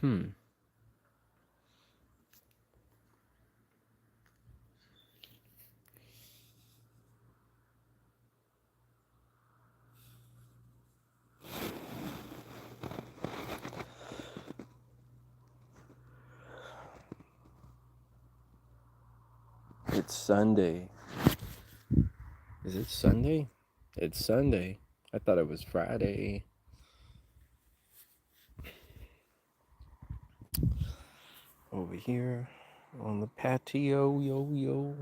It's Sunday. Is it Sunday? It's Sunday. I thought it was Friday. Over here on the patio, yo.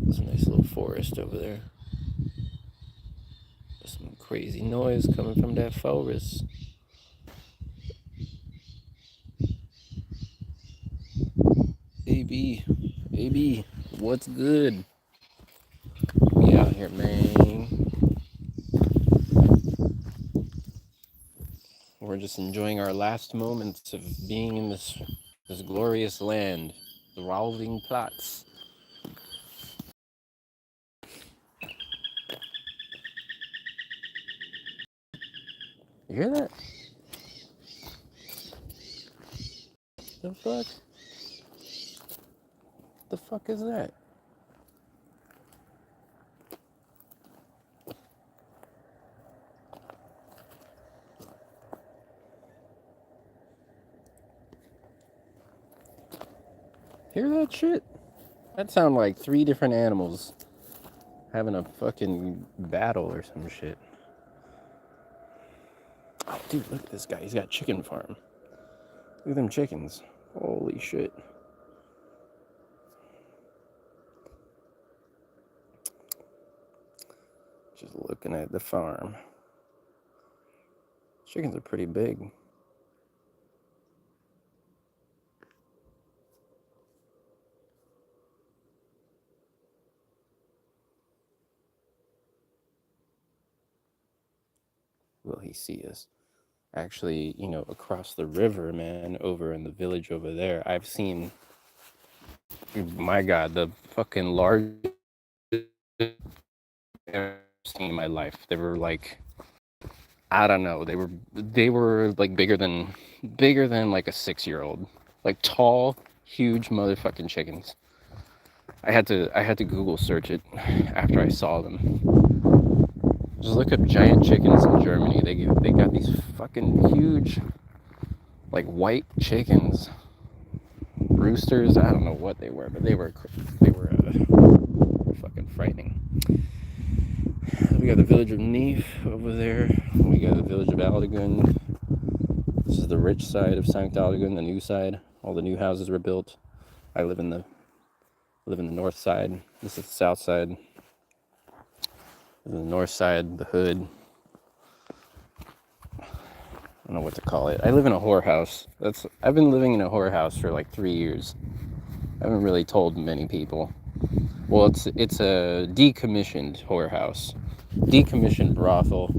There's a nice little forest over there. There's some crazy noise coming from that forest. AB, what's good? We out here, man. We're just enjoying our last moments of being in this glorious land, the rolling plots. You hear that? The fuck? The fuck is that? Hear that shit? That sound like 3 different animals having a fucking battle or some shit. Oh, dude, look at this guy. He's got a chicken farm. Look at them chickens. Holy shit. Just looking at the farm. Chickens are pretty big. Will he see us? Actually, across the river, man, over in the village over there, I've seen, my God, the fucking largest I've ever seen in my life. They were like, I don't know, they were like bigger than like a 6-year-old, like tall, huge motherfucking chickens. I had to Google search it after I saw them. Just look up giant chickens in Germany. They got these fucking huge, like white chickens, roosters. I don't know what they were, but they were fucking frightening. We got the village of Neef over there. We got the village of Aldegun. This is the rich side of St. Aldegun, the new side. All the new houses were built. I live in the north side. This is the south side. The north side, the hood. I don't know what to call it. I live in a whorehouse. I've been living in a whorehouse for like 3 years. I haven't really told many people. Well, it's a decommissioned whorehouse, decommissioned brothel.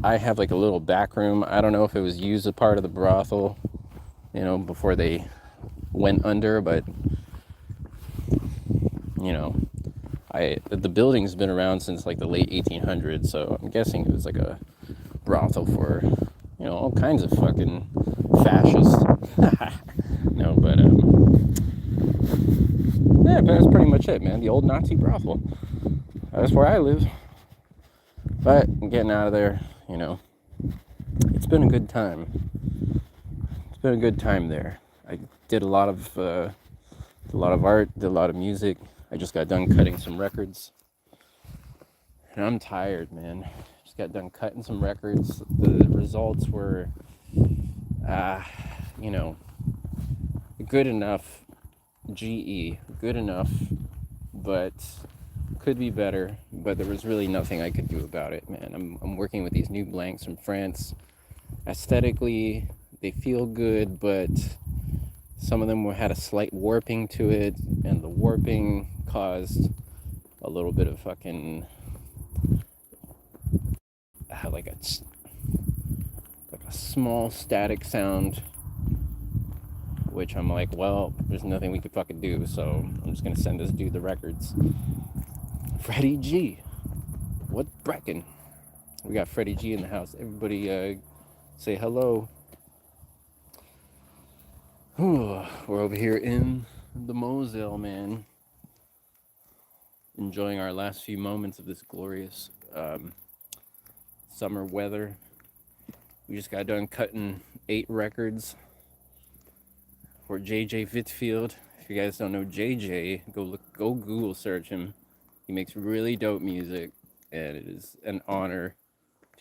I have like a little back room. I don't know if it was used as part of the brothel, before they went under, but the building's been around since like the late 1800s, so I'm guessing it was like a brothel for, all kinds of fucking fascists. No, but yeah, but that's pretty much it, man. The old Nazi brothel. That's where I live. But I'm getting out of there, It's been a good time. It's been a good time there. I did a lot of art, did a lot of music. I just got done cutting some records. And I'm tired, man. Just got done cutting some records. The results were, good enough. GE, good enough, but could be better. But there was really nothing I could do about it, man. I'm working with these new blanks from France. Aesthetically, they feel good, but some of them had a slight warping to it, and the warping caused a little bit of fucking a small static sound, which I'm like, well, there's nothing we could fucking do, so I'm just gonna send this dude the records. Freddie G. What Brecken? We got Freddie G in the house. Everybody say hello. We're over here in the MOSAi, man. Enjoying our last few moments of this glorious summer weather. We just got done cutting 8 records for JJ Whitfield. If you guys don't know JJ, go Google search him. He makes really dope music, and it is an honor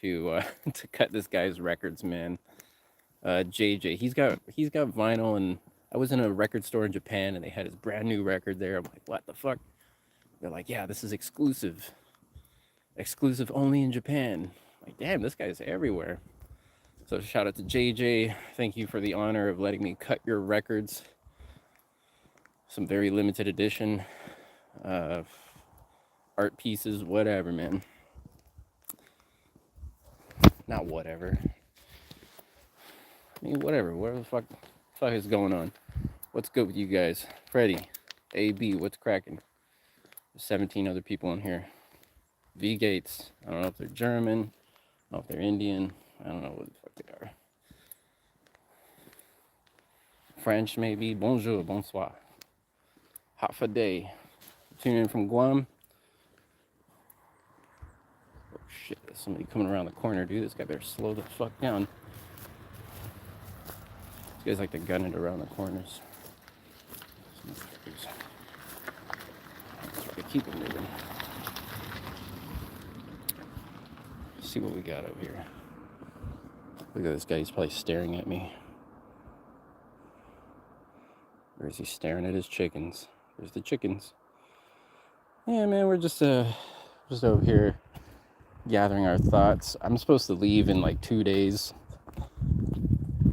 to to cut this guy's records, man. JJ, he's got vinyl, and I was in a record store in Japan, and they had his brand new record there. I'm like, what the fuck? They're like, yeah, this is exclusive only in Japan. I'm like, damn, this guy's everywhere. So shout out to JJ. Thank you for the honor of letting me cut your records. Some very limited edition art pieces, whatever, man. Not whatever. I mean, whatever the fuck is going on? What's good with you guys? Freddie, AB, what's cracking? There's 17 other people in here. V Gates, I don't know if they're German, I don't know if they're Indian, I don't know what the fuck they are. French maybe. Bonjour, bonsoir. Hot for day. Tuning in from Guam. Oh shit, there's somebody coming around the corner, dude. This guy better slow the fuck down. These guys like to gun it around the corners. Let's try to keep it moving. Let's see what we got over here. Look at this guy, he's probably staring at me. Or is he staring at his chickens? There's the chickens. Yeah, man, we're just over here gathering our thoughts. I'm supposed to leave in like 2 days,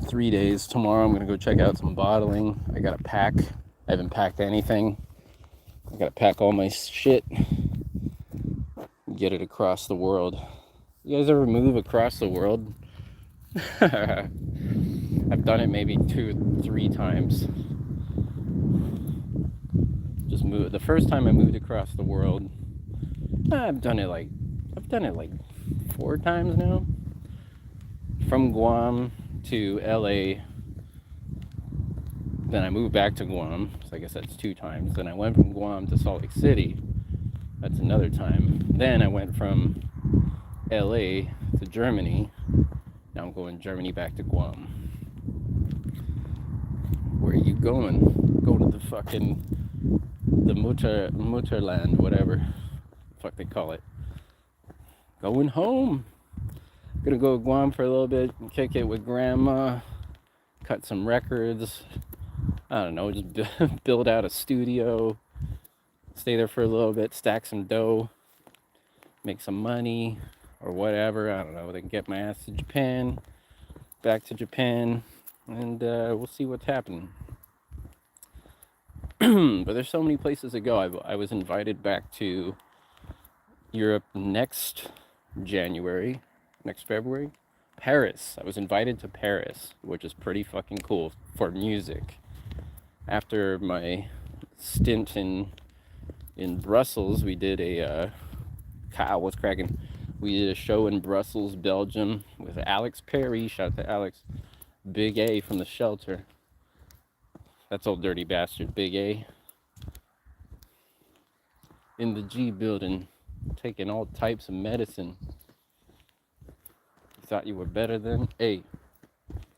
3 days. Tomorrow I'm gonna go check out some bottling. I gotta pack. I haven't packed anything. I gotta pack all my shit, get it across the world. You guys ever move across the world? I've done it maybe 2 or 3 times. Just moved. The first time I moved across the world, I've done it like 4 times now. From Guam to LA. Then I moved back to Guam, so I guess that's 2 times. Then I went from Guam to Salt Lake City. That's another time. Then I went from LA to Germany. Now I'm going Germany back to Guam. Where are you going? Go to the fucking the Mutterland, whatever the fuck they call it. Going home. Gonna go to Guam for a little bit and kick it with grandma. Cut some records. I don't know, just build out a studio. Stay there for a little bit, stack some dough, make some money, or whatever. I don't know. Then get my ass to Japan, back to Japan, and we'll see what's happening. But there's so many places to go. I was invited back to Europe next February. Paris. I was invited to Paris, which is pretty fucking cool for music. After my stint in Brussels, we did what's cracking? We did a show in Brussels, Belgium, with Alex Perry. Shout out to Alex. Big A from the Shelter. That's old dirty bastard, Big A. In the G building, taking all types of medicine. You thought you were better than? Hey,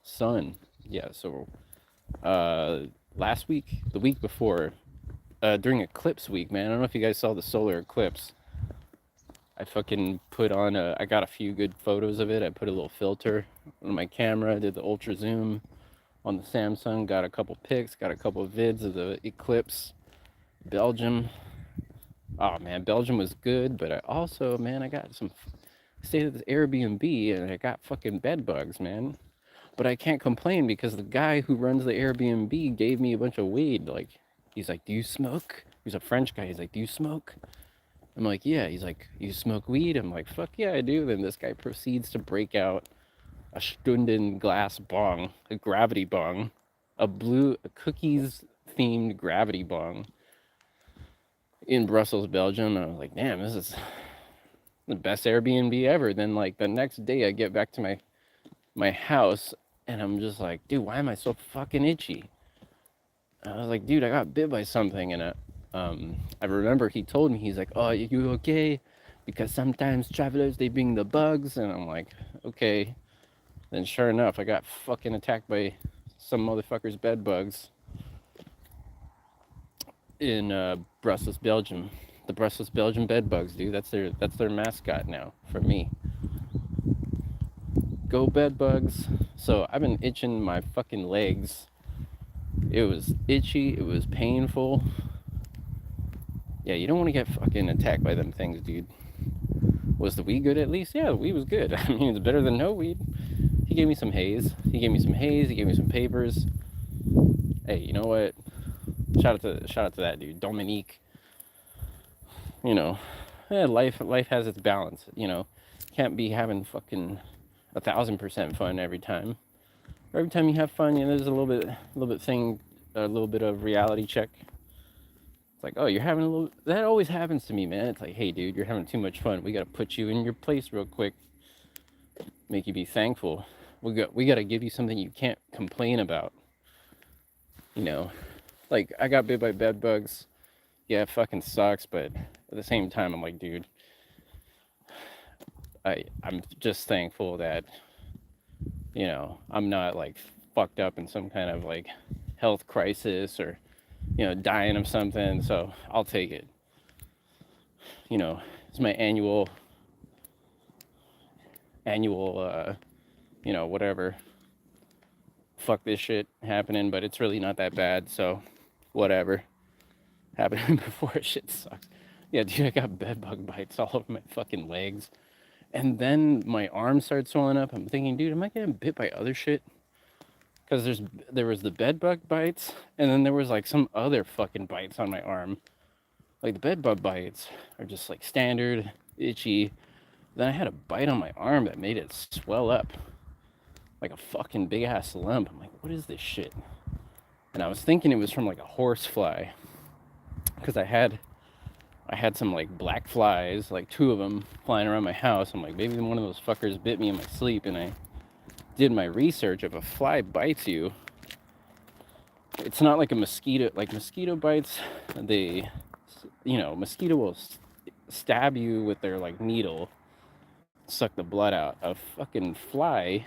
son. Yeah, so last week, the week before, during eclipse week, man, I don't know if you guys saw the solar eclipse. I fucking put on I got a few good photos of it. I put a little filter on my camera, did the ultra zoom on the Samsung, got a couple pics, got a couple vids of the eclipse. Belgium. Oh man, Belgium was good, but I also, man, I stayed at this Airbnb and I got fucking bed bugs, man. But I can't complain because the guy who runs the Airbnb gave me a bunch of weed. Like, he's like, do you smoke? He's a French guy. He's like, do you smoke? I'm like, yeah. He's like, you smoke weed? I'm like, fuck yeah, I do. Then this guy proceeds to break out a Stunden glass bong, a gravity bong, a cookies themed gravity bong in Brussels, Belgium. And I was like, damn, this is the best Airbnb ever. Then like the next day I get back to my house and I'm just like, dude, why am I so fucking itchy? And I was like, dude, I got bit by something. And I remember he told me, he's like, oh, you okay? Because sometimes travelers, they bring the bugs. And I'm like, okay. Then sure enough, I got fucking attacked by some motherfucker's bed bugs in Brussels, Belgium. The Brussels, Belgium bed bugs, dude. That's their mascot now for me. Go bed bugs. So I've been itching my fucking legs. It was itchy. It was painful. Yeah, you don't want to get fucking attacked by them things, dude. Was the weed good at least? Yeah, the weed was good. I mean, it's better than no weed. He gave me some haze. He gave me some papers. Hey, you know what? Shout out to that dude, Dominique. You know, life has its balance. You know, can't be having fucking 1,000% fun every time. Every time you have fun, you know, there's a little bit of reality check. It's like, oh, you're having a little. That always happens to me, man. It's like, hey, dude, you're having too much fun. We gotta put you in your place real quick. Make you be thankful. We gotta give you something you can't complain about. You know, like I got bit by bed bugs. Yeah, it fucking sucks, but at the same time, I'm like, dude, I'm just thankful that, you know, I'm not like fucked up in some kind of like health crisis or, you know, dying of something. So I'll take it. You know, it's my annual, you know, whatever. Fuck this shit happening, but it's really not that bad. So whatever. Happening before, shit sucks. Yeah, dude, I got bed bug bites all over my fucking legs. And then my arm started swelling up. I'm thinking, dude, am I getting bit by other shit? Because there was the bed bug bites, and then there was like some other fucking bites on my arm. Like the bed bug bites are just like standard, itchy. Then I had a bite on my arm that made it swell up like a fucking big ass lump. I'm like, what is this shit? And I was thinking it was from like a horse fly, because I had some like black flies, like two of them flying around my house. I'm like, maybe one of those fuckers bit me in my sleep. And I did my research. If a fly bites you, it's not like a mosquito. Like mosquito bites, they, you know, mosquito will stab you with their like needle, suck the blood out. A fucking fly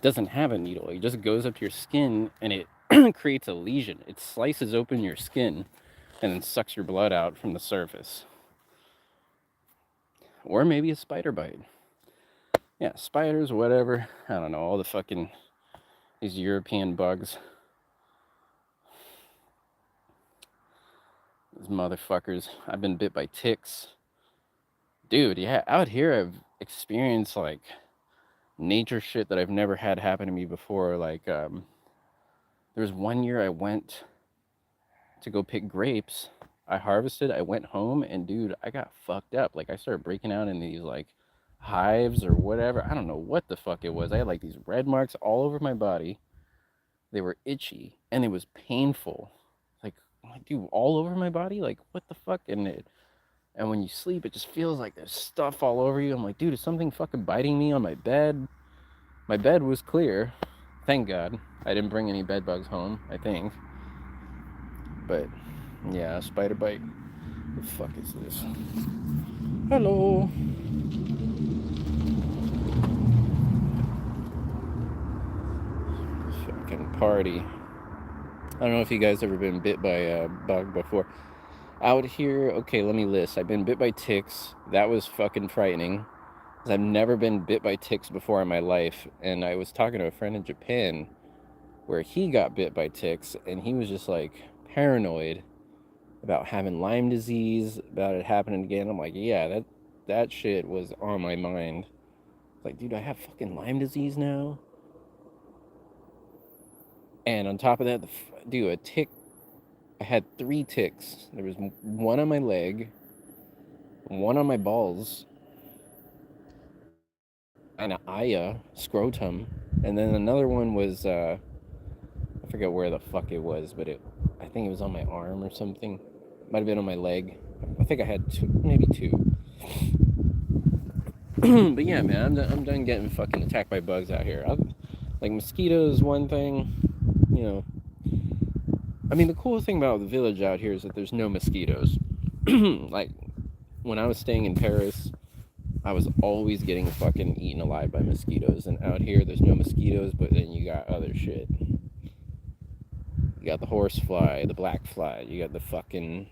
doesn't have a needle. It just goes up to your skin and it creates a lesion. It slices open your skin and then sucks your blood out from the surface. Or maybe a spider bite. Yeah, spiders, whatever. I don't know, all the fucking, these European bugs. These motherfuckers. I've been bit by ticks. Dude, yeah, out here I've experienced like nature shit that I've never had happen to me before. Like, there was one year I went to go pick grapes. I harvested, I went home, and dude, I got fucked up. Like, I started breaking out in these like hives or whatever. I don't know what the fuck it was. I had like these red marks all over my body. They were itchy and it was painful. Like, dude, all over my body? Like, what the fuck? And when you sleep, it just feels like there's stuff all over you. I'm like, dude, is something fucking biting me on my bed? My bed was clear. Thank God. I didn't bring any bed bugs home, I think. But, yeah, spider bite. What the fuck is this? Hello. Fucking party. I don't know if you guys ever been bit by a bug before. Out here, okay, let me list. I've been bit by ticks. That was fucking frightening. I've never been bit by ticks before in my life. And I was talking to a friend in Japan where he got bit by ticks and he was just like paranoid about having Lyme disease, about it happening again. I'm like, yeah, that shit was on my mind. Like, dude, I have fucking Lyme disease now. And on top of that, dude, a tick. I had 3 ticks. There was one on my leg, one on my balls, an Aya scrotum, and then another one was I forget where the fuck it was, but I think it was on my arm or something. Might have been on my leg. I think I had two, maybe two. But yeah, man, I'm done getting fucking attacked by bugs out here. Like mosquitoes, one thing, you know. I mean, the cool thing about the village out here is that there's no mosquitoes. Like when I was staying in Paris, I was always getting fucking eaten alive by mosquitoes, and out here there's no mosquitoes, but then you got other shit. You got the horse fly, the black fly. You got the fucking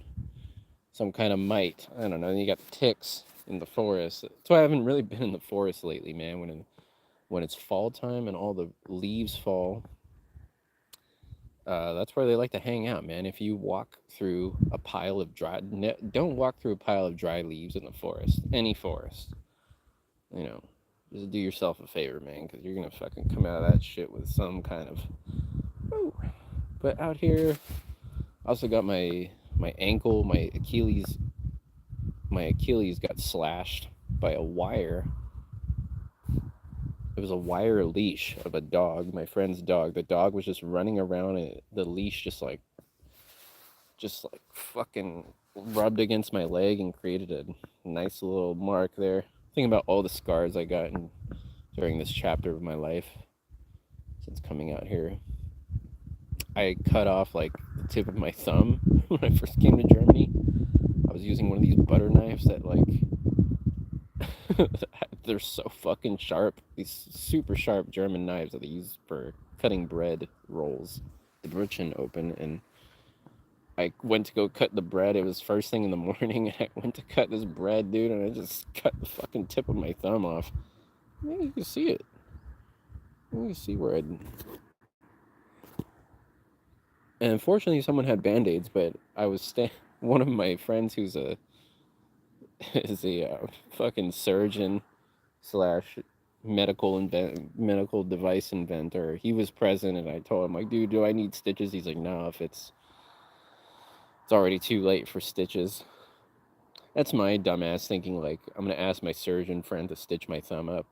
some kind of mite. I don't know. And you got ticks in the forest. That's why I haven't really been in the forest lately, man. When it's fall time and all the leaves fall, that's where they like to hang out, man. If you walk through a pile of dry, don't walk through a pile of dry leaves in the forest. Any forest, you know. Just do yourself a favor, man, because you're gonna fucking come out of that shit with some kind of. Woo. But out here, I also got my ankle, my Achilles got slashed by a wire. It was a wire leash of a dog, my friend's dog. The dog was just running around, and the leash just like fucking rubbed against my leg and created a nice little mark there. Think about all the scars I got during this chapter of my life since coming out here. I cut off like the tip of my thumb when I first came to Germany. I was using one of these butter knives that like they're so fucking sharp. These super sharp German knives that they use for cutting bread rolls. The Brötchen open, and I went to go cut the bread. It was first thing in the morning. I went to cut this bread, dude, and I just cut the fucking tip of my thumb off. Maybe you can see it. You can see where I. And unfortunately, someone had band-aids, but I was one of my friends who's a is a fucking surgeon slash medical device inventor. He was present, and I told him like, dude, do I need stitches? He's like, no, if it's already too late for stitches. That's my dumbass thinking like I'm gonna ask my surgeon friend to stitch my thumb up,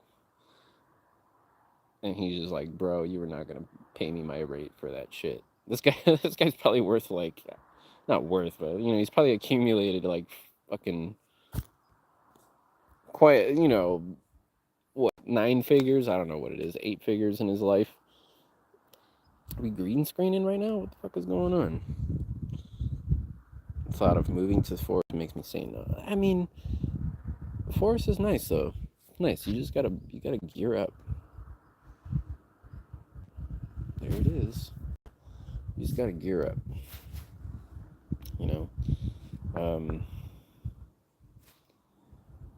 and he's just like, bro, you were not gonna pay me my rate for that shit. This guy, this guy's probably worth like, not worth, but you know, he's probably accumulated like fucking quite, you know, what, 9 figures? I don't know what it is, 8 figures in his life. Are we green screening right now? What the fuck is going on? The thought of moving to the forest makes me say no. I mean, the forest is nice though. It's nice. You gotta gear up. There it is. You just gotta gear up. You know. Um,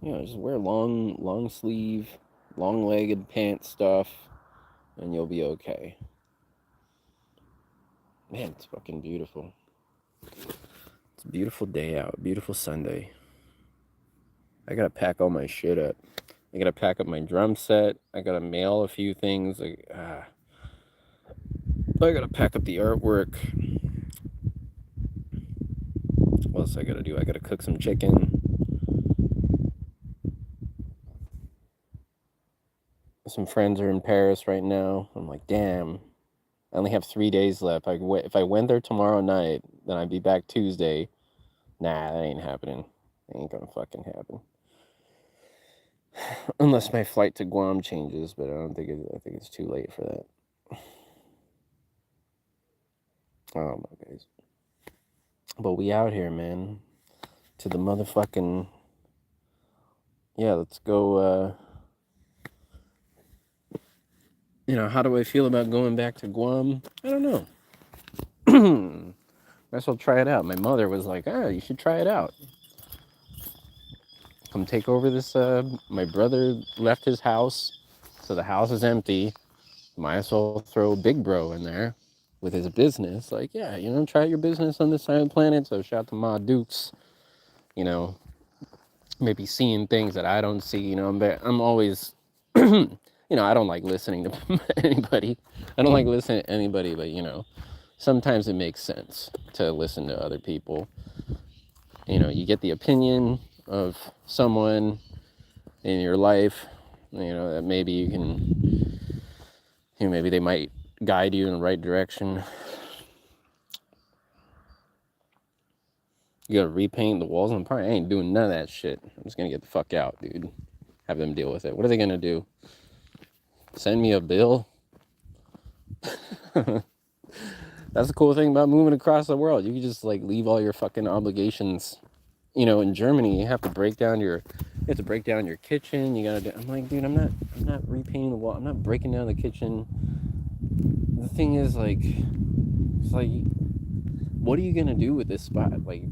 just wear long sleeve, long legged pant stuff, and you'll be okay. Man, it's fucking beautiful. It's a beautiful day out. Beautiful Sunday. I gotta pack all my shit up. I gotta pack up my drum set. I gotta mail a few things. I gotta pack up the artwork. What else I gotta do? I gotta cook some chicken. Some friends are in Paris right now. I'm like, damn. I only have 3 days left. If I went there tomorrow night, then I'd be back Tuesday. Nah, that ain't happening. It ain't gonna fucking happen. Unless my flight to Guam changes, but I think it's too late for that. Oh my guys. But we out here, man. To the motherfucking. Yeah, let's go. How do I feel about going back to Guam? I don't know. Might as well try it out. My mother was like, you should try it out. Come take over this. My brother left his house, so the house is empty. Might as well throw Big Bro in there with his business. Like, yeah, try your business on this side of the planet. So shout out to Ma Dukes. Maybe seeing things that I don't see. I'm always, I don't like listening to anybody. I don't like listening to anybody, but sometimes it makes sense to listen to other people. You get the opinion of someone in your life, That maybe you can, maybe they might guide you in the right direction. You gotta repaint the walls on the part. I ain't doing none of that shit. I'm just gonna get the fuck out, dude. Have them deal with it. What are they gonna do? Send me a bill? That's the cool thing about moving across the world. You can just like leave all your fucking obligations. In Germany, you have to break down your kitchen. You gotta do. I'm like, dude, I'm not repainting the wall. I'm not breaking down the kitchen. The thing is, like, it's like, what are you gonna do with this spot? Like,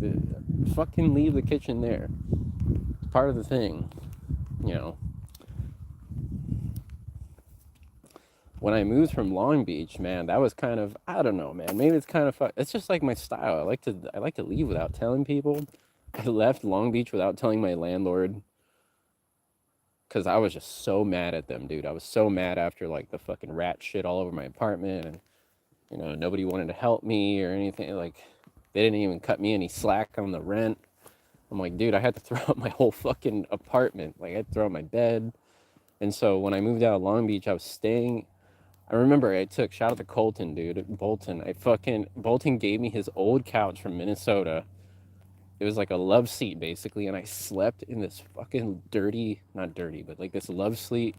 fucking leave the kitchen there. It's part of the thing, you know. When I moved from Long Beach, man, that was kind of, I don't know, man. Maybe it's kind of fun. It's just like my style. I like to leave without telling people. I left Long Beach without telling my landlord because I was just so mad at them, dude. I was so mad after like the fucking rat shit all over my apartment, and nobody wanted to help me or anything. Like, they didn't even cut me any slack on the rent. I'm like, dude, I had to throw out my whole fucking apartment. Like, I had to throw out my bed. And so when I moved out of Long Beach, I was staying. I remember shout out to Colton, dude, Bolton. Bolton gave me his old couch from Minnesota. It was like a love seat, basically, and I slept in this fucking not dirty, but like this love seat,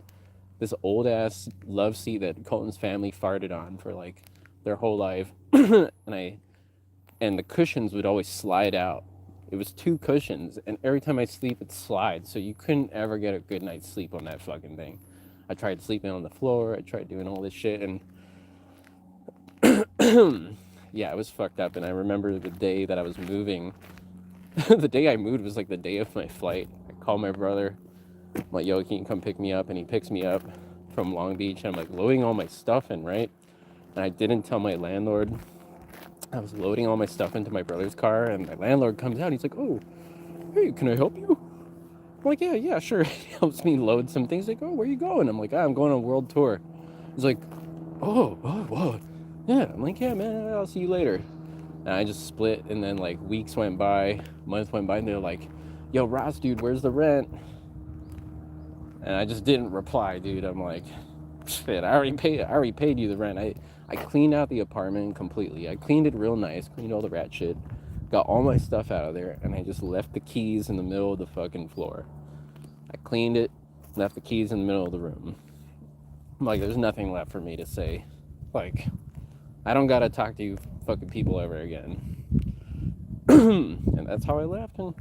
this old ass love seat that Colton's family farted on for like their whole life. And the cushions would always slide out. It was 2 cushions, and every time I sleep, it slides, so you couldn't ever get a good night's sleep on that fucking thing. I tried sleeping on the floor, I tried doing all this shit, and yeah, it was fucked up. And I remember the day that I was moving, the day I moved was like the day of my flight. I called my brother, I'm like, yo, can you come pick me up? And he picks me up from Long Beach, and I'm like loading all my stuff in, right? And I didn't tell my landlord. I was loading all my stuff into my brother's car, and my landlord comes out, and he's like, oh, hey, can I help you? I'm like, yeah, sure. He helps me load some things. He's like, oh, where are you going? I'm like, I'm going on a world tour. He's like, oh, whoa. Yeah, I'm like, yeah, man, I'll see you later. And I just split, and then like weeks went by, months went by, and they're like, yo, Ross, dude, where's the rent? And I just didn't reply, dude. I'm like, shit, I already paid you the rent. I cleaned out the apartment completely. I cleaned it real nice, cleaned all the rat shit, got all my stuff out of there, and I just left the keys in the middle of the fucking floor. I cleaned it, left the keys in the middle of the room. I'm like, there's nothing left for me to say. Like, I don't gotta talk to you fucking people ever again. And that's how I left. And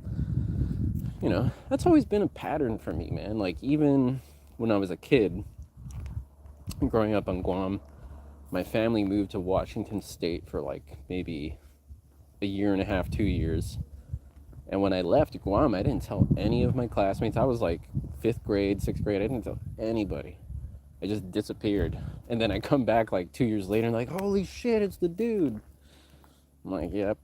that's always been a pattern for me, man. Like, even when I was a kid, growing up on Guam, my family moved to Washington State for like maybe a year and a half, 2 years. And when I left Guam, I didn't tell any of my classmates. I was like 5th grade, 6th grade. I didn't tell anybody. I just disappeared. And then I come back like 2 years later and like, holy shit, it's the dude. I'm like, yep.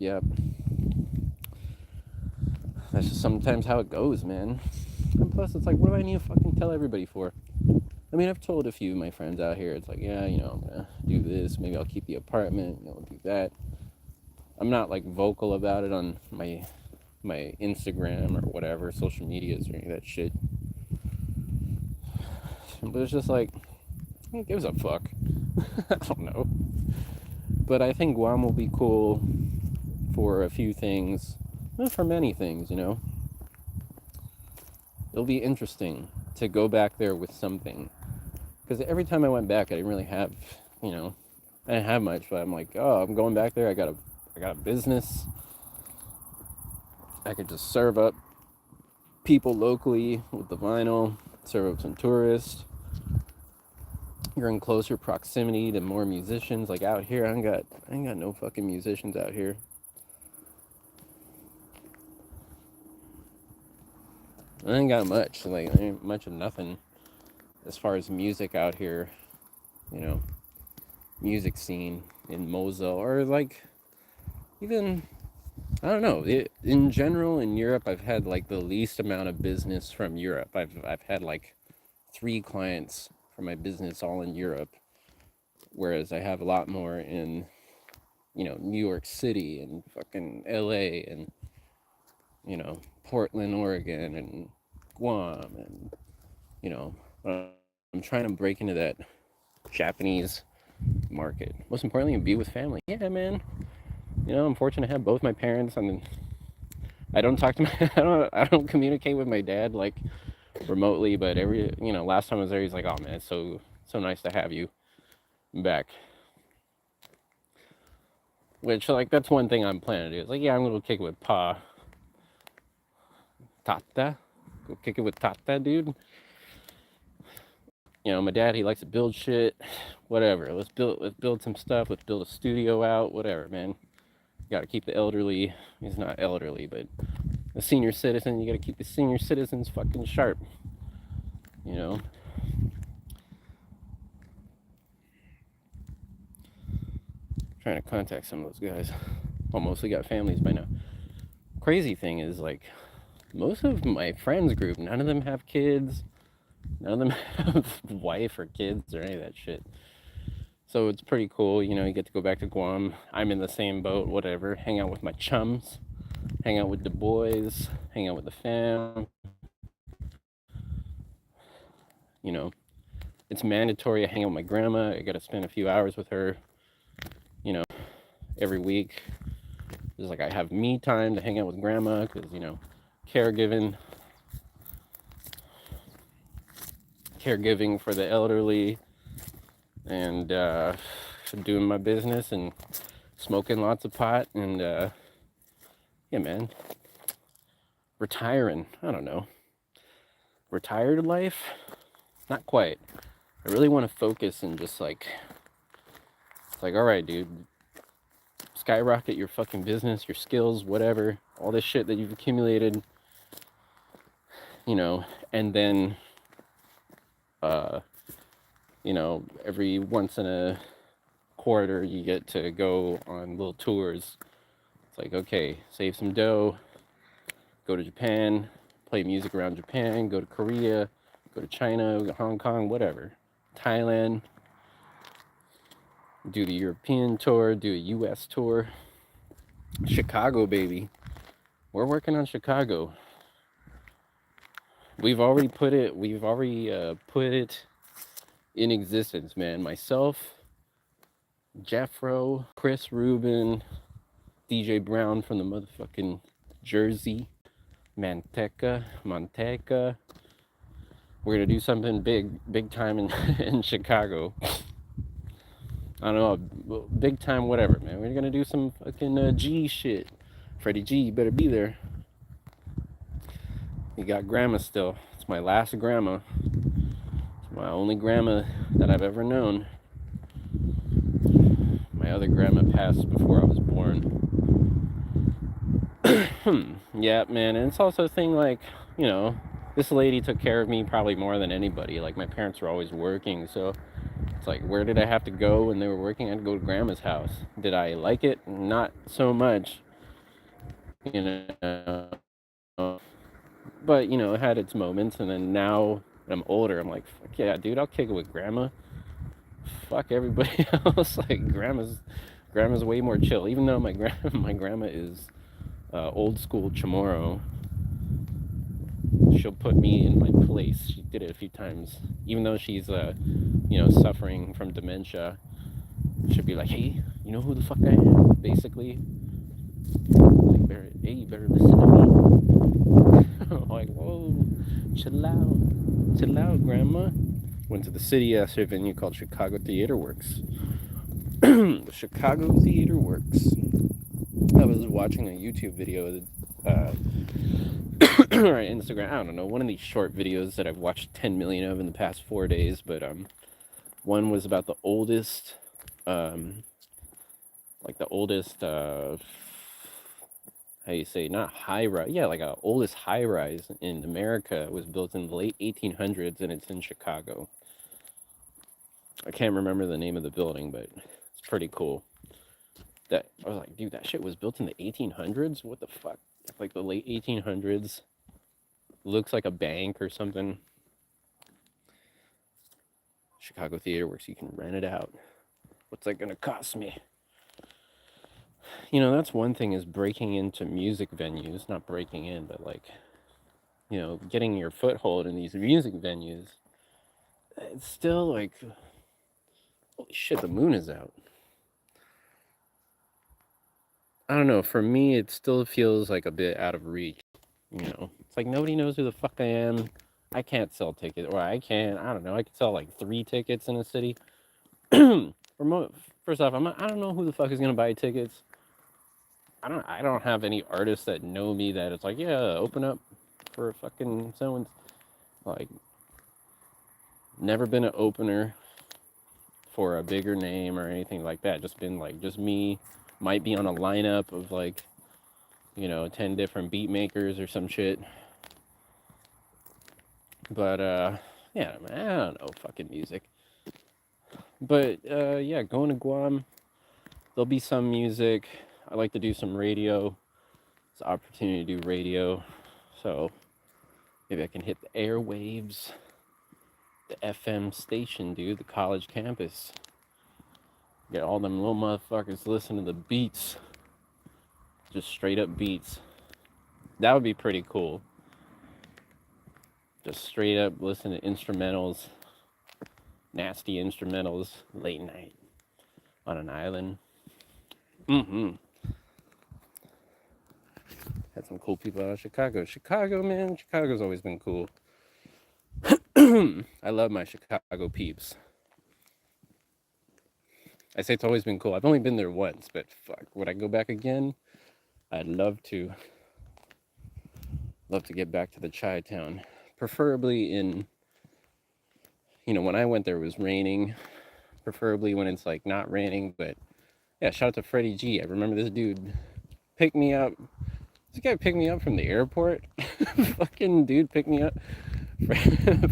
That's just sometimes how it goes, man. And plus, it's like, what do I need to fucking tell everybody for? I mean, I've told a few of my friends out here, it's like, yeah, I'm gonna do this. Maybe I'll keep the apartment, do that. I'm not like vocal about it on my Instagram or whatever, social medias or any of that shit. But it's just like, who gives a fuck? I don't know. But I think Guam will be cool for a few things. Not for many things, It'll be interesting to go back there with something. Because every time I went back, I didn't really have, I didn't have much. But I'm like, oh, I'm going back there. I got a business. I could just serve up people locally with the vinyl, serve up some tourists. You're in closer proximity to more musicians. Like out here, I ain't got no fucking musicians out here. I ain't got much. Like, I ain't much of nothing as far as music out here. Music scene in MOSAi, or like even, I don't know. In general, in Europe, I've had like the least amount of business from Europe. I've had like 3 clients for my business all in Europe, whereas I have a lot more in, New York City and fucking LA and, Portland, Oregon and Guam and, I'm trying to break into that Japanese market. Most importantly, be with family. Yeah, man. I'm fortunate to have both my parents, and I don't talk to my I don't communicate with my dad like remotely, but last time I was there, he's like, "Oh man, it's so nice to have you back." Which, like, that's one thing I'm planning to do. It's like, yeah, I'm gonna go kick it with Tata. Go kick it with Tata, dude. My dad, he likes to build shit. Whatever. Let's build some stuff. Let's build a studio out. Whatever, man. Got to keep the elderly. He's not elderly, but a senior citizen. You got to keep the senior citizens fucking sharp. You know. Trying to contact some of those guys. Well, mostly got families by now. Crazy thing is, like, most of my friends group, none of them have kids. None of them have wife or kids or any of that shit. So it's pretty cool, you get to go back to Guam. I'm in the same boat, whatever. Hang out with my chums, hang out with the boys, hang out with the fam. It's mandatory I hang out with my grandma. I gotta spend a few hours with her, every week. It's like I have me time to hang out with grandma because, caregiving for the elderly and doing my business and smoking lots of pot and yeah, man. Retiring. I don't know. Retired life? Not quite. I really want to focus and just like, it's like, all right, dude, skyrocket your fucking business, your skills, whatever, all this shit that you've accumulated, and then, every once in a quarter you get to go on little tours. It's like, okay, save some dough, go to Japan, play music around Japan, go to Korea, go to China, go to Hong Kong, whatever, Thailand, do the European tour, do a US tour. Chicago, baby. We're working on Chicago. We've already put it in existence, man. Myself, Jeffro, Chris Rubin, DJ Brown from the motherfucking Jersey, Manteca. We're gonna do something big time in Chicago. I don't know, big time, whatever, man. We're gonna do some fucking G shit. Freddie G, you better be there. You got grandma still. It's my last grandma. It's my only grandma that I've ever known. My other grandma passed before I was born. Yeah, man, and it's also a thing like, this lady took care of me probably more than anybody. Like, my parents were always working, so it's like, where did I have to go when they were working? I had to go to grandma's house. Did I like it? Not so much, but, it had its moments. And then now that I'm older, I'm like, fuck yeah, dude, I'll kick it with grandma. Fuck everybody else. Like, grandma's way more chill. Even though my grandma is old school Chamorro, she'll put me in my place. She did it a few times. Even though she's suffering from dementia, she'll be like, hey, you know who the fuck I am? Basically, like, hey, you better listen to me. I'm like, whoa, chill out, grandma. Went to the city yesterday, venue called Chicago Theater Works. The Chicago Theater Works. I was watching a YouTube video or Instagram, I don't know, one of these short videos that I've watched 10 million of in the past 4 days, but one was about the oldest how you say, not high rise, yeah, like a oldest high rise in America. It was built in the late 1800s and it's in Chicago. I can't remember the name of the building, but it's pretty cool. That I was like, dude, that shit was built in the 1800s? What the fuck? Like the late 1800s. Looks like a bank or something. Chicago Theater Works, you can rent it out. What's that gonna cost me? That's one thing, is breaking into music venues. Not breaking in, but like, getting your foothold in these music venues. it's still like, holy shit, the moon is out. I don't know. For me, it still feels like a bit out of reach. It's like nobody knows who the fuck I am. I can't sell tickets, or I can. I don't know. I could sell like 3 tickets in a city. First off, I don't know who the fuck is gonna buy tickets. I don't have any artists that know me that it's like, yeah, open up for fucking someone's, like, never been an opener for a bigger name or anything like that. Just been like just me. Might be on a lineup of like, 10 different beat makers or some shit. But yeah, man, I don't know fucking music. But yeah, going to Guam, there'll be some music. I like to do some radio. It's an opportunity to do radio. So maybe I can hit the airwaves, the FM station, dude, the college campus. Get all them little motherfuckers listen to the beats. Just straight up beats. That would be pretty cool. Just straight up listen to instrumentals. Nasty instrumentals late night on an island. Had some cool people out of Chicago. Chicago, man. Chicago's always been cool. I love my Chicago peeps. I say it's always been cool. I've only been there once, but fuck, would I go back again? I'd love to. Love to get back to the Chi-Town. Preferably in, when I went there it was raining. Preferably when it's like not raining, but yeah, shout out to Freddie G. I remember this dude picked me up. This guy picked me up from the airport. Fucking dude picked me up.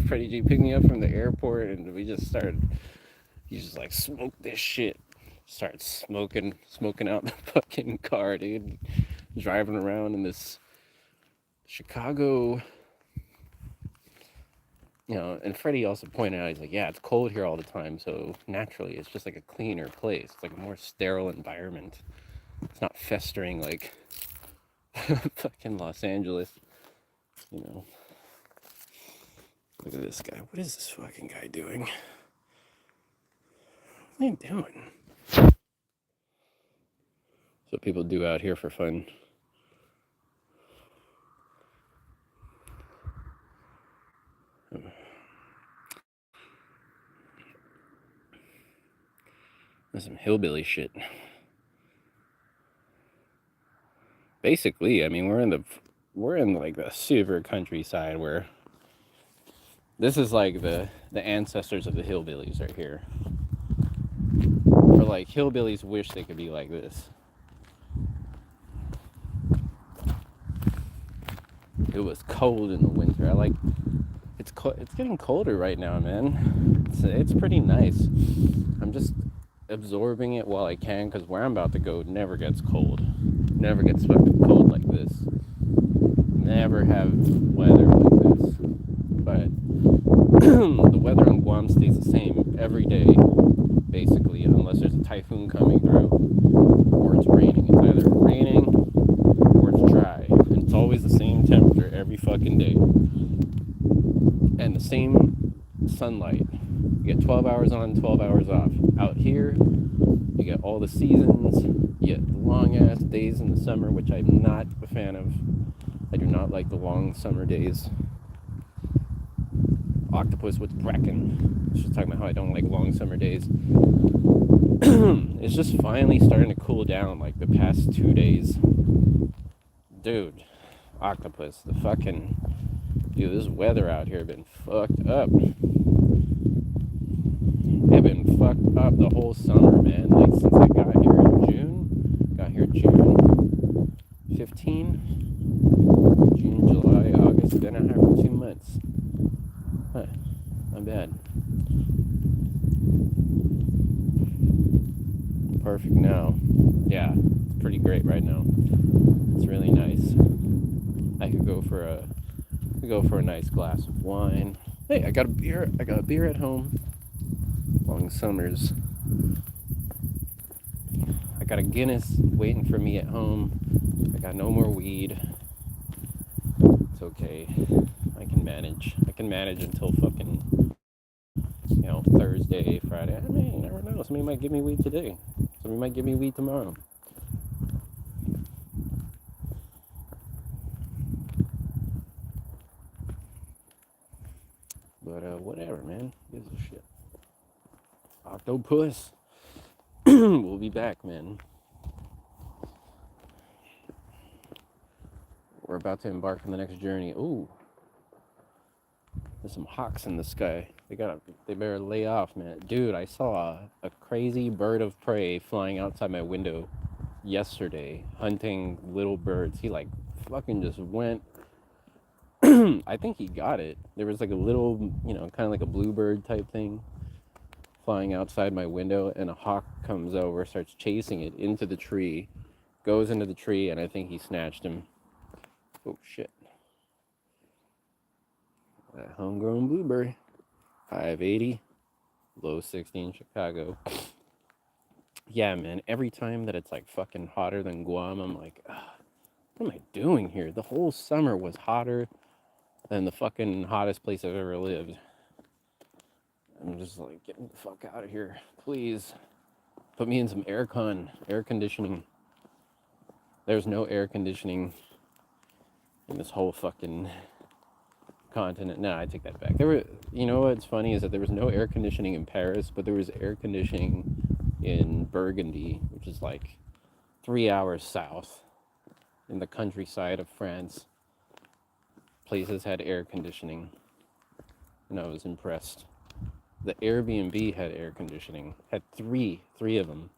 Freddie G picked me up from the airport and we just started, he's just like, smoke this shit. Started smoking out the fucking car, dude. Driving around in this Chicago, and Freddie also pointed out, he's like, yeah, it's cold here all the time, so naturally it's just like a cleaner place. It's like a more sterile environment. It's not festering like fucking Los Angeles, Look at this guy. What is this fucking guy doing? What are you doing? That's what people do out here for fun. That's some hillbilly shit. Basically, I mean, we're in like the super countryside where this is like the ancestors of the hillbillies right here. For like hillbillies wish they could be like this. It was cold in the winter. It's getting colder right now, man. It's pretty nice. I'm just absorbing it while I can, because where I'm about to go never gets cold. Never gets fucking cold like this. Never have weather like this. But the weather on Guam stays the same every day, basically, unless there's a typhoon coming through or it's raining. It's either raining or it's dry. And it's always the same temperature every fucking day. And the same sunlight. You get 12 hours on, 12 hours off. Out here, you get all the seasons. You get long-ass days in the summer, which I'm not a fan of. I do not like the long summer days. Octopus with Bracken. Just talking about how I don't like long summer days. It's just finally starting to cool down, like the past 2 days. Dude, Octopus, dude, this weather out here been fucked up. They've been fucked up the whole summer, man. Like since I got here in June. Got here June 15. June, July, August. Been out here for 2 months. Huh. Not bad. Perfect now. Yeah, it's pretty great right now. It's really nice. I could go for a nice glass of wine. Hey, I got a beer at home. Long summers. I got a Guinness waiting for me at home. I got no more weed. It's okay. I can manage until fucking Thursday, Friday. I mean, you never know. Somebody might give me weed today. Somebody might give me weed tomorrow. But whatever, man. Gives a shit. Octopus. We'll be back, man. We're about to embark on the next journey. Ooh, there's some hawks in the sky. They better lay off, man. Dude, I saw a crazy bird of prey flying outside my window yesterday, hunting little birds. He like fucking just went. I think he got it. There was like a little, kind of like a bluebird type thing flying outside my window, and a hawk comes over, starts chasing it into the tree, goes into the tree, and I think he snatched him. Oh shit. That homegrown blueberry. 580, low 60 in Chicago. Yeah, man, every time that it's like fucking hotter than Guam, I'm like, what am I doing here? The whole summer was hotter than the fucking hottest place I've ever lived. I'm just like, get me the fuck out of here, please. Put me in some air conditioning. There's no air conditioning in this whole fucking continent. No, I take that back. You know what's funny is that there was no air conditioning in Paris, but there was air conditioning in Burgundy, which is like 3 hours south in the countryside of France. Places had air conditioning, and I was impressed. The Airbnb had air conditioning, had three of them,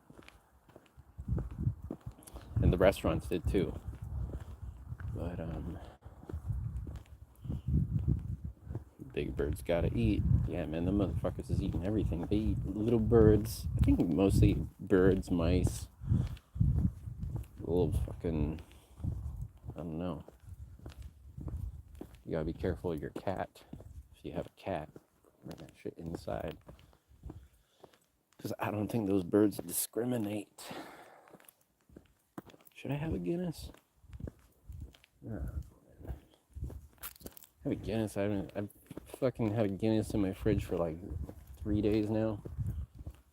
and the restaurants did too. But big birds gotta eat. Yeah, man, the motherfuckers is eating everything. They eat little birds. I think mostly birds, mice, little fucking, I don't know. You gotta be careful of your cat. If you have a cat, bring that shit inside. Because I don't think those birds discriminate. Should I have a Guinness? Have a Guinness. I've fucking had a Guinness in my fridge for like 3 days now.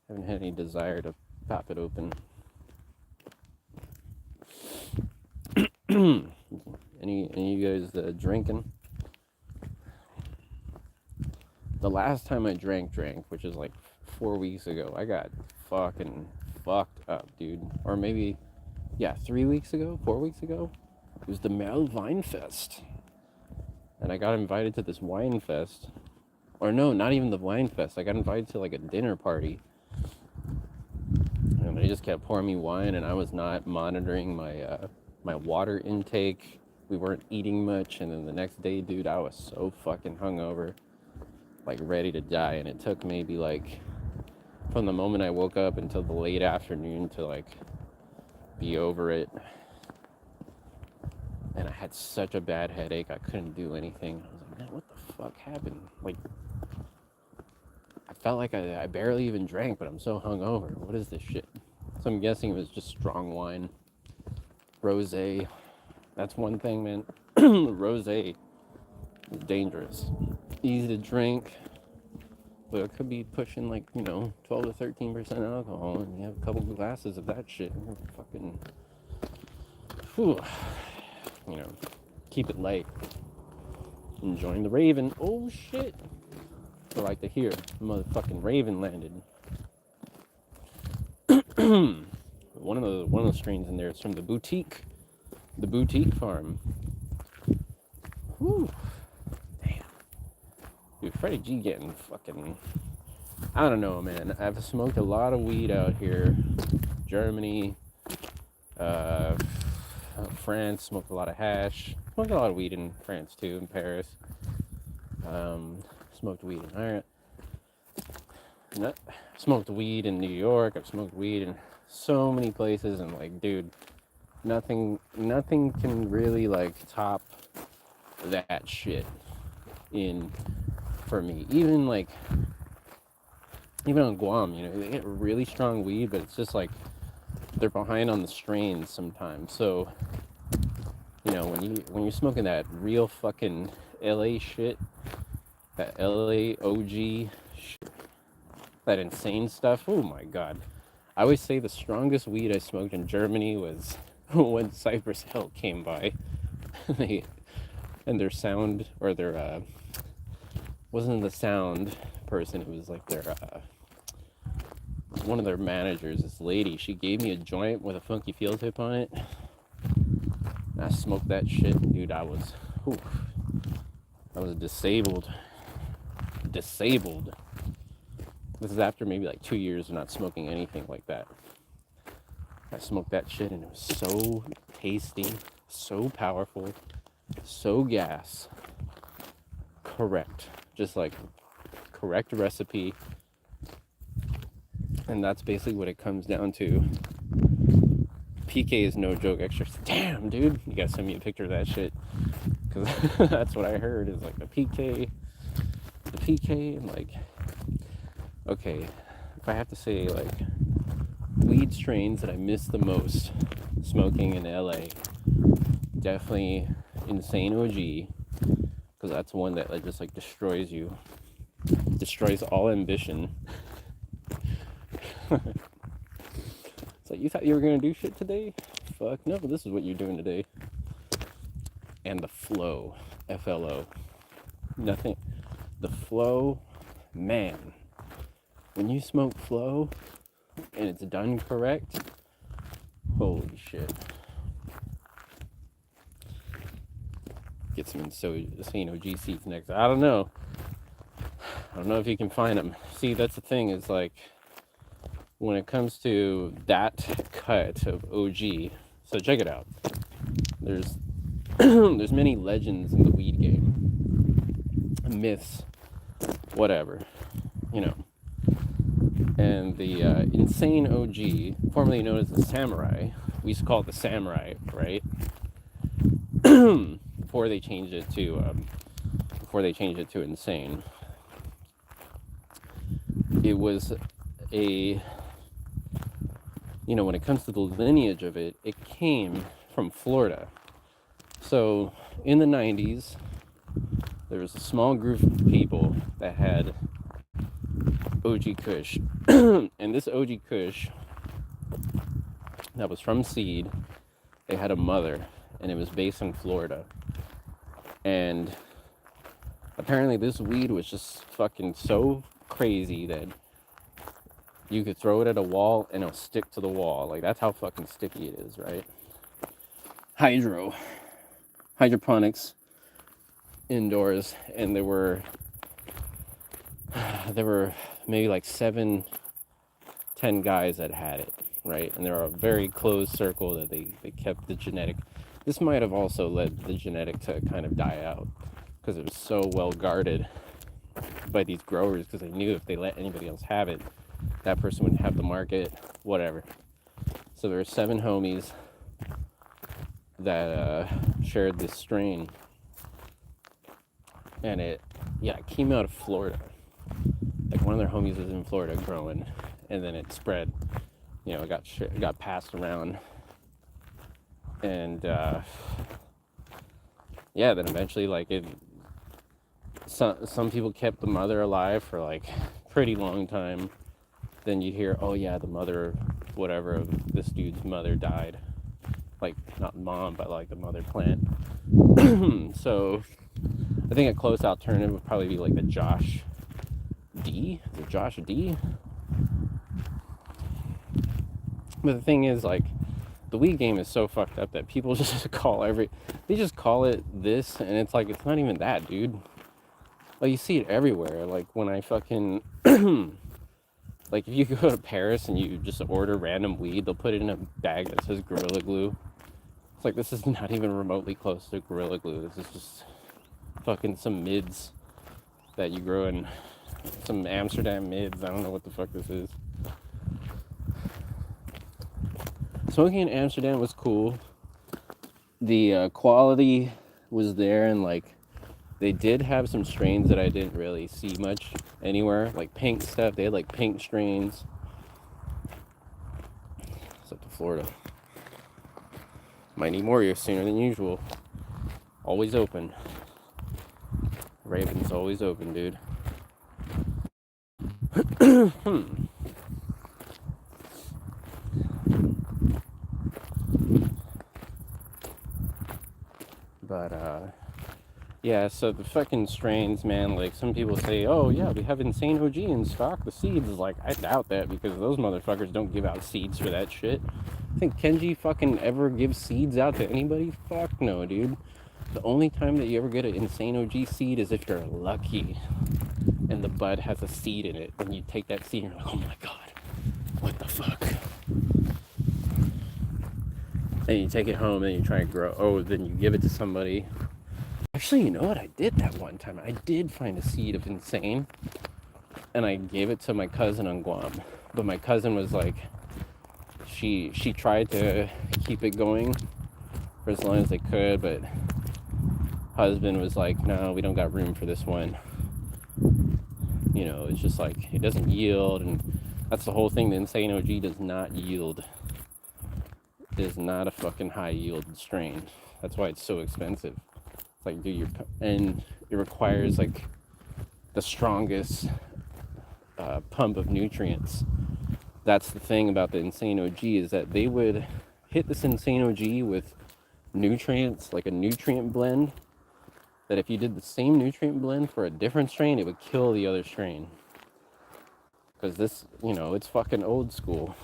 Haven't had any desire to pop it open. Any of you guys drinking? The last time I drank, which is like 4 weeks ago, I got fucking fucked up, dude. Or maybe, 3 weeks ago, 4 weeks ago. It was the Merl Wine Fest. And I got invited to this wine fest. Or no, not even the wine fest. I got invited to like a dinner party. And they just kept pouring me wine, and I was not monitoring my water intake. We weren't eating much, and then the next day, dude, I was so fucking hungover, like ready to die. And it took maybe like from the moment I woke up until the late afternoon to like be over it. And I had such a bad headache, I couldn't do anything. I was like, man, what the fuck happened? Like, I felt like I barely even drank, but I'm so hungover. What is this shit? So I'm guessing it was just strong wine. Rosé. That's one thing, man. Rosé is dangerous. Easy to drink, but it could be pushing like, 12 to 13% alcohol, and you have a couple glasses of that shit, and you're fucking, whew. Keep it light. Enjoying the Raven. Oh shit. I like to hear the motherfucking Raven landed. One of the strains in there is from the boutique farm. Whew. Damn. Dude, Freddie G getting fucking, I don't know, man. I've smoked a lot of weed out here. Germany, France, smoked a lot of hash. Smoked a lot of weed in France too, in Paris. Smoked weed in Ireland. Smoked weed in New York. I've smoked weed in so many places, and like, dude, nothing can really like top that shit for me. Even on Guam, they get really strong weed, but it's just like they're behind on the strains sometimes. So, when you're smoking that real fucking LA shit, that LA OG shit, that insane stuff. Oh my god. I always say the strongest weed I smoked in Germany was when Cypress Hill came by. they and their sound, or their wasn't the sound person, it was like their one of their managers, this lady, she gave me a joint with a funky field tip on it. And I smoked that shit, dude. I was disabled. This is after maybe like 2 years of not smoking anything like that. I smoked that shit and it was so tasty, so powerful, so gas. Correct. Just like correct recipe. And that's basically what it comes down to. PK is no joke extra. Damn, dude. You gotta send me a picture of that shit. Because that's what I heard is like the PK. And like, okay, if I have to say like weed strains that I miss the most smoking in LA, definitely Insane OG, because that's one that like just like destroys you, destroys all ambition. It's like, you thought you were gonna do shit today? Fuck no, this is what you're doing today. And the flow, FLO, nothing. The flow, man. When you smoke flow and it's done correct, holy shit. Get some Insane OG seeds next. I don't know if you can find them. See, that's the thing, is like, when it comes to that cut of OG, so check it out. There's there's many legends in the weed game, myths, whatever, you know. And the Insane OG, formerly known as the Samurai, we used to call it the Samurai, right? Before they changed it to Insane. It was a, you know, when it comes to the lineage of it, it came from Florida. So in the 90s, there was a small group of people that had OG Kush. And this OG Kush that was from seed, they had a mother, and it was based in Florida. And apparently this weed was just fucking so crazy that you could throw it at a wall and it'll stick to the wall. Like, that's how fucking sticky it is, right? Hydroponics indoors, and there were maybe like 7-10 guys that had it, right? And they were a very closed circle that they kept the genetic. This might have also led the genetic to kind of die out, because it was so well guarded by these growers, because they knew if they let anybody else have it, that person wouldn't have the market, whatever. So there were 7 homies that shared this strain, and it came out of Florida. Like, one of their homies was in Florida growing, and then it spread. You know, it got passed around, and then eventually, like, some people kept the mother alive for like pretty long time. Then you hear, oh yeah, the mother, whatever, of this dude's mother died. Like, not mom, but like the mother plant. So I think a close alternative would probably be like the Josh D. Is it Josh D? But the thing is, like, the weed game is so fucked up that people just they just call it this, and it's like, it's not even that, dude. Like, you see it everywhere. Like, when I fucking like, if you go to Paris and you just order random weed, they'll put it in a bag that says Gorilla Glue. It's like, this is not even remotely close to Gorilla Glue. This is just fucking some mids that you grow in, some Amsterdam mids. I don't know what the fuck this is. Smoking in Amsterdam was cool. The quality was there, and like, they did have some strains that I didn't really see much anywhere, like pink stuff. They had like pink strains. It's up to Florida. Might need more here sooner than usual. Always open. Raven's always open, dude. But yeah, so the fucking strains, man, like some people say, oh yeah, we have Insane OG in stock, the seeds. Is like, I doubt that because those motherfuckers don't give out seeds for that shit. I think Kenji fucking ever gives seeds out to anybody? Fuck no, dude. The only time that you ever get an Insane OG seed is if you're lucky and the bud has a seed in it. And you take that seed and you're like, oh my god, what the fuck? And you take it home and you try and grow. Oh, then you give it to somebody. Actually, you know what? I did that one time. I did find a seed of Insane and I gave it to my cousin on Guam. But my cousin was like, she tried to keep it going for as long as they could, but husband was like, no, we don't got room for this one. You know, it's just like, it doesn't yield, and that's the whole thing. The Insane OG does not yield. It is not a fucking high yield strain. That's why it's so expensive. It's like, dude, and it requires like the strongest pump of nutrients. That's the thing about the Insane OG, is that they would hit this Insane OG with nutrients, like a nutrient blend, that if you did the same nutrient blend for a different strain, it would kill the other strain. Because this, you know, it's fucking old school.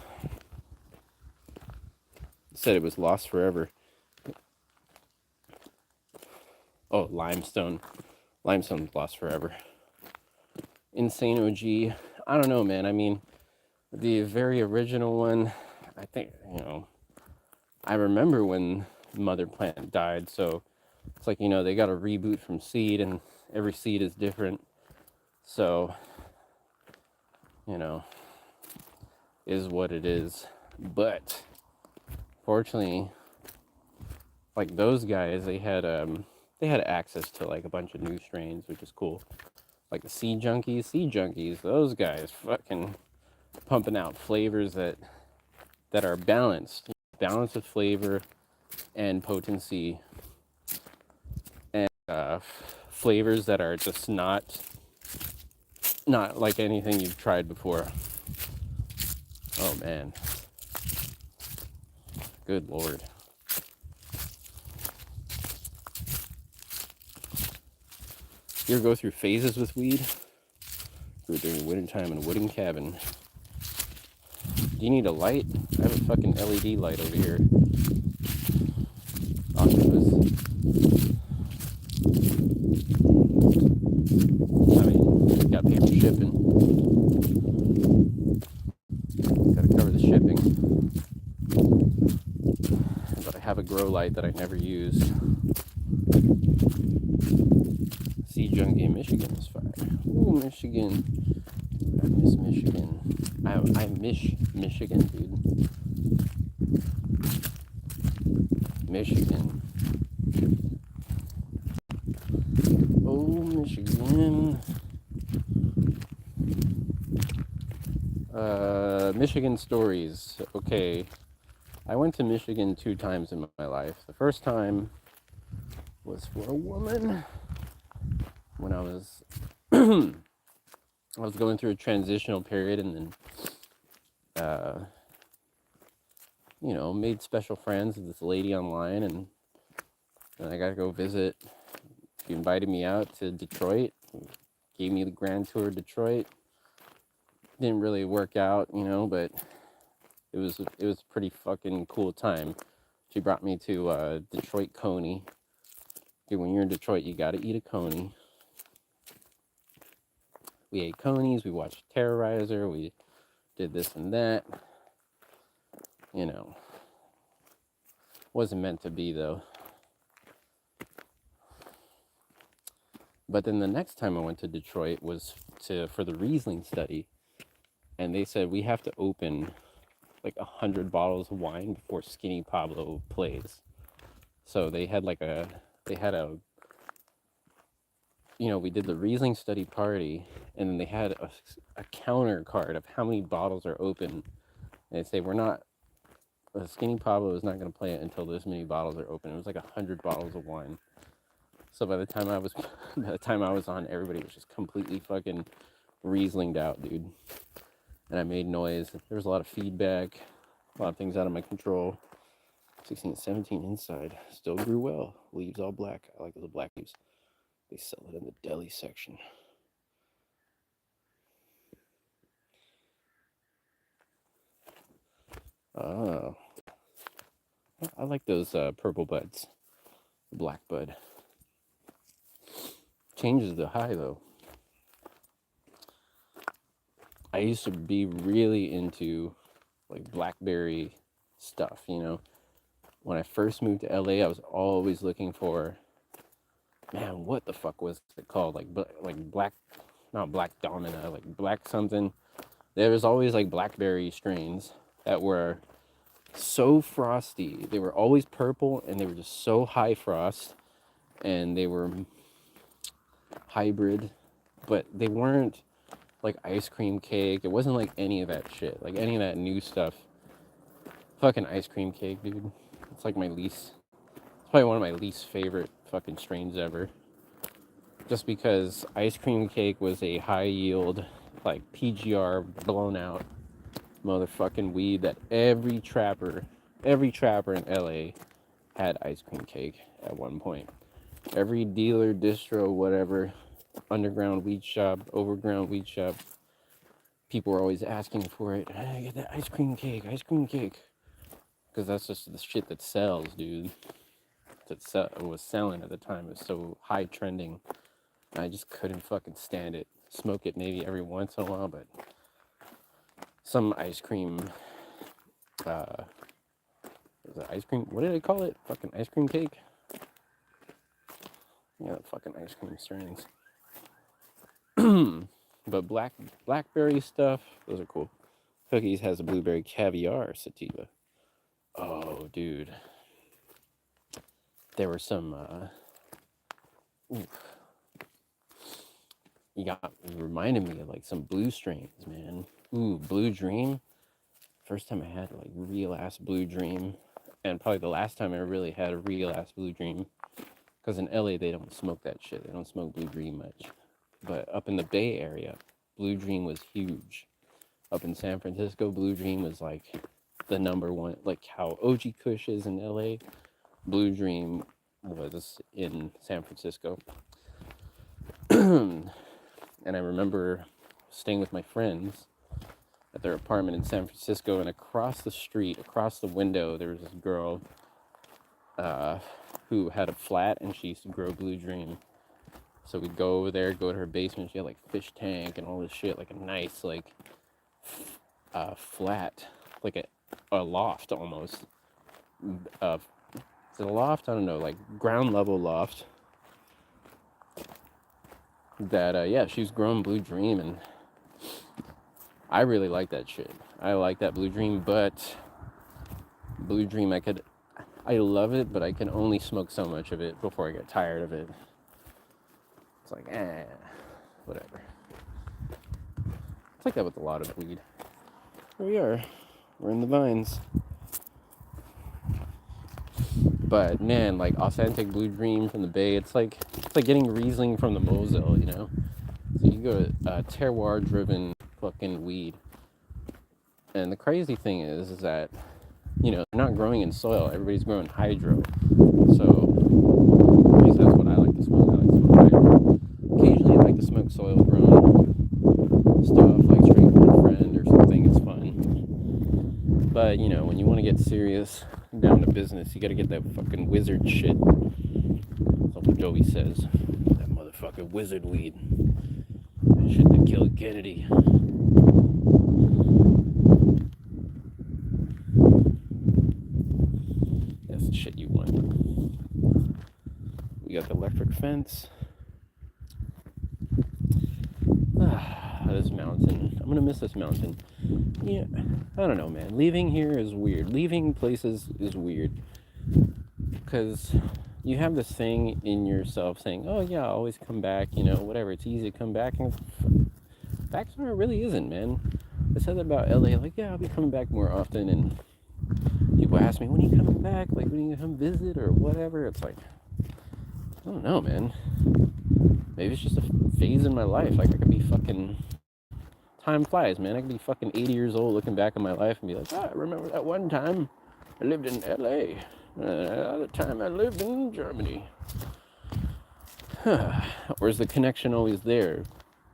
It said it was lost forever. Oh, limestone. Limestone's lost forever. Insane OG. I don't know, man. I mean, the very original one, I think, you know, I remember when Mother Plant died, so it's like, you know, they got a reboot from seed, and every seed is different. So, you know, is what it is. But fortunately, like those guys, they had access to like a bunch of new strains, which is cool. Like the seed junkies, those guys fucking pumping out flavors that are balanced with flavor and potency, and flavors that are just not like anything you've tried before. Oh man, good lord. You ever go through phases with weed? Go during winter time in a wooden cabin. Do you need a light? I have a fucking LED light over here. Octopus. I mean, got paper shipping. Gotta cover the shipping. But I have a grow light that I never use. Sea junkie in Michigan is fire. Ooh, Michigan. I miss Michigan. I miss Michigan, dude. Michigan. Oh, Michigan. Michigan stories. Okay. I went to Michigan 2 times in my life. The first time was for a woman when I was going through a transitional period, and then you know, made special friends with this lady online, and then I got to go visit. She invited me out to Detroit, gave me the grand tour of Detroit. Didn't really work out, you know, but it was a pretty fucking cool time. She brought me to Detroit Coney. Dude, when you're in Detroit, you gotta eat a Coney. We ate Conies, we watched Terrorizer, we did this and that. You know, wasn't meant to be though. But then the next time I went to Detroit was for the Riesling study, and they said we have to open like 100 bottles of wine before Skinny Pablo plays. So they had you know, we did the Riesling study party, and then they had a counter card of how many bottles are open. And they say Skinny Pablo is not going to play it until this many bottles are open. It was like 100 bottles of wine. So by the time I was on, everybody was just completely fucking Rieslinged out, dude. And I made noise. There was a lot of feedback, a lot of things out of my control. 16, 17 inside. Still grew well. Leaves all black. I like those black leaves. They sell it in the deli section. Oh. I like those purple buds. Black bud. Changes the high, though. I used to be really into like blackberry stuff, you know. When I first moved to LA, I was always looking for, man, what the fuck was it called? Like black, not black domina, like black something. There was always like blackberry strains that were so frosty. They were always purple and they were just so high frost, and they were hybrid, but they weren't like ice cream cake. It wasn't like any of that shit, like any of that new stuff. Fucking ice cream cake, dude. It's like it's probably one of my least favorite fucking strains ever. Just because ice cream cake was a high yield, like PGR blown out motherfucking weed that every trapper in LA had ice cream cake at one point. Every dealer, distro, whatever, underground weed shop, overground weed shop, people were always asking for it. Hey, get that ice cream cake. Because that's just the shit that sells, dude. That was selling at the time. It was so high trending. I just couldn't fucking stand it. Smoke it maybe every once in a while, but some ice cream, was it ice cream? What did I call it? Fucking ice cream cake? Yeah, fucking ice cream strains. But blackberry stuff, those are cool. Cookies has a blueberry caviar sativa. Oh, dude. There were some, you reminded me of like some blue strains, man. Ooh, Blue Dream. First time I had like real ass Blue Dream, and probably the last time I really had a real ass Blue Dream. Because in LA they don't smoke that shit. They don't smoke Blue Dream much. But up in the Bay Area, Blue Dream was huge. Up in San Francisco, Blue Dream was like the number one. Like how OG Kush is in LA, Blue Dream was in San Francisco. And I remember staying with my friends at their apartment in San Francisco, and across the street, across the window, there was this girl who had a flat, and she used to grow Blue Dream. So we'd go over there, go to her basement. She had like fish tank and all this shit, like a nice like flat, like a loft almost. Is it a loft? I don't know, like ground level loft. That yeah, she was growing Blue Dream, and I really like that shit. I like that Blue Dream, but Blue Dream I love it, but I can only smoke so much of it before I get tired of it. It's like, whatever. It's like that with a lot of weed. Here we are. We're in the vines. But man, like authentic Blue Dream from the Bay, it's like getting Riesling from the Moselle, you know? So you go to terroir-driven fucking weed. And the crazy thing is that, you know, they're not growing in soil. Everybody's growing hydro. So, at least that's what I like to smoke. I like to smoke hydro. Occasionally I like to smoke soil-grown stuff, like straight from a friend or something. It's fun. But, you know, when you want to get serious, down to business, you gotta get that fucking wizard shit. That's what Joey says. That motherfucking wizard weed. That shit that killed Kennedy. That's the shit you want. We got the electric fence. This mountain. I'm gonna miss this mountain. Yeah, I don't know, man. Leaving here is weird. Leaving places is weird. Because you have this thing in yourself saying, oh yeah, I'll always come back, you know, whatever. It's easy to come back. And backstory really isn't, man. I said that about LA, like, yeah, I'll be coming back more often. And people ask me, when are you coming back? Like, when are you gonna come visit or whatever? It's like, I don't know, man. Maybe it's just a phase in my life. Like, I could be fucking time flies, man. I could be fucking 80 years old looking back on my life and be like, I remember that one time I lived in LA. Another time I lived in Germany. Or is the connection always there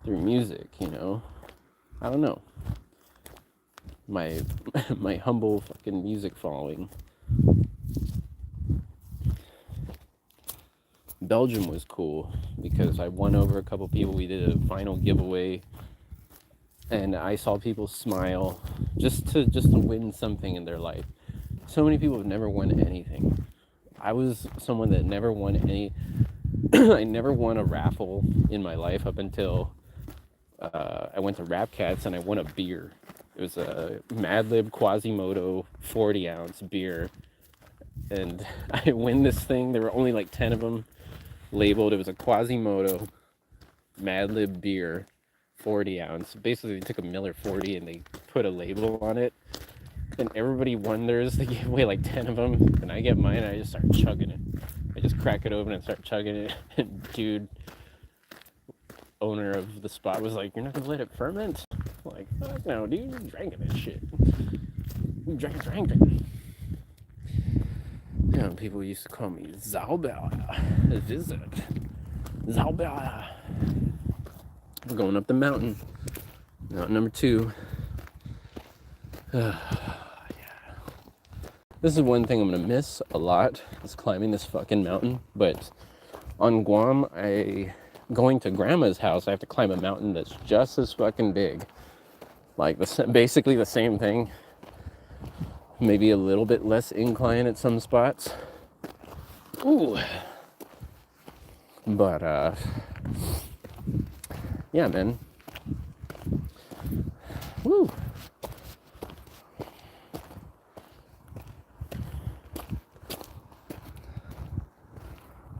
through music, you know? I don't know. My my humble fucking music following. Belgium was cool because I won over a couple people. We did a final giveaway and I saw people smile just to win something in their life. So many people have never won anything. I was someone that never won any I never won a raffle in my life up until I went to Rap Cats and I won a beer. It was a Mad Lib Quasimodo 40-ounce beer. And I win this thing. There were only like 10 of them labeled. It was a Quasimodo Mad Lib beer, 40-ounce. Basically, they took a Miller 40 and they put a label on it. And everybody wonders. They gave away like 10 of them. And I get mine and I just start chugging it. I just crack it open and start chugging it. And dude, owner of the spot was like, "You're not gonna let it ferment?" I'm like, fuck no, dude, you drank that shit. You drank. You know, people used to call me Zauber. Visit. Zauber. We're going up the mountain. Mountain number 2. Yeah. This is one thing I'm gonna miss a lot, is climbing this fucking mountain. But on Guam, going to grandma's house, I have to climb a mountain that's just as fucking big. Like, basically the same thing. Maybe a little bit less incline at some spots. Ooh. But, yeah, man. Woo.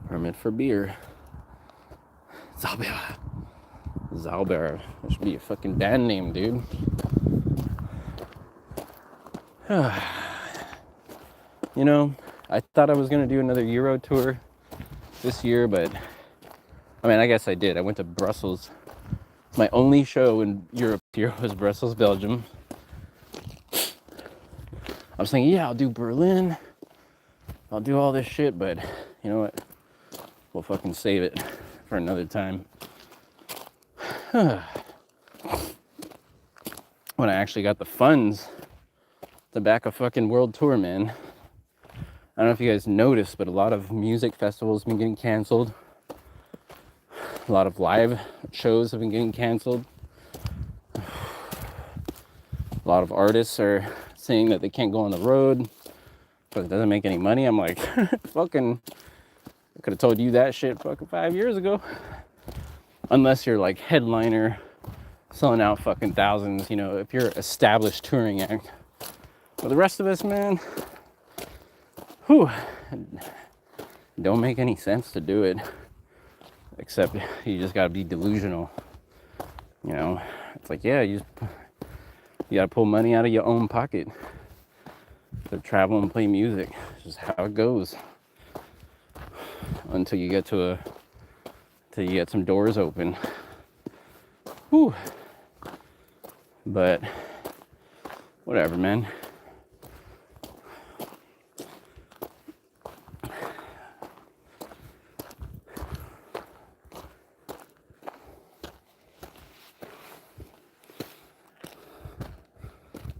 Permit for beer. Zauber. That should be a fucking band name, dude. You know, I thought I was going to do another Euro tour this year, but I mean, I guess I did. I went to Brussels. My only show in Europe here was Brussels, Belgium. I was thinking, yeah, I'll do Berlin. I'll do all this shit, but you know what? We'll fucking save it for another time. When I actually got the funds to back a fucking world tour, man. I don't know if you guys noticed, but a lot of music festivals have been getting canceled. A lot of live shows have been getting canceled. A lot of artists are saying that they can't go on the road because it doesn't make any money. I'm like, fucking, I could have told you that shit fucking 5 years ago. Unless you're like headliner, selling out fucking thousands, you know, if you're an established touring act. But the rest of us, man, whew, don't make any sense to do it. Except you just gotta be delusional. You know, it's like, yeah, you gotta pull money out of your own pocket to travel and play music. It's just how it goes. Until you get some doors open. Whew. But whatever, man.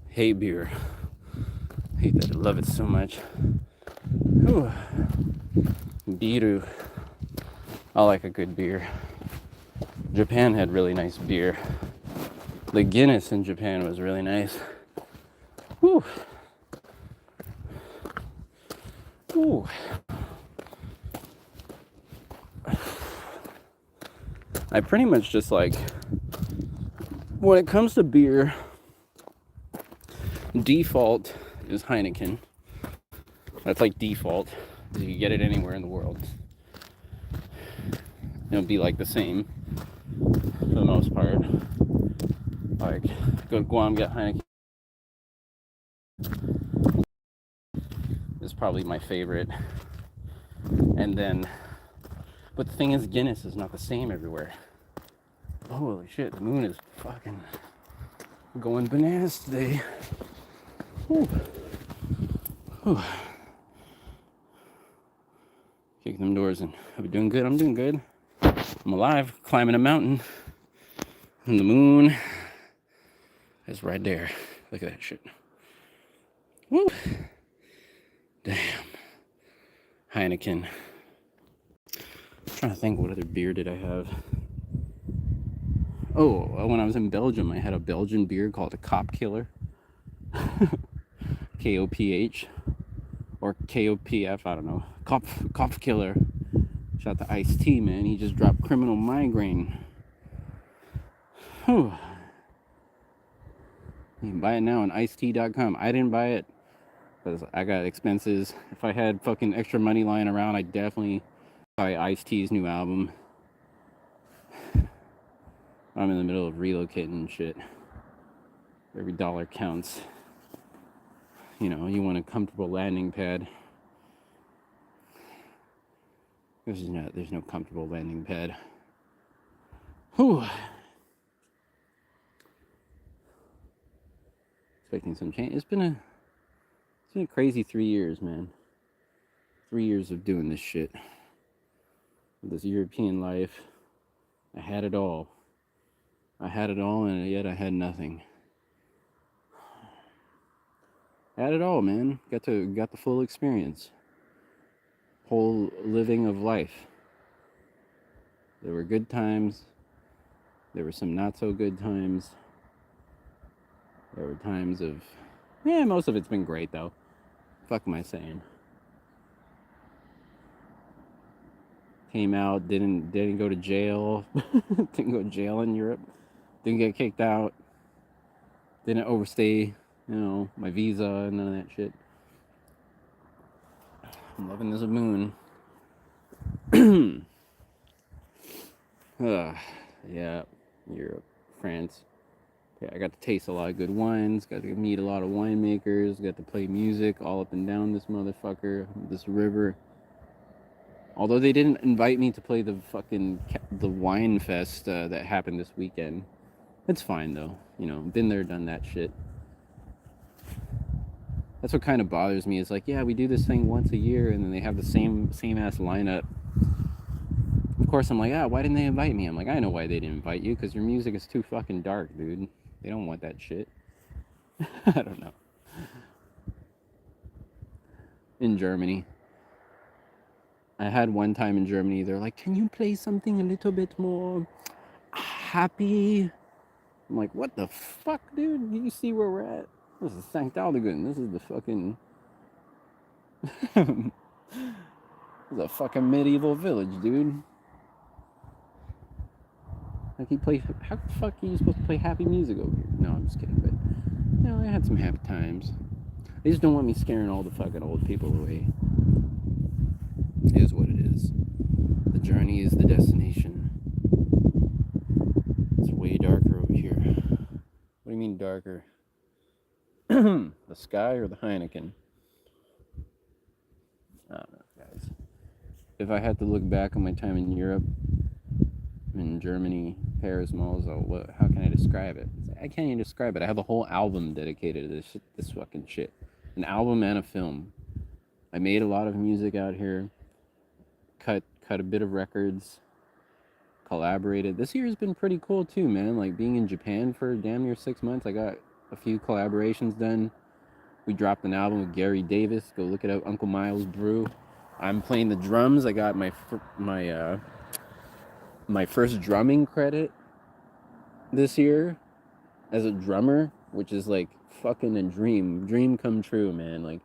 Hey, beer. I hate that I love it so much. Whew. Biru. I like a good beer. Japan had really nice beer. The Guinness in Japan was really nice. Whew. Ooh. I pretty much just like, when it comes to beer, default is Heineken. That's like default. You can get it anywhere in the world. It'll be like the same for the most part. Like, go to Guam, get Heineken. Is probably my favorite. And then, but the thing is, Guinness is not the same everywhere. Holy shit, the moon is fucking Going bananas today. Whew. Whew. Kick them doors in. Are we doing good? I'm doing good. I'm alive, climbing a mountain. And the moon is right there. Look at that shit. Woo. Damn. Heineken. I'm trying to think, what other beer did I have? Oh, when I was in Belgium, I had a Belgian beer called a Cop Killer. Koph. Or KOPF, I don't know. Cop Killer. Shout out to Ice-T, man. He just dropped Criminal Migraine. Whew. You can buy it now on icet.com. I didn't buy it because I got expenses. If I had fucking extra money lying around, I'd definitely buy Ice-T's new album. I'm in the middle of relocating and shit. Every dollar counts. You know, you want a comfortable landing pad. There's no comfortable landing pad. Whew. Expecting some change. It's been a crazy 3 years, man. 3 years of doing this shit. This European life. I had it all. And yet I had nothing. I had it all, man. Got the full experience. Whole living of life. There were good times. There were some not so good times. There were times of, most of it's been great though. Fuck am I saying? Came out, didn't go to jail. Didn't go to jail in Europe. Didn't get kicked out. Didn't overstay, my visa and none of that shit. I'm loving this moon. Yeah, Europe, France. Yeah, I got to taste a lot of good wines. Got to meet a lot of winemakers. Got to play music all up and down this motherfucker, this river. Although they didn't invite me to play the wine fest that happened this weekend. It's fine though, been there, done that shit. That's what kind of bothers me. Is like, yeah, we do this thing once a year, and then they have the same ass lineup. Of course, I'm like, why didn't they invite me? I'm like, I know why they didn't invite you, because your music is too fucking dark, dude. They don't want that shit. I don't know. In Germany. I had one time in Germany, they're like, can you play something a little bit more happy? I'm like, what the fuck, dude? Do you see where we're at? This is St. Aldegon. This is the fucking... This is a fucking medieval village, dude. How the fuck are you supposed to play happy music over here? No, I'm just kidding, but... I had some happy times. They just don't want me scaring all the fucking old people away. It is what it is. The journey is the destination. It's way darker over here. What do you mean darker? The sky or the Heineken? I don't know, guys. If I had to look back on my time in Europe, in Germany, Paris, malls, how can I describe it? I can't even describe it. I have a whole album dedicated to this fucking shit. An album and a film. I made a lot of music out here. Cut a bit of records. Collaborated. This year has been pretty cool too, man. Like being in Japan for damn near 6 months. I got a few collaborations done. We dropped an album with Gary Davis. Go look it up. Uncle Miles Brew. I'm playing the drums. I got my first drumming credit this year as a drummer, which is like fucking a dream come true, man. Like,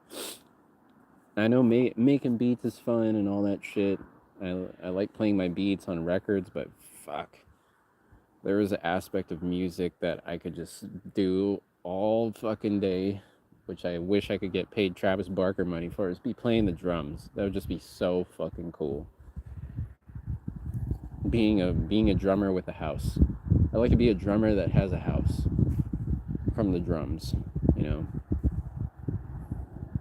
I know making beats is fun and all that shit. I like playing my beats on records, but fuck, there is an aspect of music that I could just do all fucking day, which I wish I could get paid Travis Barker money for, is be playing the drums. That would just be so fucking cool. Being a drummer with a house. I like to be a drummer that has a house from the drums,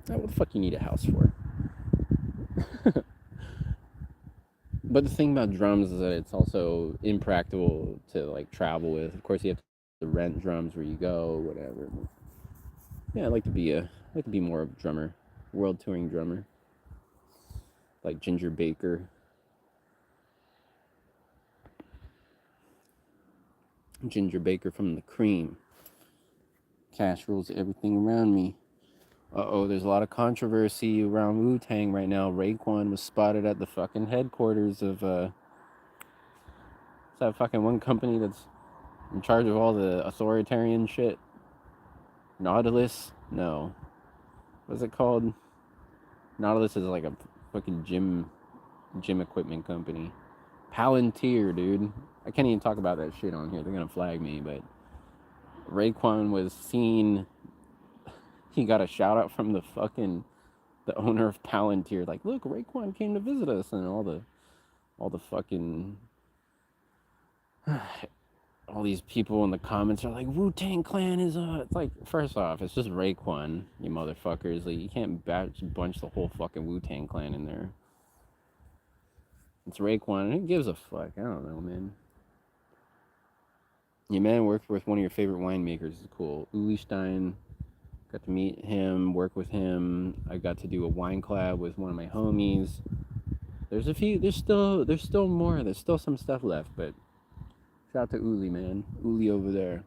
What the fuck you need a house for? But the thing about drums is that it's also impractical to like travel with. Of course, you have rent drums where you go, whatever. Yeah, I'd like to be more of a drummer, world touring drummer, like Ginger Baker. Ginger Baker from the Cream. Cash rules everything around me. There's a lot of controversy around Wu-Tang right now. Raekwon was spotted at the fucking headquarters of that fucking one company that's in charge of all the authoritarian shit. Nautilus? No. What's it called? Nautilus is like a fucking gym equipment company. Palantir, dude. I can't even talk about that shit on here. They're gonna flag me, but Raekwon was seen. He got a shout out from the owner of Palantir. Like, look, Raekwon came to visit us, and all the fucking all these people in the comments are like, Wu-Tang Clan is it's like, first off, it's just Raekwon, you motherfuckers. Like, you can't bunch the whole fucking Wu-Tang Clan in there. It's Raekwon. Who gives a fuck? I don't know, man. Your man worked with one of your favorite winemakers. It's cool. Uli Stein. Got to meet him, work with him. I got to do a wine collab with one of my homies. There's still more. There's still some stuff left, but shout out to Uli, man. Uli over there.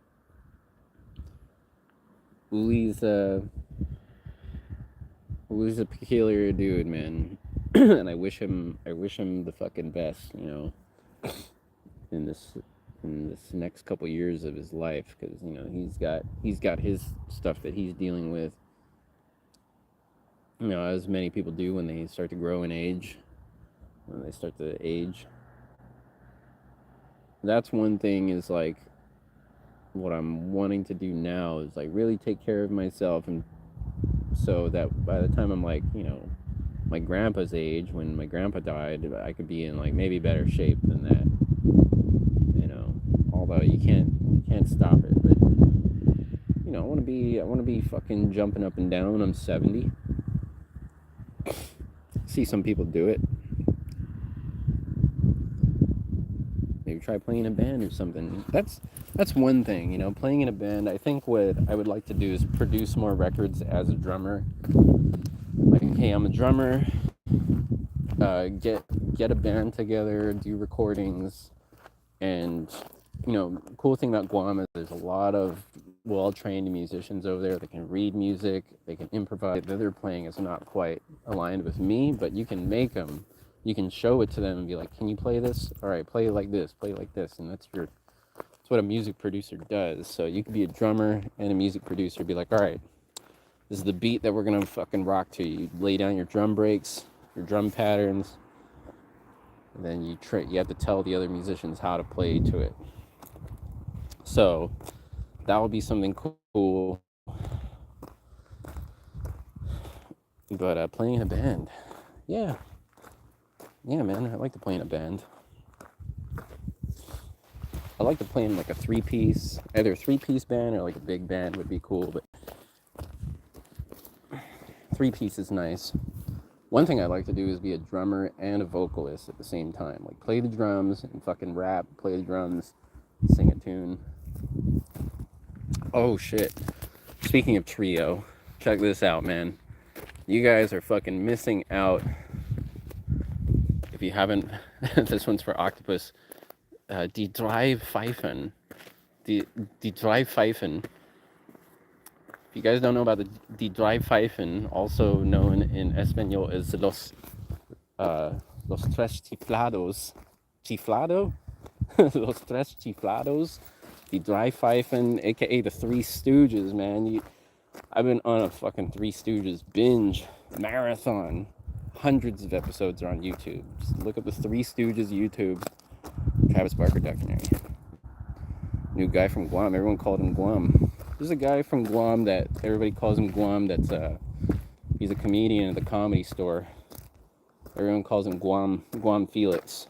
Uli's a peculiar dude, man. And I wish him the fucking best, you know, in this next couple years of his life, because, you know, he's got his stuff that he's dealing with, you know, as many people do when they start to grow in age, when they start to age. That's one thing, is like, what I'm wanting to do now is like really take care of myself, and so that by the time I'm like, you know, my grandpa's age, when my grandpa died, I could be in like maybe better shape than that. Although you can't stop it, but, you know, I want to be fucking jumping up and down when I'm 70. See some people do it. Maybe try playing in a band or something. That's one thing, you know, playing in a band. I think what I would like to do is produce more records as a drummer. Like, hey, I'm a drummer. Get a band together, do recordings, and, you know, cool thing about Guam is there's a lot of well-trained musicians over there that can read music, they can improvise. That they're playing is not quite aligned with me, but you can make them, you can show it to them and be like, can you play this? All right, play it like this, and that's what a music producer does. So you could be a drummer and a music producer, be like, all right, this is the beat that we're gonna fucking rock to. You lay down your drum breaks, your drum patterns, and then you have to tell the other musicians how to play to it. So that would be something cool. But playing in a band, yeah, man, I like to play in a band. I like to play in like a three-piece, either a three-piece band or like a big band would be cool, but three-piece is nice. One thing I like to do is be a drummer and a vocalist at the same time. Like, play the drums and fucking rap, play the drums, sing a tune. Oh shit. Speaking of trio, check this out, man. You guys are fucking missing out. If you haven't, this one's for Octopus. Die drei Pfeifen. Die drei Pfeifen. If you guys don't know about the drei Pfeifen, also known in Espanol as los tres chiflados. Chiflado? Los tres chiflados. The drei Pfeifen, aka the Three Stooges, man. I've been on a fucking Three Stooges binge marathon. Hundreds of episodes are on YouTube. Just look up the Three Stooges YouTube Travis Barker documentary. New guy from Guam. Everyone called him Guam. There's a guy from Guam that everybody calls him Guam. He's a comedian at the Comedy Store. Everyone calls him Guam Felix.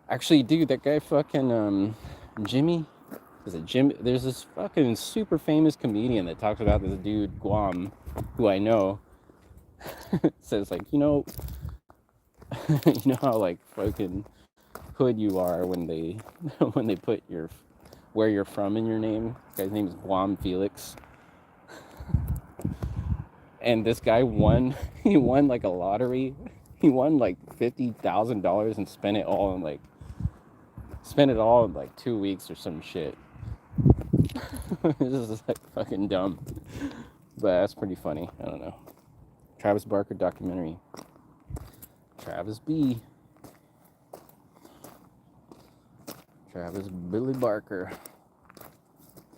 Actually, dude, that guy fucking Jimmy. Is it Jim? There's this fucking super famous comedian that talks about this dude Guam, who I know. Says like, you know how like fucking hood you are when they put your where you're from in your name. This guy's name is Guam Felix. And this guy won, he won like a lottery. He won like $50,000 and spent it all in like 2 weeks or some shit. This is like fucking dumb. But that's pretty funny. I don't know. Travis Barker documentary. Travis B. Travis Billy Barker.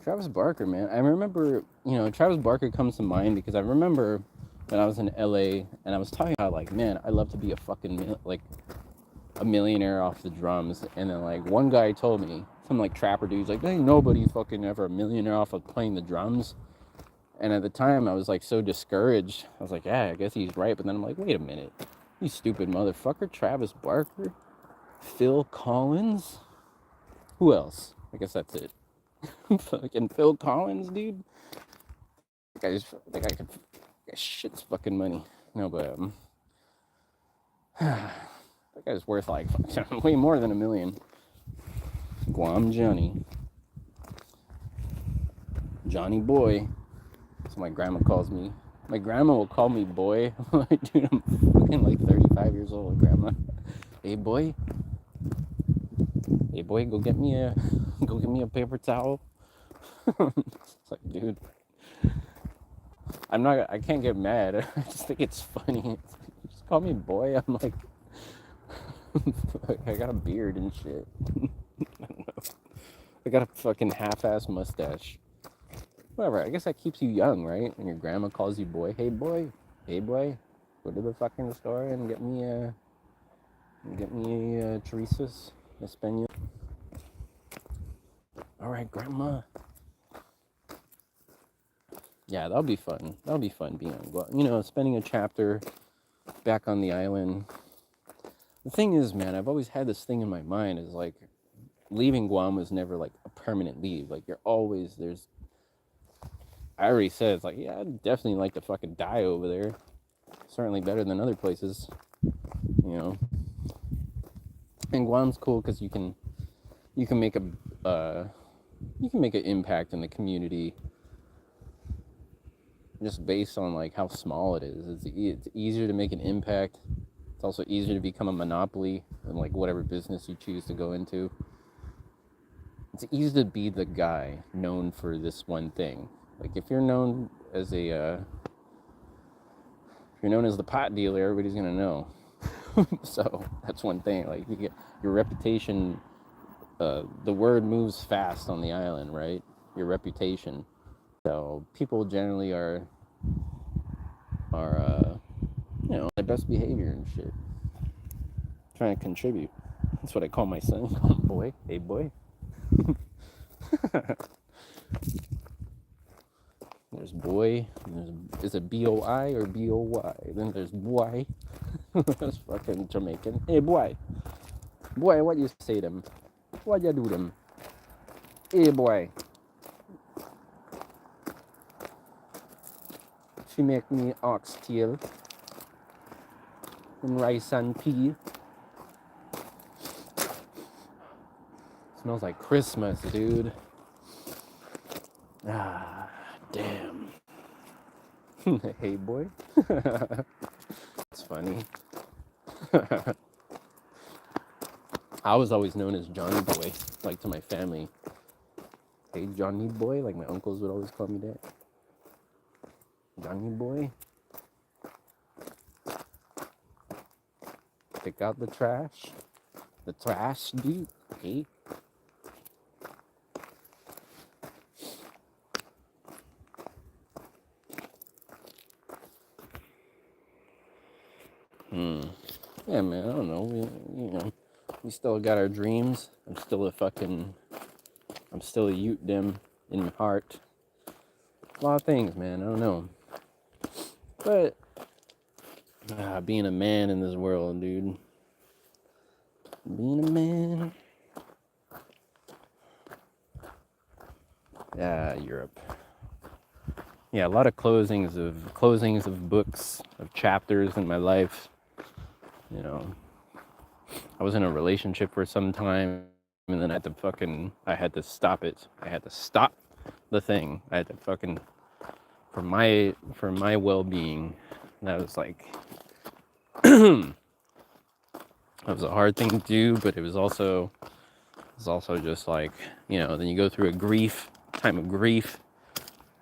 Travis Barker, man. I remember, Travis Barker comes to mind because I remember when I was in LA and I was talking about, like, man, I love to be a fucking, like, a millionaire off the drums. And then, like, one guy told me, some, like, trapper dude's like, ain't nobody fucking ever a millionaire off of playing the drums. And at the time, I was, like, so discouraged. I was like, yeah, I guess he's right. But then I'm like, wait a minute. You stupid motherfucker. Travis Barker? Phil Collins? Who else? I guess that's it. Fucking Phil Collins, dude. That guy shit's fucking money. No, but that guy's worth like way more than $1 million. Guam Johnny Boy. That's what my grandma calls me. My grandma will call me boy. Dude, I'm fucking like 35 years old, grandma. Hey boy, go get me a paper towel. It's like, dude, I can't get mad. I just think it's funny. Just call me boy. I'm like, I got a beard and shit. I don't know. I got a fucking half-ass mustache. Whatever, I guess that keeps you young, right? When your grandma calls you boy. Hey boy, go to the fucking store and get me a Teresa's Espanol. All right, grandma. Yeah, that'll be fun. That'll be fun being, spending a chapter back on the island. The thing is, man, I've always had this thing in my mind is like leaving Guam was never like a permanent leave. Like I already said, it's like, yeah, I'd definitely like to fucking die over there. Certainly better than other places, And Guam's cool because you can make an impact in the community just based on like how small it is. It's easier to make an impact. It's also easier to become a monopoly in like whatever business you choose to go into. It's easy to be the guy known for this one thing. Like if you're known as the pot dealer, everybody's gonna know. So that's one thing. Like you get your reputation. The word moves fast on the island, right? Your reputation. So people generally are their best behavior and shit. Trying to contribute. That's what I call my son. Boy, hey boy. There's boy. Is it B-O-I or B-O-Y? Then there's boy. That's fucking Jamaican. Hey boy. Boy, what you say to them? What you do them? Hey boy. She make me oxtail and rice and pea. Smells like Christmas, dude. Ah, damn. Hey boy. It's funny. I was always known as Johnny Boy, like to my family. Hey Johnny Boy, like my uncles would always call me that. Johnny Boy. Pick out the trash. The trash, dude. Hey. Yeah, man, I don't know. We still got our dreams. I'm still a Ute dem in my heart. A lot of things, man. I don't know. But being a man in this world, dude. Being a man. Yeah, Europe. Yeah, a lot of closings of books, of chapters in my life. I was in a relationship for some time. and then I had to stop it. I had to stop the thing. I had to fucking, for my well-being, that was like, that was a hard thing to do, but it was also just like, then you go through time of grief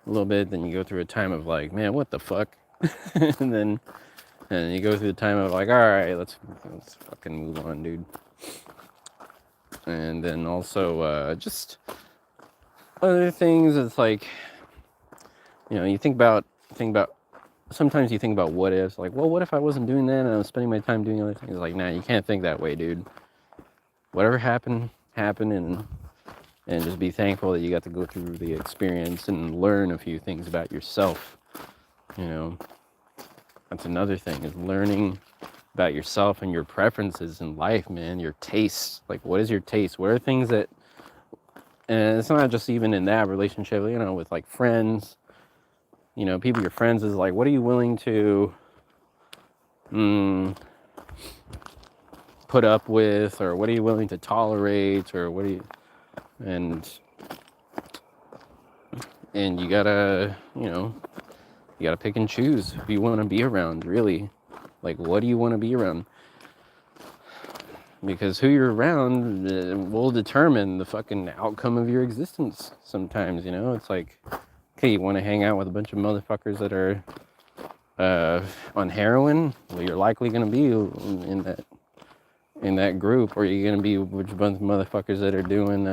a little bit, then you go through a time of like, man, what the fuck? and then you go through the time of like, all right, let's fucking move on, dude. And then also just other things. It's like, you think about sometimes you think about what ifs, like, well, what if I wasn't doing that and I was spending my time doing other things? Like, nah, you can't think that way, dude. Whatever happened, and just be thankful that you got to go through the experience and learn a few things about yourself. That's another thing, is learning about yourself and your preferences in life, man. Your tastes. Like, what is your taste? What are things that, and it's not just even in that relationship, with like friends, people you're friends is like, what are you willing to put up with, or what are you willing to tolerate, or what do you, and you gotta, you gotta pick and choose who you want to be around, really. Like, what do you want to be around? Because who you're around will determine the fucking outcome of your existence sometimes, It's like, okay, you want to hang out with a bunch of motherfuckers that are on heroin? Well, you're likely going to be in that group, or you're going to be with a bunch of motherfuckers that are doing,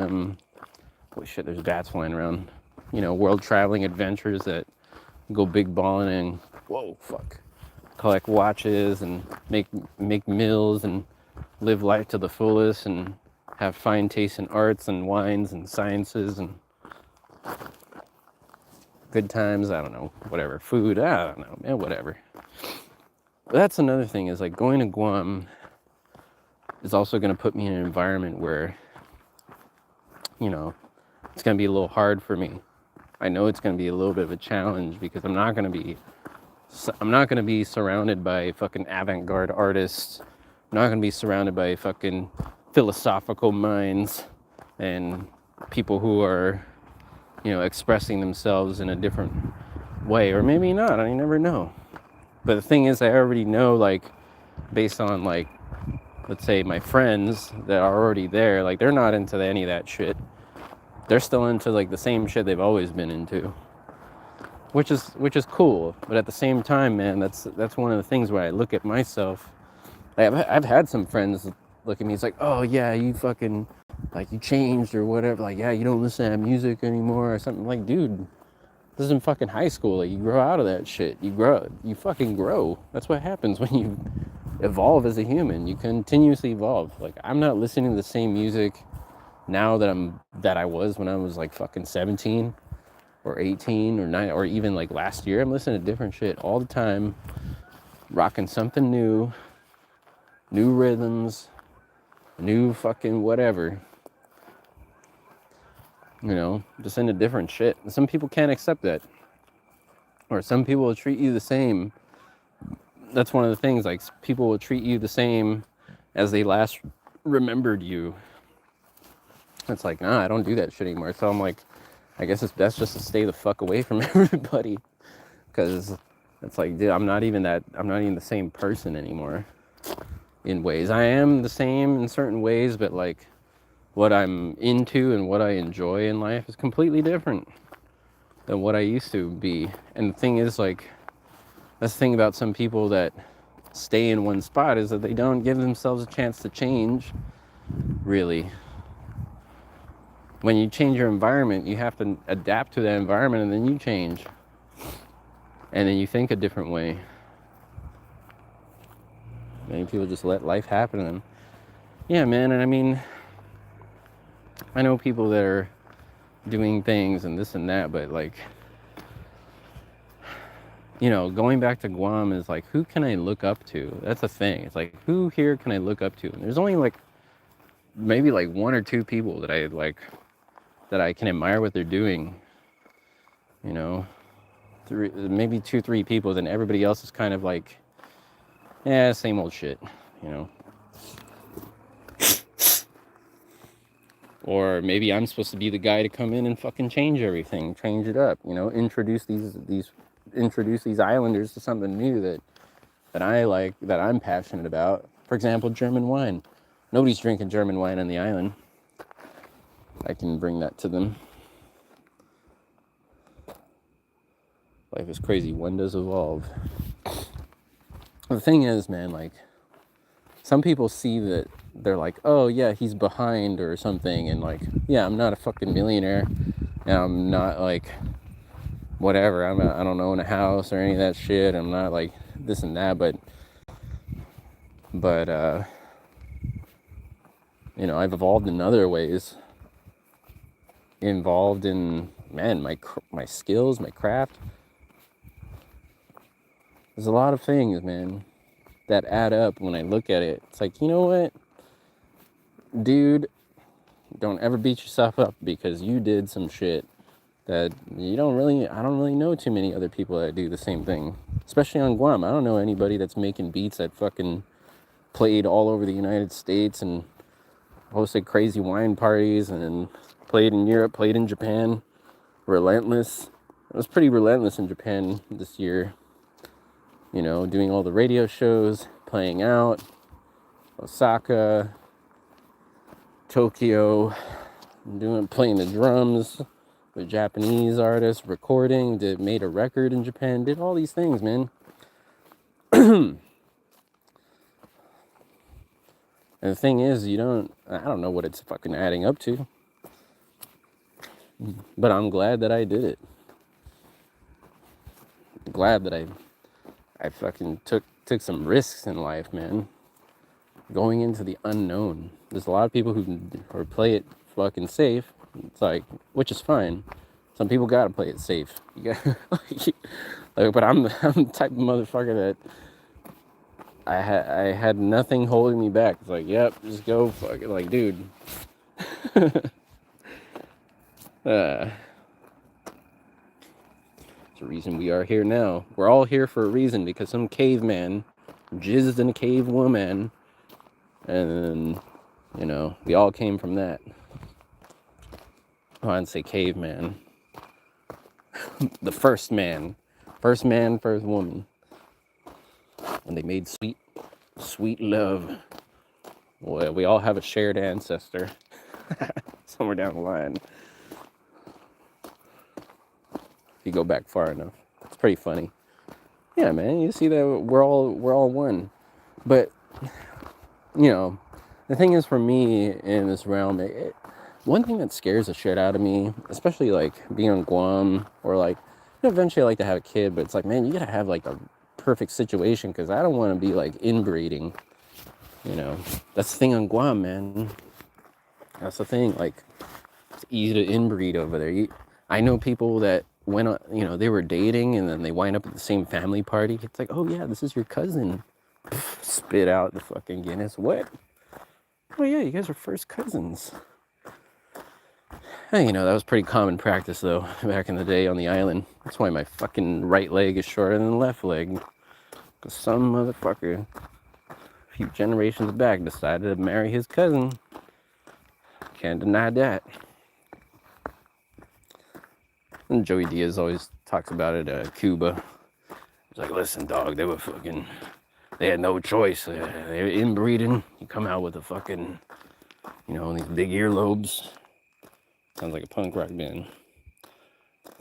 holy shit, there's bats flying around, world traveling adventures that go big balling and, whoa, fuck, collect watches and make meals and live life to the fullest and have fine taste in arts and wines and sciences and good times, I don't know, whatever, food, I don't know, man, whatever. But that's another thing, is like, going to Guam is also going to put me in an environment where, it's going to be a little hard for me. I know it's going to be a little bit of a challenge, because I'm not going to be surrounded by fucking avant-garde artists. I'm not going to be surrounded by fucking philosophical minds and people who are, expressing themselves in a different way. Or maybe not, I never know. But the thing is, I already know, like, based on, like, let's say my friends that are already there, like, they're not into any of that shit. They're still into, like, the same shit they've always been into. Which is cool. But at the same time, man, that's one of the things where I look at myself. I've had some friends look at me, it's like, oh yeah, you fucking, like, you changed or whatever, like, yeah, you don't listen to music anymore or something. Like, dude, this is in fucking high school. Like, you grow out of that shit. You fucking grow. That's what happens when you evolve as a human. You continuously evolve. Like, I'm not listening to the same music now that I was when I was like fucking 17 or 18 or 9, or even like last year. I'm listening to different shit all the time, rocking something new rhythms, new fucking whatever, just into different shit. And some people can't accept that, or some people will treat you the same. That's one of the things, like, people will treat you the same as they last remembered you. It's like, nah, I don't do that shit anymore. So I'm like, I guess it's best just to stay the fuck away from everybody, because it's like, dude, I'm not even the same person anymore. In ways, I am the same in certain ways, but like, what I'm into and what I enjoy in life is completely different than what I used to be. And the thing is, like, that's the thing about some people that stay in one spot, is that they don't give themselves a chance to change, really. When you change your environment, you have to adapt to that environment, and then you change. And then you think a different way. Many people just let life happen to them. Yeah, man, and I mean, I know people that are doing things and this and that, but like, going back to Guam is like, who can I look up to? That's the thing. It's like, who here can I look up to? And there's only like, maybe like one or two people that I can admire what they're doing. Maybe 2-3 people, then everybody else is kind of like, same old shit, Or maybe I'm supposed to be the guy to come in and fucking change everything, change it up, introduce these islanders to something new that I like, that I'm passionate about. For example, German wine. Nobody's drinking German wine on the island. I can bring that to them. Life is crazy. One does evolve. The thing is, man, like, some people see that they're like, oh yeah, he's behind or something, and like, yeah, I'm not a fucking millionaire, and I'm not like whatever. I don't own a house or any of that shit. I'm not like this and that, but I've evolved in other ways. Involved in, man, my skills, my craft. There's a lot of things, man, that add up when I look at it. It's like, you know what, dude, don't ever beat yourself up because you did some shit that I don't really know too many other people that do the same thing. Especially on Guam. I don't know anybody that's making beats that fucking played all over the United States and hosted crazy wine parties and played in Europe, played in Japan. Relentless. It was pretty relentless in Japan this year. Doing all the radio shows, playing out, Osaka, Tokyo, playing the drums with Japanese artists, recording, made a record in Japan, did all these things, man. And the thing is, I don't know what it's fucking adding up to, but I'm glad that I did it. I'm glad that I fucking took some risks in life, man. Going into the unknown. There's a lot of people who play it fucking safe. It's like, which is fine. Some people gotta play it safe. You got but I'm the type of motherfucker that I had nothing holding me back. It's like, yep, just go, fuck it. Like, dude. It's the reason we are here now. We're all here for a reason, because some caveman jizzed in a cave woman, and then, we all came from that. Oh, I'd say caveman. The first man, first woman. And they made sweet love. Well, we all have a shared ancestor somewhere down the line. If you go back far enough, it's pretty funny. Yeah, man, you see that we're all one. But the thing is, for me in this realm, one thing that scares the shit out of me, especially like being on Guam, or like eventually I like to have a kid, but it's like, man, you gotta have like a perfect situation, because I don't want to be like inbreeding. That's the thing on Guam, man. That's the thing. Like, it's easy to inbreed over there. I know people that went on, they were dating and then they wind up at the same family party. It's like, oh yeah, this is your cousin. Spit out the fucking Guinness. What? Oh yeah, you guys are first cousins. Hey, that was pretty common practice though back in the day on the island. That's why my fucking right leg is shorter than the left leg. Because some motherfucker a few generations back decided to marry his cousin. Can't deny that. And Joey Diaz always talks about it at Cuba. He's like, listen, dog, they had no choice. They were inbreeding. You come out with a fucking, these big earlobes. Sounds like a punk rock band.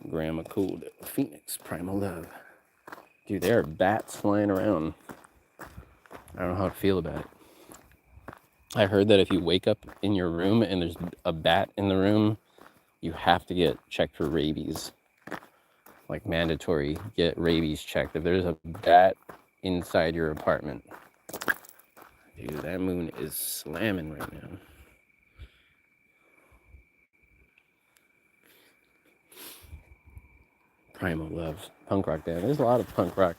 Grandma Cool, Phoenix, Primal Love. Dude, there are bats flying around. I don't know how to feel about it. I heard that if you wake up in your room and there's a bat in the room, you have to get checked for rabies. Like, mandatory, get rabies checked if there's a bat inside your apartment. Dude, that moon is slamming right now. Primal Love, punk rock band. There's a lot of punk rock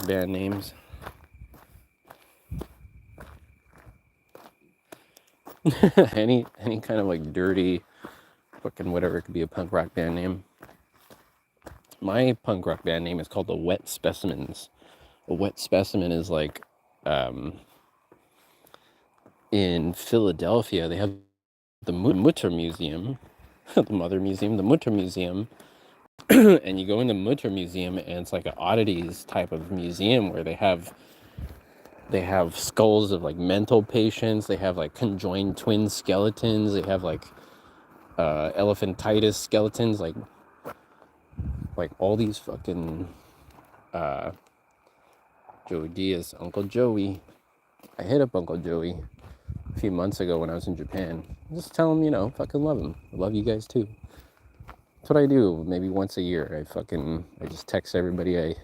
band names. any kind of like dirty fucking whatever, it could be a punk rock band name. My punk rock band name is called the Wet Specimens. A wet specimen is like, in Philadelphia, they have the Mutter Museum, the Mother Museum, the Mutter Museum, and you go in the Mutter Museum, and it's like an oddities type of museum where they have skulls of like mental patients, they have like conjoined twin skeletons, they have like elephantitis skeletons, like all these fucking Joey Diaz, Uncle Joey. I hit up Uncle Joey a few months ago when I was in Japan. Just tell him, fucking love him. I love you guys too. That's what I do. Maybe once a year, I just text everybody I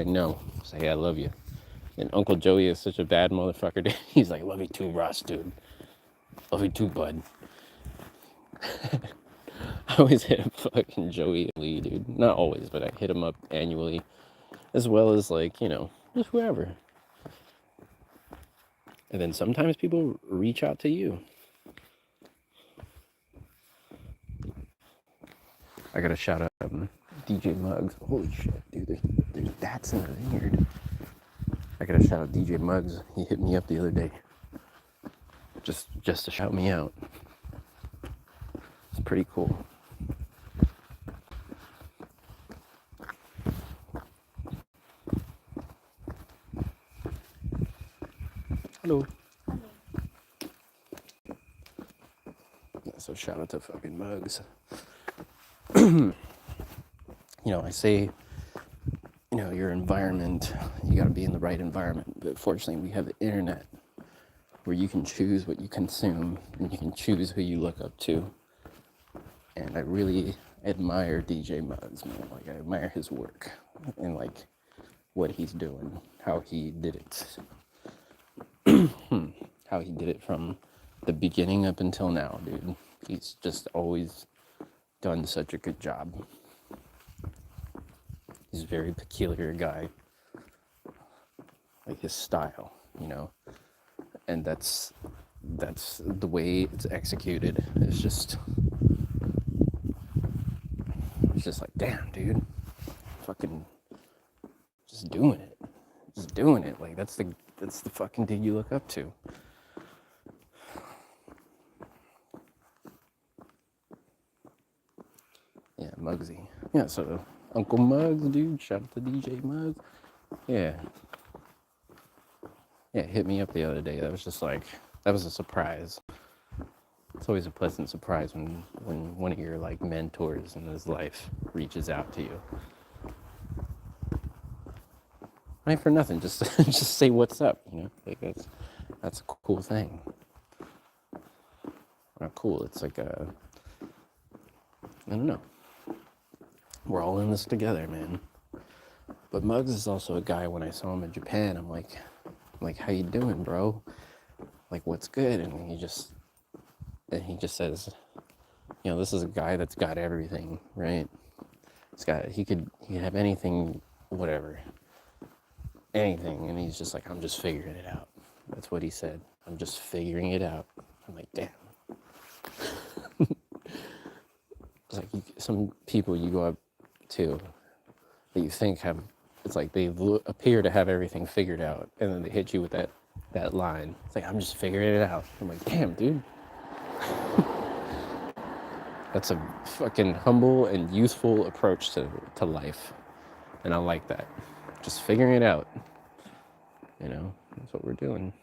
know. Say, hey, I love you. And Uncle Joey is such a bad motherfucker. He's like, love you too, Ross, dude. Love you too, bud. I always hit up fucking Joey Lee, dude. Not always, but I hit him up annually, as well as like, just whoever. And then sometimes people reach out to you. I gotta shout out DJ Muggs. Holy shit, dude, there's bats in the vineyard. I gotta shout out DJ Muggs. He hit me up the other day. Just to shout me out. It's pretty cool. Hello. Yeah, so shout out to fucking Muggs. I say, your environment, you gotta be in the right environment. But fortunately, we have the internet where you can choose what you consume and you can choose who you look up to. And I really admire DJ Muggs, man. Like, I admire his work and like what he's doing, how he did it. How he did it from the beginning up until now, dude. He's just always done such a good job. He's a very peculiar guy. Like his style, and that's the way it's executed. It's just like, damn, dude, fucking just doing it. Like that's the fucking dude you look up to. Yeah, Muggsy. Yeah, so Uncle Muggs, dude. Shout out to DJ Muggs. Yeah, hit me up the other day. That was a surprise. It's always a pleasant surprise when one of your like mentors in his life reaches out to you. Ain't for nothing. Just say what's up. Like that's a cool thing. Not cool. It's like I don't know. We're all in this together, man. But Muggs is also a guy. When I saw him in Japan, I'm like, how you doing, bro? Like, what's good? And he just says, this is a guy that's got everything, right? He could have anything, whatever, anything, and he's just like, I'm just figuring it out. That's what he said. I'm just figuring it out. I'm like, damn. It's like some people you go up to that you think have, it's like they appear to have everything figured out, and then they hit you with that line. It's like, I'm just figuring it out. I'm like, damn, dude. That's a fucking humble and youthful approach to life. And I like that. Just figuring it out. That's what we're doing.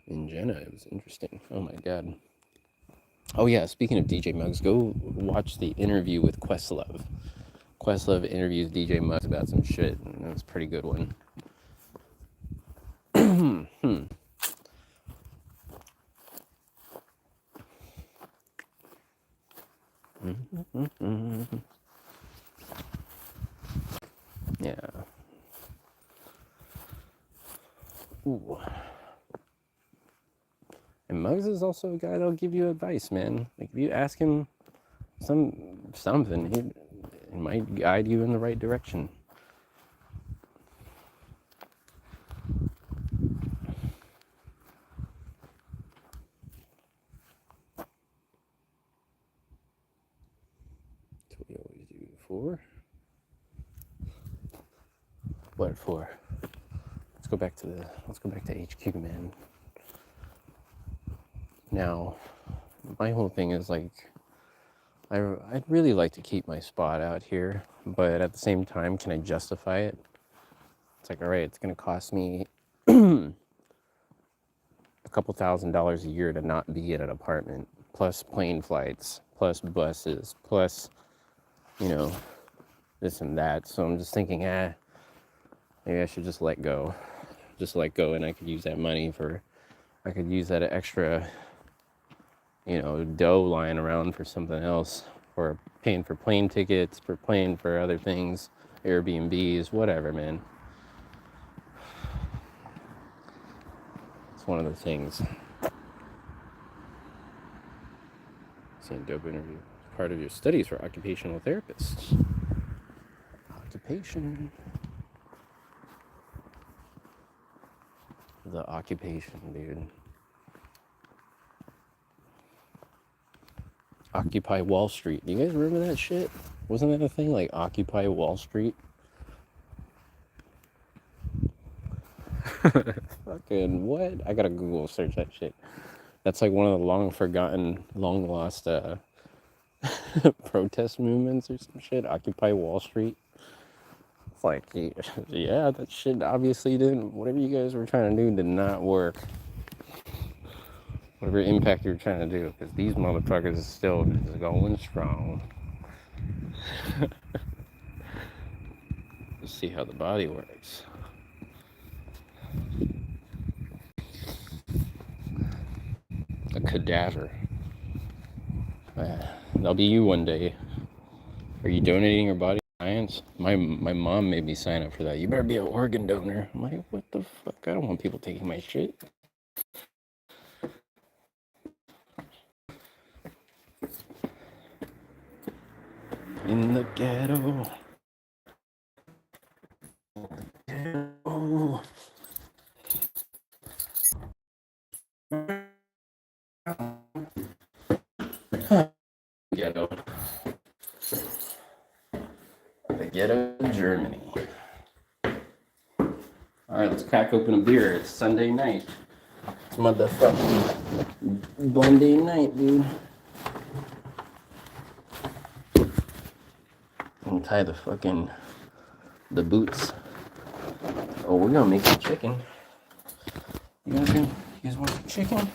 In Jenna, it was interesting. Oh my god. Oh yeah, speaking of DJ Muggs, go watch the interview with Questlove. Questlove interviews DJ Muggs about some shit, and it was a pretty good one. Yeah. Ooh. And Muggs is also a guy that'll give you advice, man. Like if you ask him something, he might guide you in the right direction. That's what we always do before. What for? Let's go back to HQ, man. Now, my whole thing is like, I'd really like to keep my spot out here, but at the same time, can I justify it? It's like, all right, it's gonna cost me a couple $1,000s a year to not be in an apartment, plus plane flights, plus buses, plus, you know, this and that. So I'm just thinking, maybe I should just let go. Just let go, and I could use that money I could use that extra, dough lying around for something else, for paying for plane tickets, for paying for other things, Airbnbs, whatever, man. It's one of the things. Seeing dope interview. Part of your studies for occupational therapists. Occupation. The occupation, dude. Occupy Wall Street. Do you guys remember that shit? Wasn't that a thing, like Occupy Wall Street? Fucking what? I gotta Google search that shit. That's like one of the long forgotten, long lost protest movements or some shit. Occupy Wall Street. It's like, yeah, that shit obviously didn't. Whatever you guys were trying to do did not work. Whatever impact you're trying to do, because these motherfuckers are still just going strong. Let's see how the body works. A cadaver. That'll be you one day. Are you donating your body to science? My mom made me sign up for that. You better be an organ donor. I'm like, what the fuck? I don't want people taking my shit. In the ghetto. Oh. Ghetto. The ghetto of Germany. Alright, let's crack open a beer. It's Sunday night. It's motherfucking Monday night, dude. Untie the boots. Oh, we're gonna make some chicken. You guys want some chicken?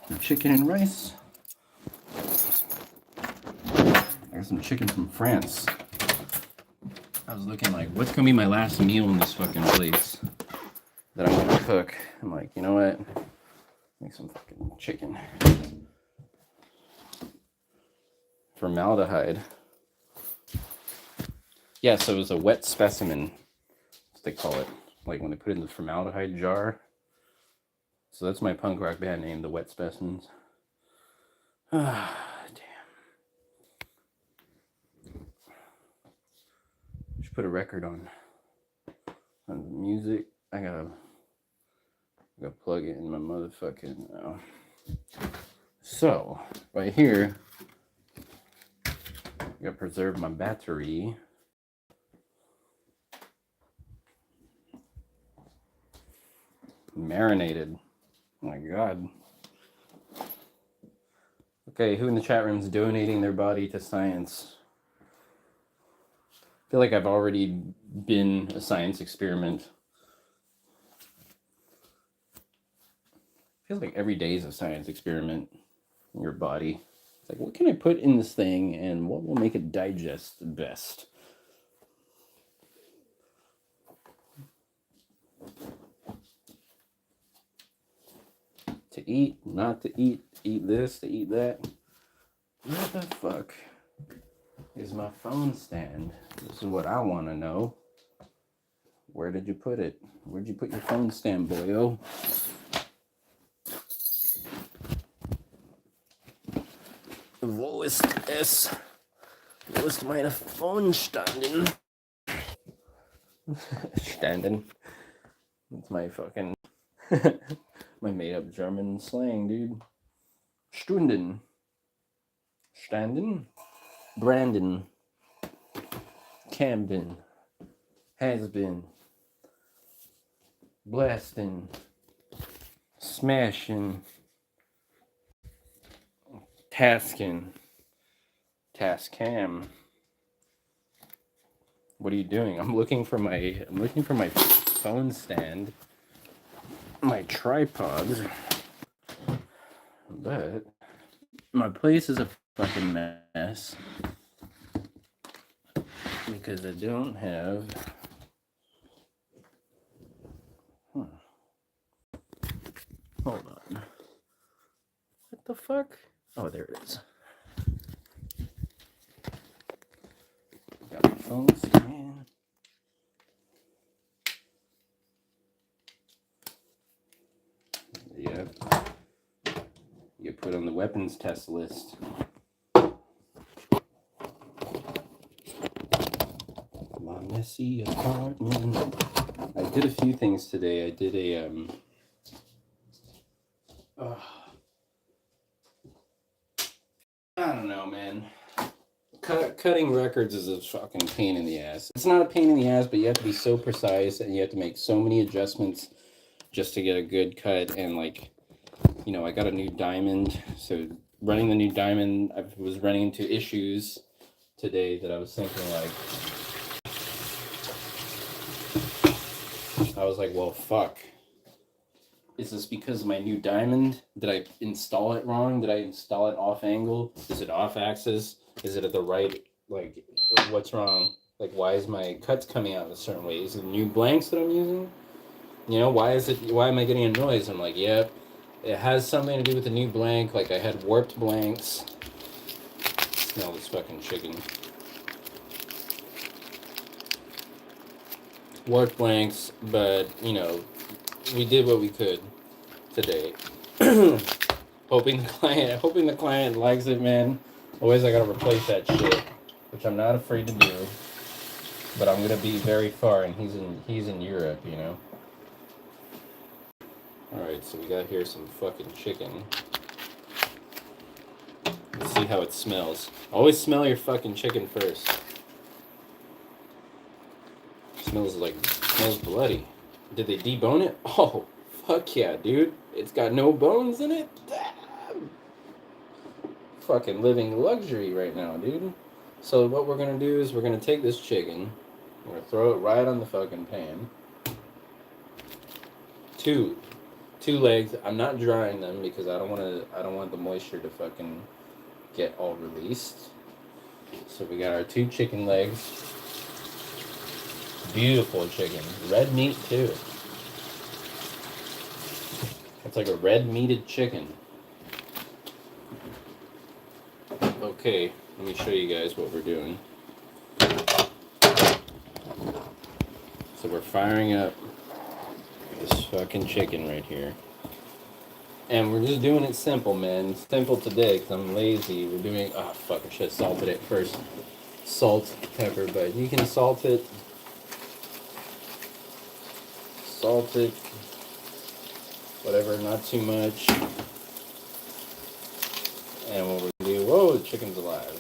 Some chicken and rice. I got some chicken from France. I was looking like, what's gonna be my last meal in this fucking place that I'm gonna cook? I'm like, you know what? Make some fucking chicken. Formaldehyde. Yeah, so it was a wet specimen. That's what they call it. Like when they put it in the formaldehyde jar. So that's my punk rock band name, the Wet Specimens. Ah, damn. Should put a record on music. I gotta plug it in my motherfucking. So right here, I gotta preserve my battery. Marinated. Oh my god. Okay, who in the chat room is donating their body to science? I feel like I've already been a science experiment. Feels like every day is a science experiment in your body. It's like, what can I put in this thing and what will make it digest best? To eat, not to eat this, to eat that. Where the fuck is my phone stand? This is what I want to know. Where did you put it? Where'd you put your phone stand, boyo? Wo ist es? Wo ist meine Phone standen? Standen. That's my fucking my made-up German slang, dude. Stunden. Standen. Brandon. Camden. has been blasting, smashing, tasking, Tascam. What are you doing? I'm looking for my phone stand, my tripod, but my place is a fucking mess because I don't have. Hold on. What the fuck? Oh, there it is. Got my phone stand. Yep. You put on the weapons test list. My messy apartment. I did a few things today. I did a I don't know, man. Cutting records is a fucking pain in the ass. It's not a pain in the ass, but you have to be so precise and you have to make so many adjustments just to get a good cut. And like, you know, I got a new diamond, so running the new diamond, I was running into issues today that I was thinking like, I was like, well, fuck. Is this because of my new diamond? Did I install it wrong? Did I install it off angle? Is it off axis? Is it at the right, like, what's wrong? Like, why is my cuts coming out in a certain way? Is it new blanks that I'm using? You know, why am I getting a noise? I'm like, yep, it has something to do with the new blank. Like, I had warped blanks. Smell this fucking chicken. Warped blanks, but, you know, we did what we could today. hoping the client likes it, man. Always I gotta replace that shit, which I'm not afraid to do. But I'm gonna be very far, and he's in Europe, you know. All right, so we got here some fucking chicken. Let's see how it smells. Always smell your fucking chicken first. Smells bloody. Did they debone it? Oh, fuck yeah, dude. It's got no bones in it? Damn. Fucking living luxury right now, dude. So what we're gonna do is we're gonna take this chicken, we're gonna throw it right on the fucking pan. Two legs. I'm not drying them because I don't want the moisture to fucking get all released. So we got our 2 chicken legs. Beautiful chicken. Red meat too. It's like a red meated chicken. Okay, let me show you guys what we're doing. So we're firing up this fucking chicken right here. And we're just doing it simple, man. Simple today because I'm lazy. We're doing, oh fuck, I should have salted it first. Salt, pepper, but you can salt it. Salt it. Whatever, not too much. And what we're gonna do, whoa, the chicken's alive.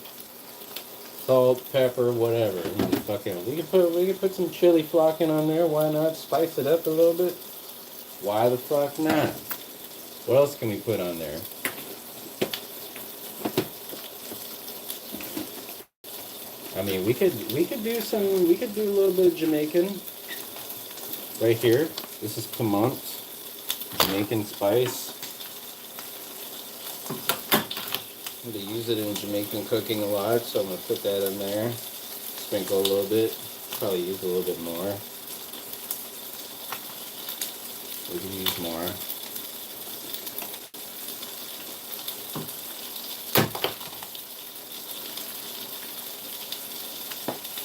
Salt, pepper, whatever. You just fucking, we can put some chili flocking on there. Why not? Spice it up a little bit. Why the fuck not? What else can we put on there? I mean, we could do a little bit of Jamaican right here. This is piment, Jamaican spice. I'm going to use it in Jamaican cooking a lot, so I'm going to put that in there. Sprinkle a little bit. Probably use a little bit more. We can use more.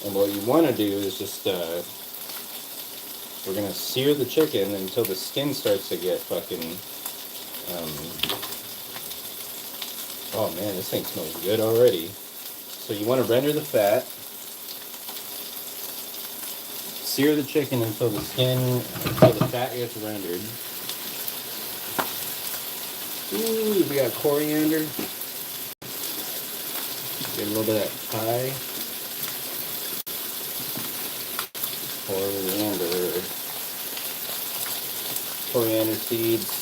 And what you want to do is just, we're going to sear the chicken until the skin starts to get fucking, oh man, this thing smells good already. So you want to render the fat. Sear the chicken until the fat gets rendered. Ooh, we got coriander. Get a little bit of that Thai. Coriander. Coriander seeds.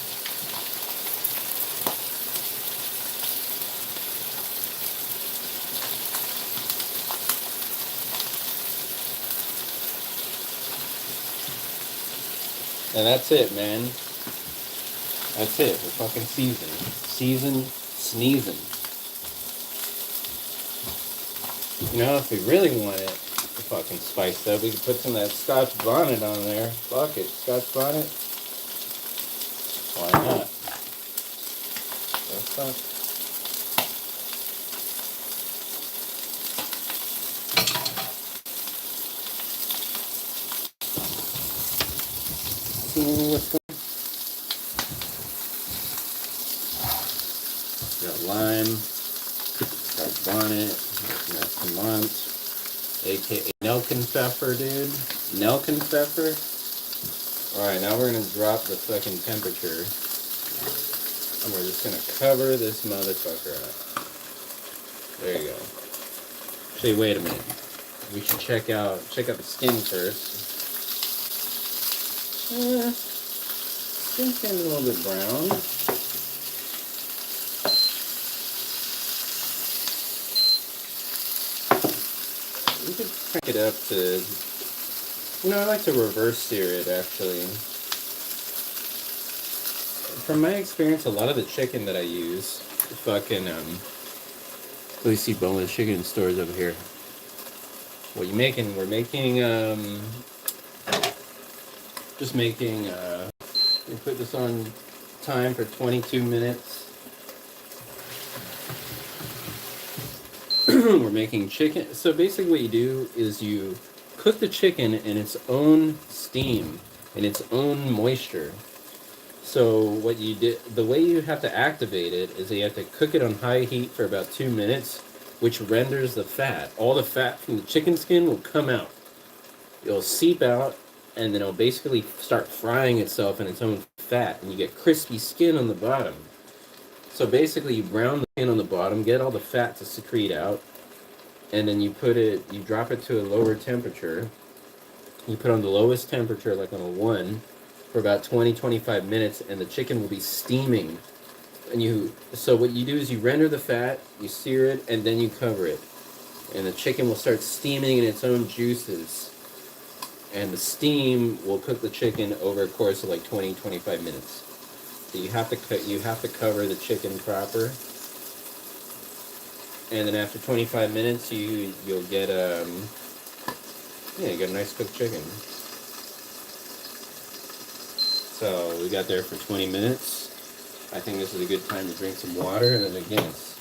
And that's it, man. That's it. We're fucking seasoned. Seasoned, sneezing. You know, if we really want it to fucking spiced up, we could put some of that Scotch bonnet on there. Fuck it. Scotch bonnet? Why not? That's not. See what's going on? Got lime, Scotch bonnet, got Vermont, aka Nelken pepper, dude. Nelken pepper. Alright, now we're gonna drop the fucking temperature. And we're just gonna cover this motherfucker up. There you go. Actually, wait a minute. We should check out the skin first. Skin's getting a little bit brown. We could crank it up to, you know, I like to reverse sear it actually. From my experience, a lot of the chicken that I use, fucking, we see boneless chicken in stores over here. What you making? We're making, just making, we put this on time for 22 minutes. We're making chicken. So basically what you do is you cook the chicken in its own steam, in its own moisture. So what you did, the way you have to activate it is that you have to cook it on high heat for about 2 minutes, which renders the fat. All the fat from the chicken skin will come out. It'll seep out, and then it'll basically start frying itself in its own fat, and you get crispy skin on the bottom. So basically you brown the skin on the bottom, get all the fat to secrete out, and then you drop it to a lower temperature. You put on the lowest temperature, like on a 1, for about 20-25 minutes, and the chicken will be steaming. And so what you do is you render the fat, you sear it, and then you cover it. And the chicken will start steaming in its own juices. And the steam will cook the chicken over a course of like 20-25 minutes. So you have to cover the chicken proper. And then after 25 minutes, you'll get you get a nice cooked chicken. So we got there for 20 minutes. I think this is a good time to drink some water and then a Guinness.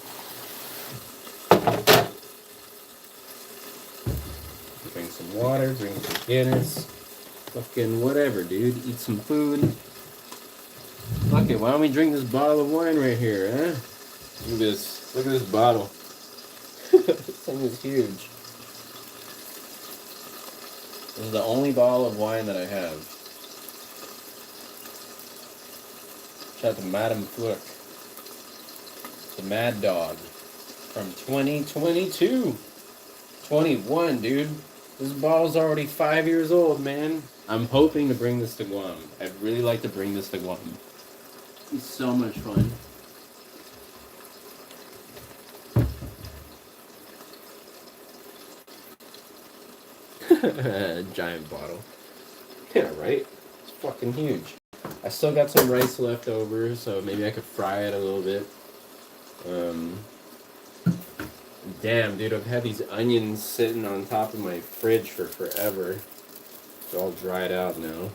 Drink some water, drink some Guinness. Fucking whatever, dude. Eat some food. Fuck it, why don't we drink this bottle of wine right here, huh? Look at this. Look at this bottle. This thing is huge. This is the only bottle of wine that I have. Shout out to Madame Fluck. The Mad Dog. From 2022. 21, dude. This bottle's already 5 years old, man. I'm hoping to bring this to Guam. I'd really like to bring this to Guam. It's so much fun. Giant bottle. Yeah, right? It's fucking huge. I still got some rice left over, so maybe I could fry it a little bit. Damn, dude, I've had these onions sitting on top of my fridge for forever. They're all dried out now.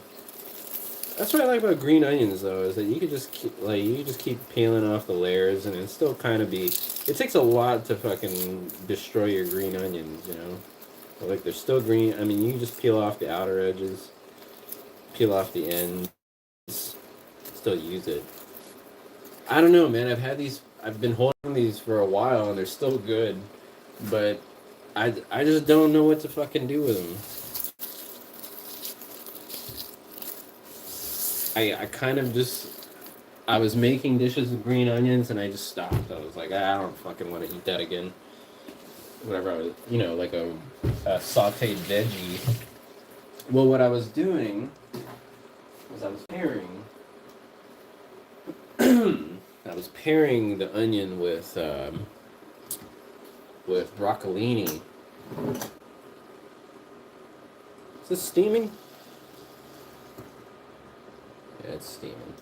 That's what I like about green onions, though, is that you could just keep peeling off the layers, and it still kind of be. It takes a lot to fucking destroy your green onions, you know. But like they're still green. I mean, you can just peel off the outer edges, peel off the ends, still use it. I don't know, man. I've been holding these for a while, and they're still good, but I just don't know what to fucking do with them. I kind of just, I was making dishes with green onions and I just stopped. I was like, I don't fucking want to eat that again. Whatever I was, like a sauteed veggie. Well, what I was doing was I was pairing the onion with broccolini. Is this steaming? Yeah, it's steaming.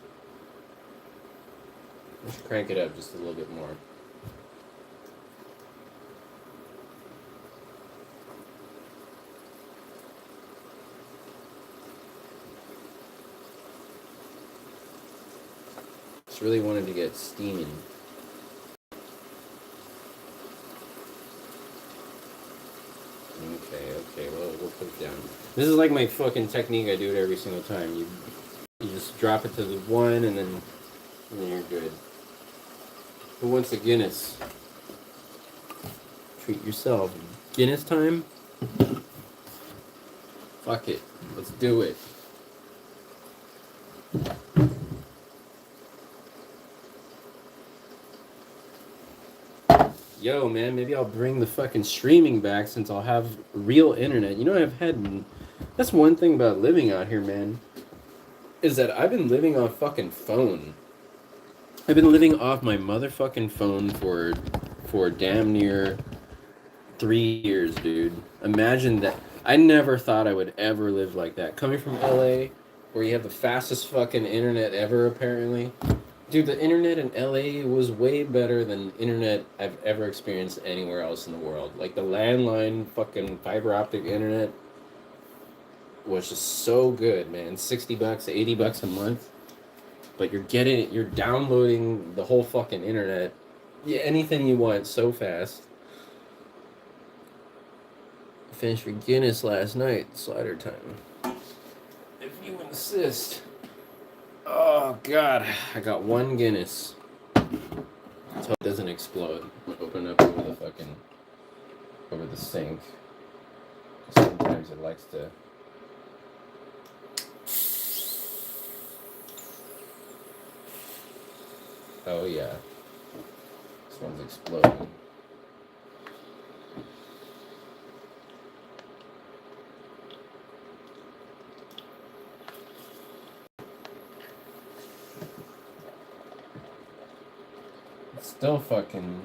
I should crank it up just a little bit more. Just really wanted to get steaming. Okay, well, we'll put it down. This is like my fucking technique. I do it every single time. You just drop it to the one, and then you're good. Who wants a Guinness? Treat yourself. Guinness time? Fuck it. Let's do it. Yo, man, maybe I'll bring the fucking streaming back since I'll have real internet. You know, I've had... That's one thing about living out here, man. Is that I've been living off fucking phone. I've been living off my motherfucking phone for damn near 3 years, dude. Imagine that. I never thought I would ever live like that. Coming from LA, where you have the fastest fucking internet ever, apparently. Dude, the internet in LA was way better than internet I've ever experienced anywhere else in the world. Like, the landline fucking fiber optic internet was just so good, man. $60, $80 a month. But you're downloading the whole fucking internet. Yeah, anything you want so fast. I finished for Guinness last night, slider time. If you insist. Oh, God. I got one Guinness. Let's hope it doesn't explode. Open up over the sink. Sometimes it likes to... Oh, yeah. This one's exploding. It's still fucking...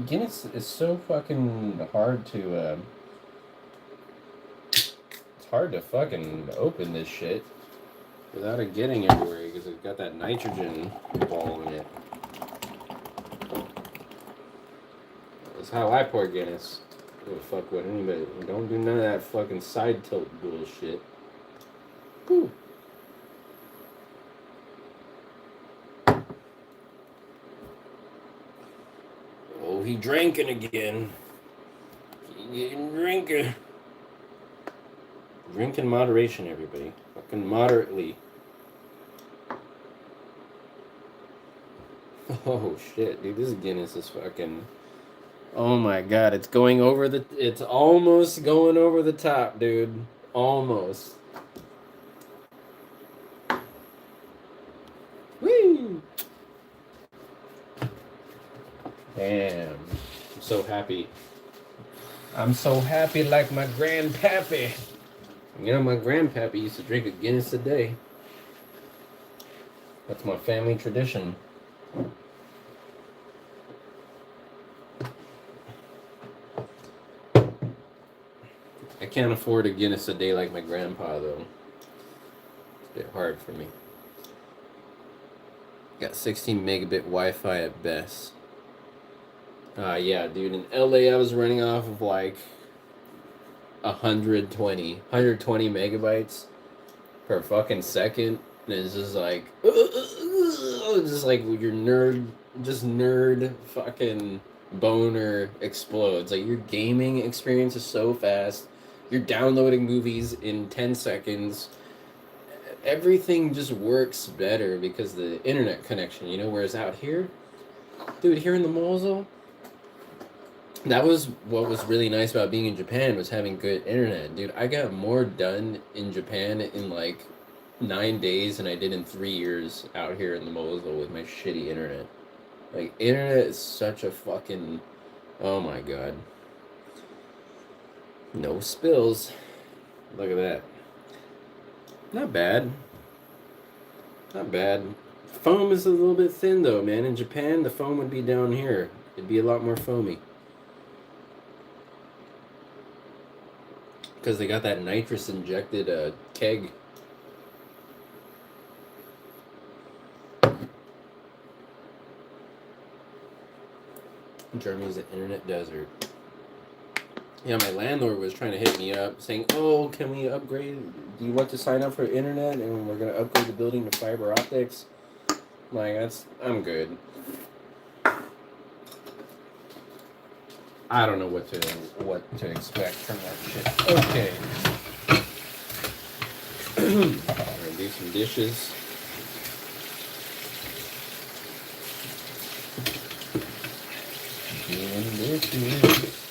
Guinness is so fucking hard to... It's hard to fucking open this shit without it getting everywhere because it's got that nitrogen ball in it. That's how I pour Guinness. Don't fuck with anybody. Don't do none of that fucking side tilt bullshit. Whew. Oh, he drinking again. He getting drinking. Drink in moderation, everybody. Fucking moderately. Oh shit, dude, this Guinness is fucking... Oh my god, it's going over the... It's almost going over the top, dude. Almost. Whee! Damn. I'm so happy. I'm so happy like my grandpappy. You know, my grandpappy used to drink a Guinness a day. That's my family tradition. I can't afford a Guinness a day like my grandpa, though. It's a bit hard for me. Got 16 megabit Wi-Fi at best. Yeah, dude, in LA I was running off of like 120 megabytes per fucking second. And it's just like, just like your nerd fucking boner explodes. Like, your gaming experience is so fast. You're downloading movies in 10 seconds. Everything just works better because of the internet connection, you know? Whereas out here, dude, here in the MOSAi, that was what was really nice about being in Japan, was having good internet. Dude, I got more done in Japan in like 9 days than I did in 3 years out here in the MOSAi with my shitty internet. Like, internet is such a fucking... Oh my god. No spills. Look at that. Not bad. Not bad. Foam is a little bit thin though, man. In Japan, the foam would be down here. It'd be a lot more foamy. Because they got that nitrous injected keg. Germany's an internet desert. Yeah, my landlord was trying to hit me up saying, oh, can we upgrade? Do you want to sign up for internet? And we're going to upgrade the building to fiber optics. I'm like, I'm good. I don't know what to expect from that shit. Okay. I'm gonna do some dishes. Doing dishes.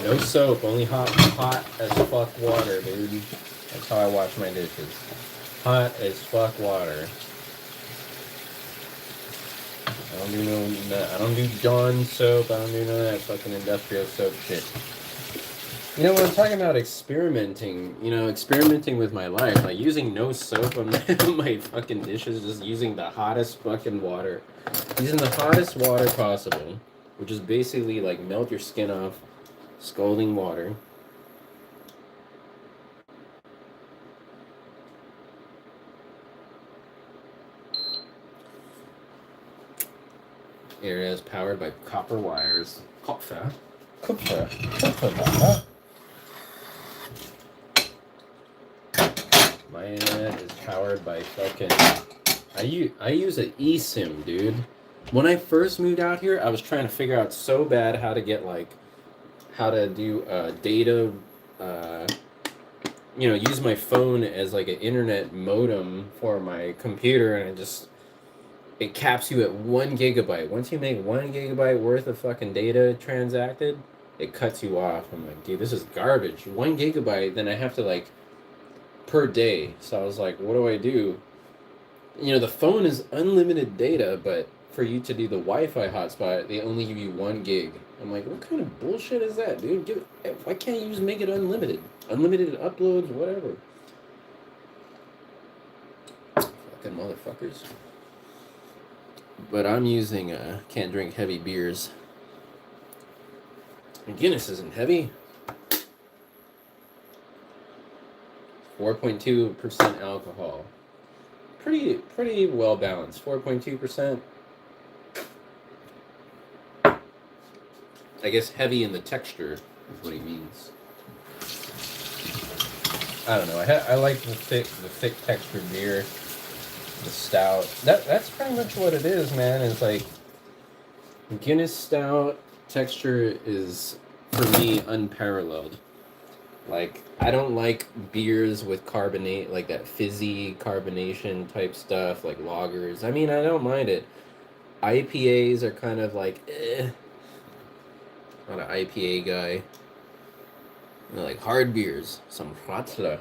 No soap, only hot as fuck water, dude. That's how I wash my dishes. Hot as fuck water. I don't do Dawn soap. I don't do none of that fucking industrial soap shit. You know, when I'm talking about experimenting, experimenting with my life, like using no soap on my fucking dishes, just using the hottest fucking water. Using the hottest water possible, which is basically like melt your skin off, scalding water. Area is powered by copper wires. Kupfer. My internet is powered by fucking... I use an eSIM, dude. When I first moved out here, I was trying to figure out so bad how to get, like... How to do data... use my phone as, like, an internet modem for my computer, and it caps you at 1 gigabyte. Once you make 1 gigabyte worth of fucking data transacted, it cuts you off. I'm like, dude, this is garbage. 1 gigabyte, then I have to, like, per day. So I was like, what do I do? The phone is unlimited data, but for you to do the Wi-Fi hotspot, they only give you 1 gig. I'm like, what kind of bullshit is that, dude? Why can't you just make it unlimited? Unlimited uploads, whatever. Fucking motherfuckers. But I'm using, can't drink heavy beers. And Guinness isn't heavy. 4.2% alcohol. Pretty well balanced. 4.2%. I guess heavy in the texture is what he means. I don't know. I like the thick textured beer. The stout. That's pretty much what it is, man. It's like Guinness stout texture is for me unparalleled. Like, I don't like beers with carbonate, like that fizzy carbonation type stuff, like lagers. I mean, I don't mind it. IPAs are kind of like, Not an IPA guy. Like hard beers, some Radler.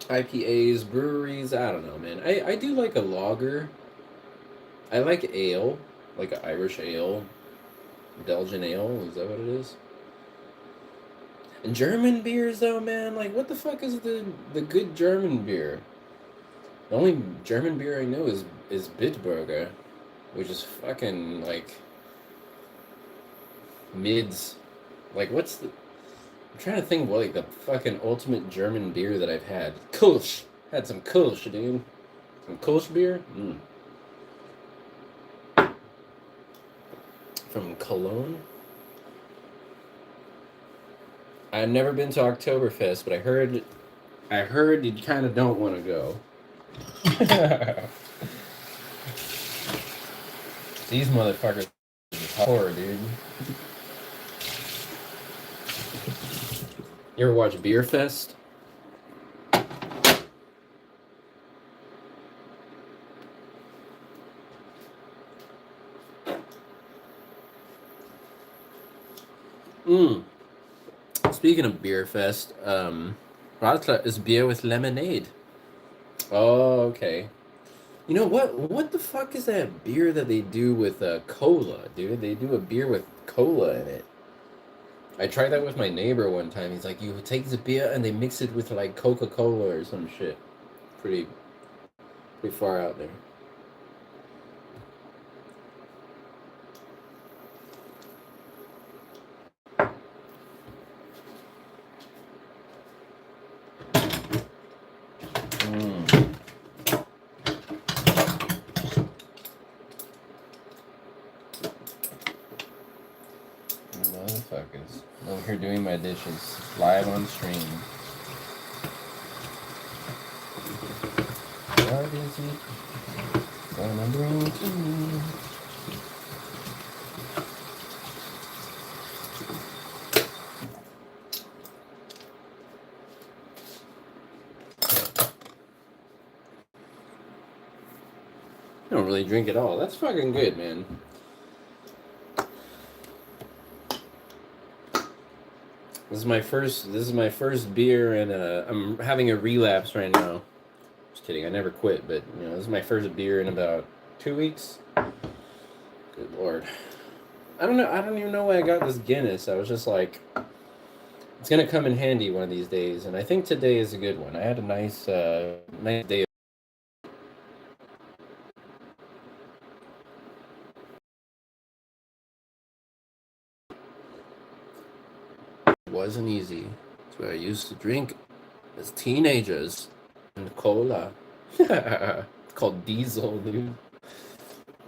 IPAs, breweries, I don't know, man. I do like a lager. I like ale, like an Irish ale, Belgian ale, is that what it is? And German beers, though, man, like, what the fuck is the good German beer? The only German beer I know is Bitburger, which is fucking, like, mids. Like, I'm trying to think of, like, the fucking ultimate German beer that I've had. Kolsch. Had some Kolsch, dude. Some Kolsch beer? From Cologne. I've never been to Oktoberfest, but I heard you kind of don't want to go. These motherfuckers are horror, dude. You ever watch Beer Fest? Speaking of Beer Fest, Radler is beer with lemonade. Oh, okay. You know what? What the fuck is that beer that they do with cola, dude? They do a beer with cola in it. I tried that with my neighbor one time. He's like, you take the beer and they mix it with like Coca-Cola or some shit. Pretty, pretty far out there. Mm. Motherfuckers. Over here doing my dishes. Live on stream. What is it gonna bring to me? I don't really drink at all. That's fucking good, man. This is my first beer, and I'm having a relapse right now. Just kidding, I never quit, but you know, this is my first beer in about 2 weeks. Good lord. I don't even know why I got this Guinness. I was just like, it's gonna come in handy one of these days, and I think today is a good one. I had a nice nice day. It wasn't easy. It's what I used to drink as teenagers. And cola. It's called Diesel, dude.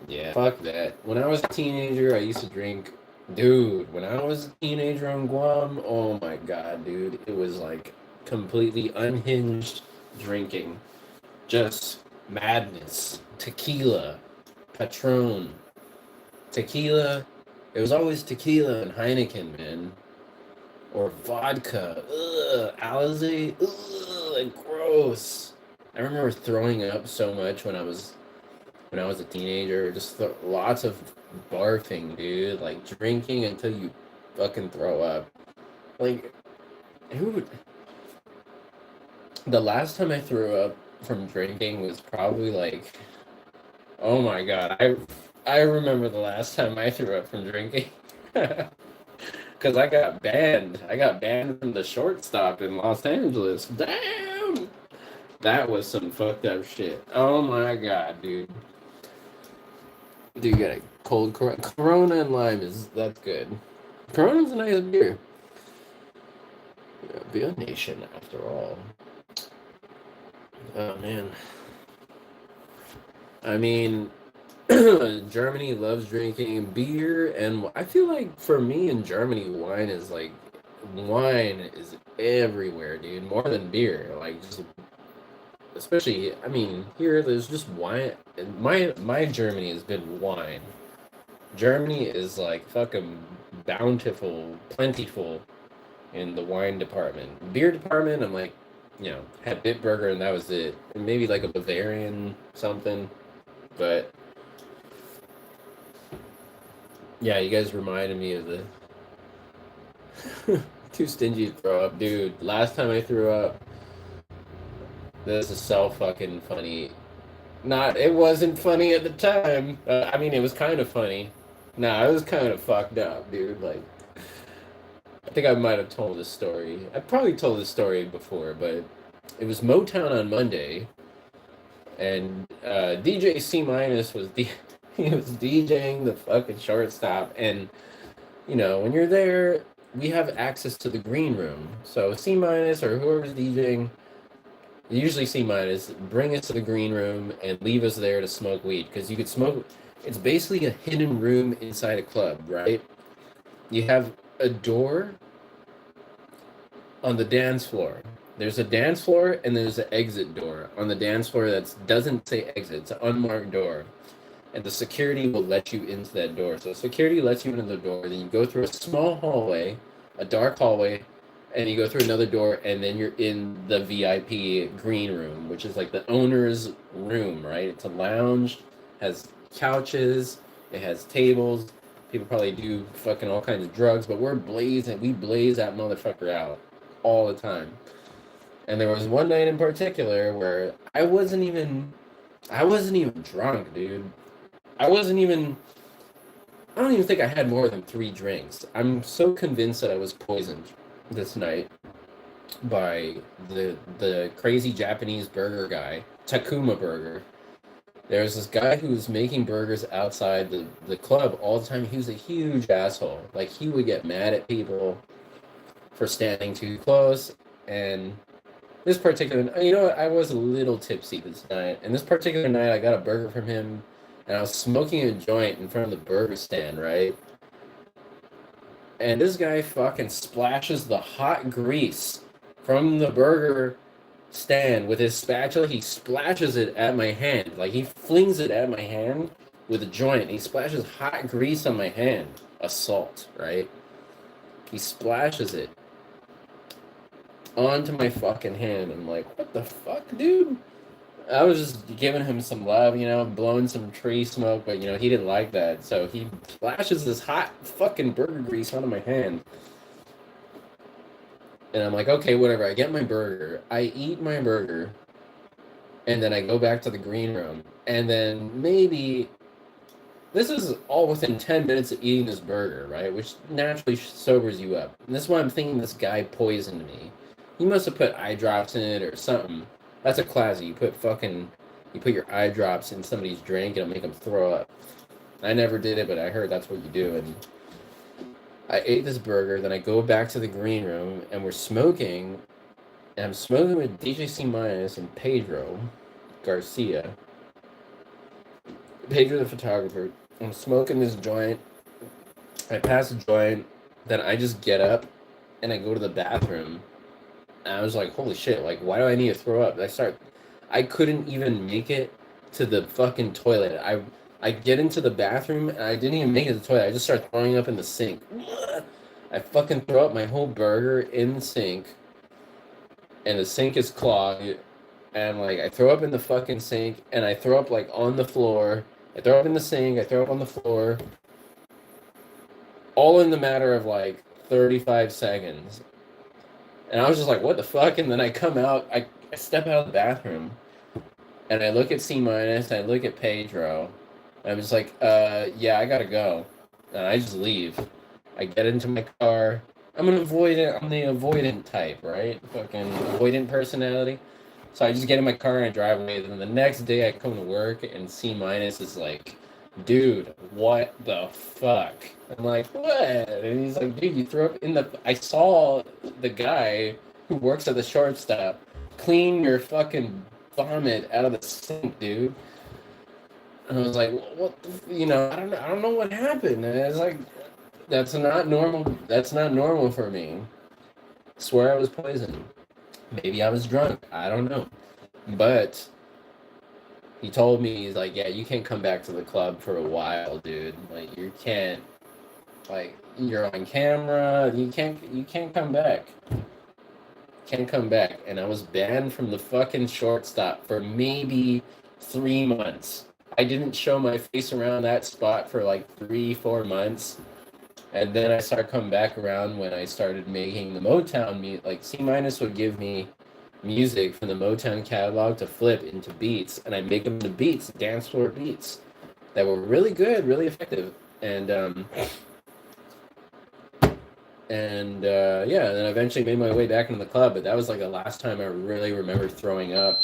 Yeah, fuck that. When I was a teenager, I used to drink. Dude, when I was a teenager on Guam, oh my god, dude. It was like completely unhinged drinking. Just madness. Tequila, Patron, tequila. It was always tequila and Heineken, man. Or vodka. Ugh, Alizé. Ugh, gross. I remember throwing up so much when I was a teenager. Just lots of barfing, dude. Like drinking until you fucking throw up. Like, who would? The last time I threw up from drinking was probably like, oh my god. I remember the last time I threw up from drinking. Because I got banned. I got banned from the shortstop in Los Angeles. Damn! That was some fucked up shit. Oh my god, dude. Dude, you got a cold Corona and lime that's good. Corona's a nice beer. Yeah, beer nation after all. Oh man. I mean, Germany loves drinking beer, and I feel like for me in Germany, wine is everywhere, dude. More than beer, like just especially. I mean, here there's just wine. And my Germany has been wine. Germany is like fucking bountiful, plentiful in the wine department. Beer department, I'm like, had Bitburger and that was it. And maybe like a Bavarian something, but. Yeah, you guys reminded me of the too stingy to throw up, dude. Last time I threw up, this is so fucking funny. It wasn't funny at the time. I mean, it was kind of funny. Nah, it was kind of fucked up, dude. Like, I think I might have told this story. I probably told this story before, but it was Motown on Monday, and DJ C minus he was DJing the fucking shortstop, and when you're there, we have access to the green room. So C minus or whoever's DJing, usually C minus, bring us to the green room and leave us there to smoke weed because you could smoke. It's basically a hidden room inside a club, right? You have a door on the dance floor. There's a dance floor and there's an exit door on the dance floor that doesn't say exit. It's an unmarked door. And the security will let you into that door. So security lets you into the door, then you go through a small hallway, a dark hallway, and you go through another door, and then you're in the VIP green room, which is like the owner's room, right? It's a lounge, has couches, it has tables. People probably do fucking all kinds of drugs, but we blaze that motherfucker out all the time. And there was one night in particular where I wasn't even I wasn't even drunk, dude. I don't even think I had more than 3 drinks. I'm so convinced that I was poisoned this night by the crazy Japanese burger guy, Takuma Burger. There's this guy who's making burgers outside the club all the time. He was a huge asshole. Like, he would get mad at people for standing too close. And this particular, you know what, I was a little tipsy this night. And this particular night, I got a burger from him, and I was smoking a joint in front of the burger stand, right? And this guy fucking splashes the hot grease from the burger stand with his spatula. He splashes it at my hand. Like, he flings it at my hand with a joint. He splashes hot grease on my hand. Assault, right? He splashes it onto my fucking hand. I'm like, what the fuck, dude? I was just giving him some love, blowing some tree smoke, but, he didn't like that. So he splashes this hot fucking burger grease onto my hand. And I'm like, okay, whatever. I get my burger. I eat my burger. And then I go back to the green room. And then maybe... This is all within 10 minutes of eating this burger, right? Which naturally sobers you up. And this is why I'm thinking this guy poisoned me. He must have put eye drops in it or something. That's a classy. You put your eye drops in somebody's drink and it'll make them throw up. I never did it, but I heard that's what you do. And I ate this burger, then I go back to the green room, and we're smoking, and I'm smoking with DJ C Minus and Pedro Garcia. Pedro the photographer. I'm smoking this joint. I pass the joint, then I just get up, and I go to the bathroom. And I was like, holy shit, like, why do I need to throw up? I couldn't even make it to the fucking toilet. I get into the bathroom, and I didn't even make it to the toilet. I just start throwing up in the sink. I fucking throw up my whole burger in the sink, and the sink is clogged, and, like, I throw up in the fucking sink, and I throw up, like, on the floor. I throw up in the sink, I throw up on the floor. All in the matter of, like, 35 seconds. And I was just like, what the fuck? And then I come out, I step out of the bathroom, and I look at C Minus, and I look at Pedro, and I'm just like, yeah, I gotta go. And I just leave. I get into my car. I'm the avoidant type, right? Fucking avoidant personality. So I just get in my car and I drive away. Then the next day I come to work and C Minus is like, dude, what the fuck? I'm like, what? And he's like, dude, you threw up in the... I saw the guy who works at the shortstop clean your fucking vomit out of the sink, dude. And I was like, what the... I don't know what happened. And it's like, that's not normal. That's not normal for me. I swear I was poisoned. Maybe I was drunk. I don't know. But he told me, he's like, yeah, you can't come back to the club for a while, dude. Like, you can't, like, you're on camera. You can't come back. Can't come back. And I was banned from the fucking shortstop for maybe 3 months. I didn't show my face around that spot for like 3-4 months. And then I started coming back around when I started making the Motown music. Like, C Minus would give me music from the Motown catalog to flip into beats, and I make them into beats, dance floor beats, that were really good, really effective. And yeah, and then I eventually made my way back into the club, but that was like the last time I really remember throwing up.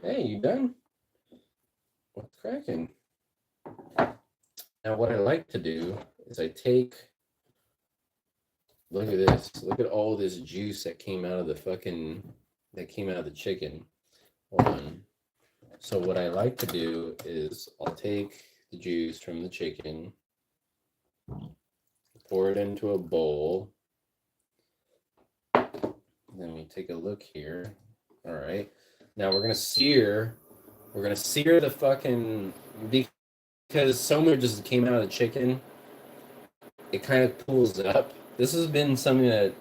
Hey, you done? What's cracking? Now, what I like to do is I take... Look at this. Look at all this juice that came out of the chicken. Hold on. So what I like to do is I'll take the juice from the chicken, pour it into a bowl. Then we take a look here. All right. Now we're gonna sear the fucking, because so much just came out of the chicken. It kind of pulls up. This has been something that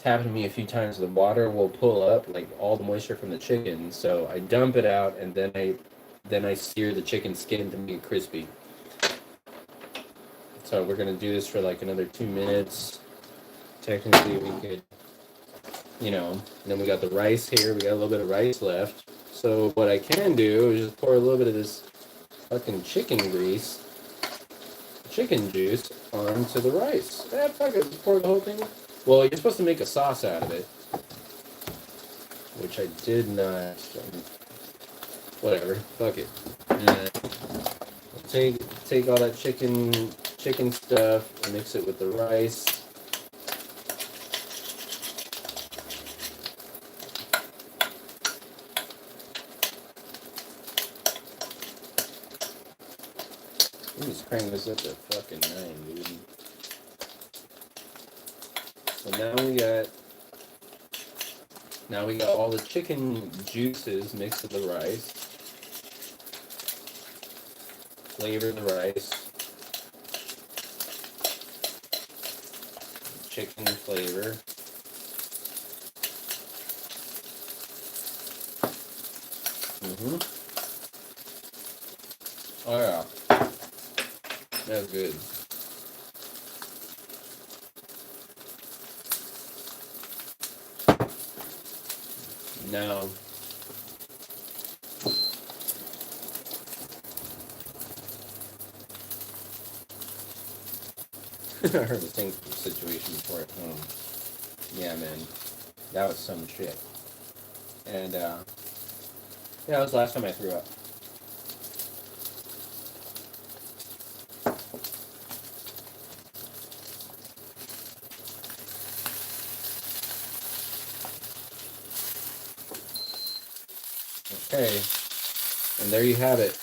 happened to me a few times. The water will pull up, like, all the moisture from the chicken. So I dump it out, and then I sear the chicken skin to make it crispy. So we're gonna do this for like another 2 minutes. Technically, we could, and then we got the rice here. We got a little bit of rice left. So what I can do is just pour a little bit of this fucking chicken grease, chicken juice onto the rice. Yeah, fuck it, just pour the whole thing. Well, you're supposed to make a sauce out of it, which I did not. Whatever, fuck it. Take all that chicken stuff, and mix it with the rice. Let me just crank this up to fucking 9, dude. So now we got all the chicken juices mixed with the rice. Flavor the rice. Chicken flavor. Oh yeah. That's good. Now, I heard the same situation before at home. Yeah, man, that was some shit. And yeah, that was the last time I threw up. Okay, and there you have it.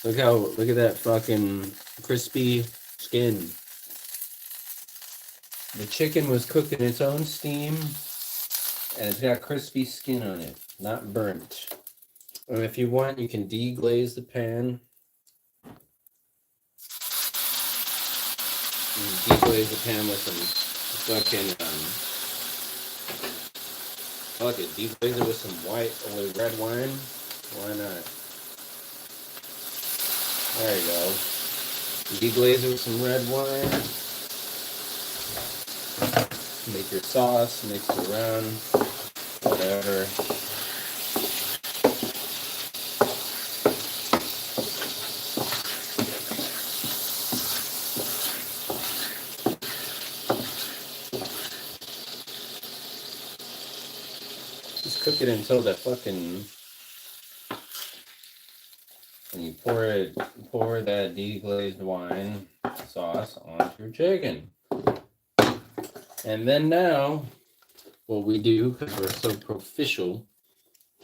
Look at that fucking crispy skin. The chicken was cooked in its own steam, and it's got crispy skin on it, not burnt. And if you want, you can deglaze the pan. You deglaze the pan with some fucking fuck it, deglaze it with some red wine. Why not? There you go. Deglaze it with some red wine. Make your sauce, mix it around, whatever. Just cook it until the fucking, and you pour that deglazed wine sauce onto your chicken. And then now, what we do, because we're so proficient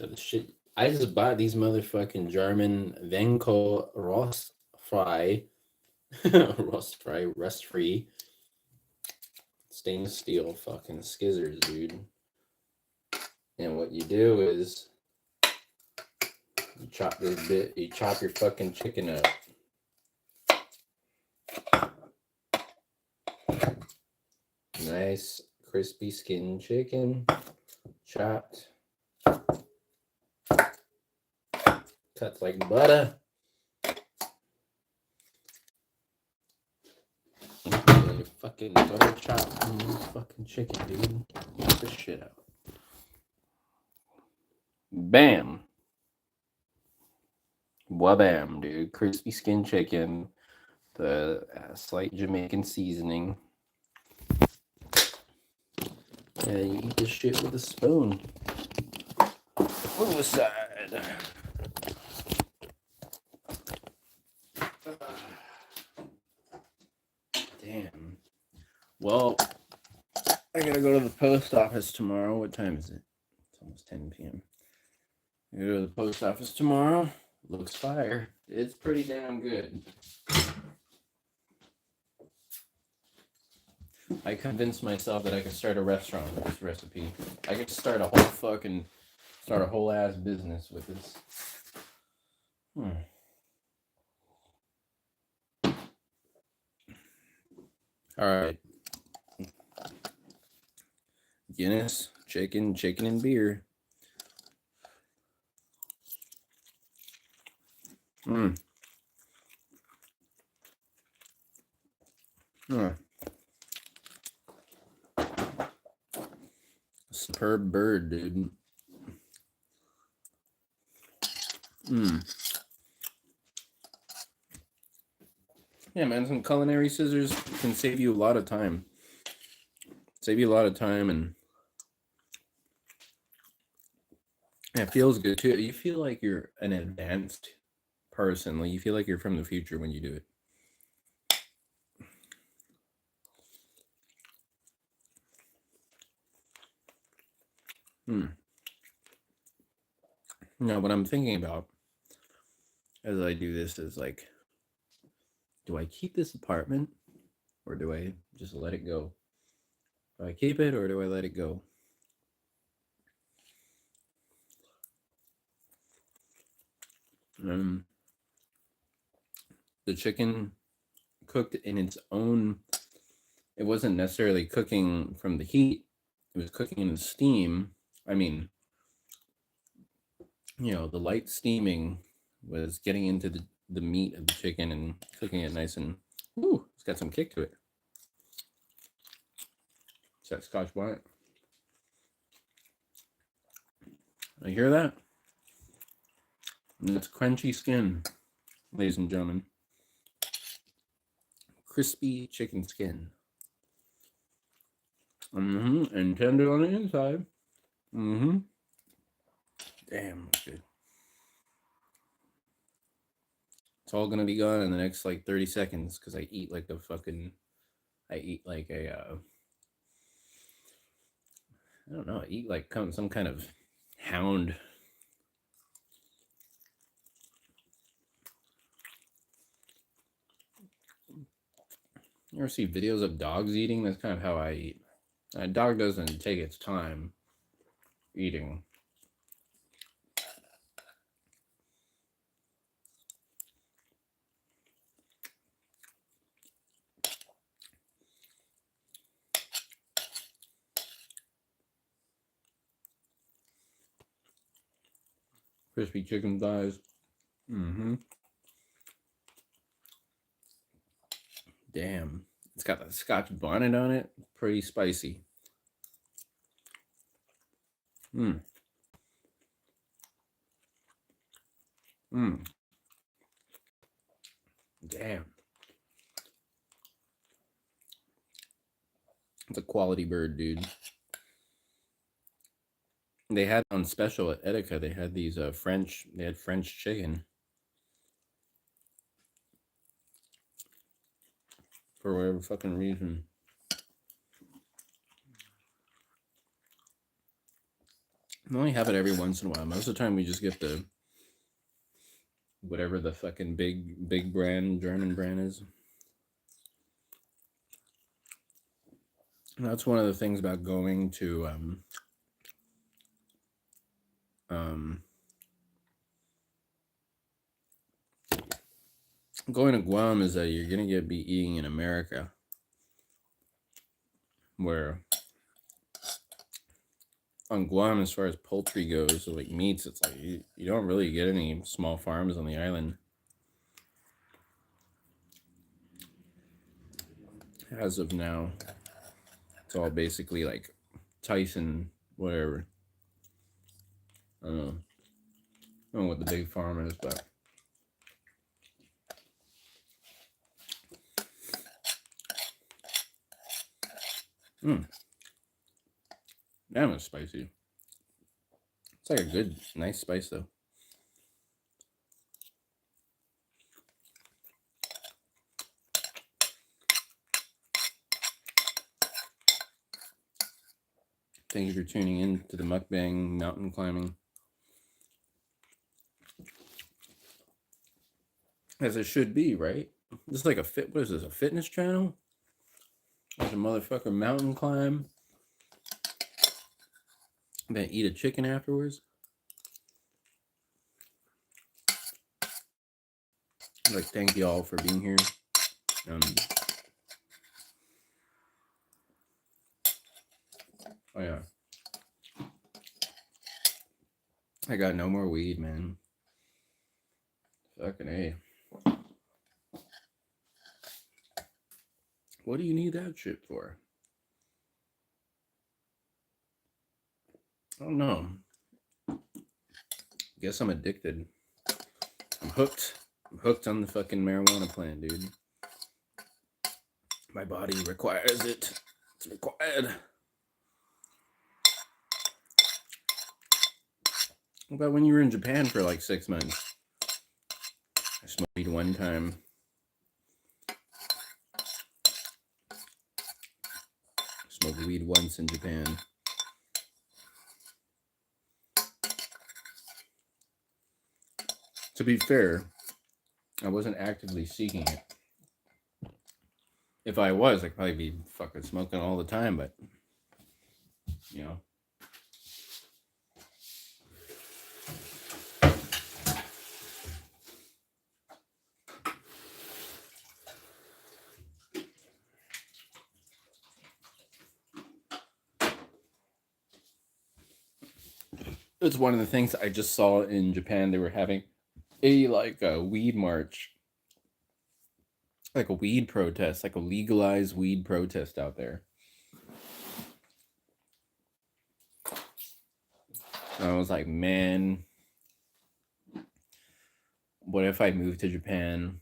at the shit, I just bought these motherfucking German Venko rust-free stainless steel fucking skizzers, dude. And what you do is you chop your fucking chicken up. Nice crispy skin chicken, chopped, cut like butter. You fucking butter chop fucking chicken, dude. Get this shit out. Bam. Wabam, dude. Crispy skin chicken, the slight Jamaican seasoning. Yeah, you eat this shit with a spoon. MOSAi. Damn. Well, I gotta go to the post office tomorrow. What time is it? It's almost 10 p.m. I go to the post office tomorrow. Looks fire. It's pretty damn good. I convinced myself that I could start a restaurant with this recipe. I could start a whole ass business with this. All right. Guinness, chicken and beer. Superb bird, dude. Yeah, man, some culinary scissors can save you a lot of time. Save you a lot of time, and it feels good too. You feel like you're an advanced person. Like you feel like you're from the future when you do it. Now, what I'm thinking about as I do this is like, do I keep this apartment or do I just let it go? Do I keep it or do I let it go? The chicken cooked in its own, it wasn't necessarily cooking from the heat, it was cooking in the steam. I mean, the light steaming was getting into the meat of the chicken and cooking it nice and, ooh, it's got some kick to it. It's that Scotch bonnet. I hear that? And it's crunchy skin, ladies and gentlemen. Crispy chicken skin. And tender on the inside. Damn, that's good. It's all gonna be gone in the next like 30 seconds because I eat like a I don't know, I eat like some kind of hound. You ever see videos of dogs eating? That's kind of how I eat. A dog doesn't take its time eating. Crispy chicken thighs. Damn. It's got the Scotch bonnet on it. Pretty spicy. Damn. It's a quality bird, dude. They had on special at Etika, they had these French chicken. For whatever fucking reason. We only have it every once in a while. Most of the time we just get the whatever the fucking big brand, German brand is. And that's one of the things about going to going to Guam is that you're gonna be eating in America, where on Guam, as far as poultry goes, so like meats, it's like you don't really get any small farms on the island. As of now, it's all basically like Tyson, whatever. I don't know what the big farm is, but damn, it's spicy. It's like a good, nice spice though. Thank you for tuning in to the mukbang mountain climbing. As it should be, right? This is like what is this, a fitness channel? There's a motherfucker mountain climb. Then eat a chicken afterwards. Like, thank you all for being here. Oh yeah. I got no more weed, man. Fucking A. What do you need that shit for? I don't know. Guess I'm addicted. I'm hooked. I'm hooked on the fucking marijuana plant, dude. My body requires it. It's required. What about when you were in Japan for like 6 months? I smoked weed one time. Smoked weed once in Japan. To be fair, I wasn't actively seeking it. If I was, I'd probably be fucking smoking all the time, but, you know. It's one of the things I just saw in Japan. They were having a weed march, like a weed protest, like a legalized weed protest out there. And I was like, man, what if I moved to Japan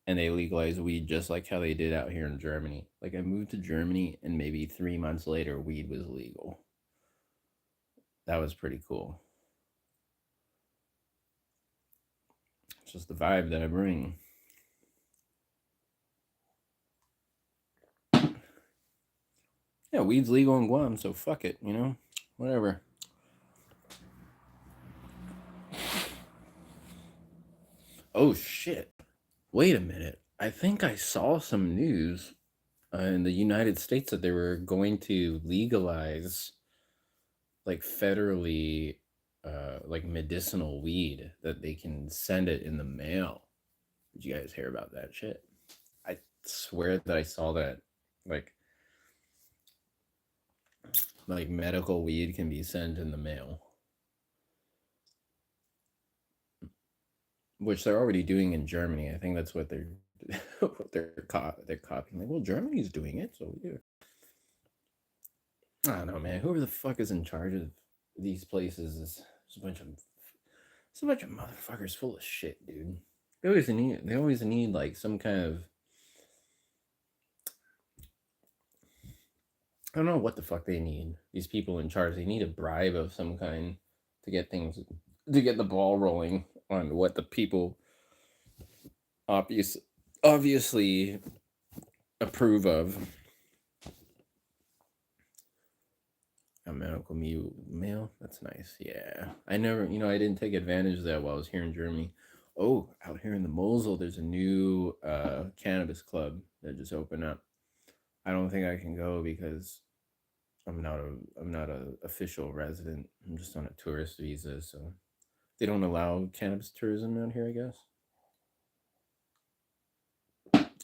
and they legalize weed just like how they did out here in Germany? Like, I moved to Germany and maybe 3 months later, weed was legal. That was pretty cool. It's just the vibe that I bring. Yeah, weed's legal in Guam, so fuck it, you know? Whatever. Oh, shit. Wait a minute. I think I saw some news in the United States that they were going to legalize, like, federally, like, medicinal weed, that they can send it in the mail. Did you guys hear about that shit? I swear that I saw that. Like medical weed can be sent in the mail, which they're already doing in Germany. I think that's what they're they're copying. Like, well, Germany's doing it, so yeah. I don't know, man. Whoever the fuck is in charge of these places is a bunch of motherfuckers full of shit, dude. They always need like some kind of, I don't know what the fuck they need. These people in charge, they need a bribe of some kind to get the ball rolling on what the people obviously approve of. A medical mail? That's nice. Yeah. I didn't take advantage of that while I was here in Germany. Oh, out here in the Mosel, there's a new cannabis club that just opened up. I don't think I can go because I'm not a official resident. I'm just on a tourist visa, so they don't allow cannabis tourism out here, I guess.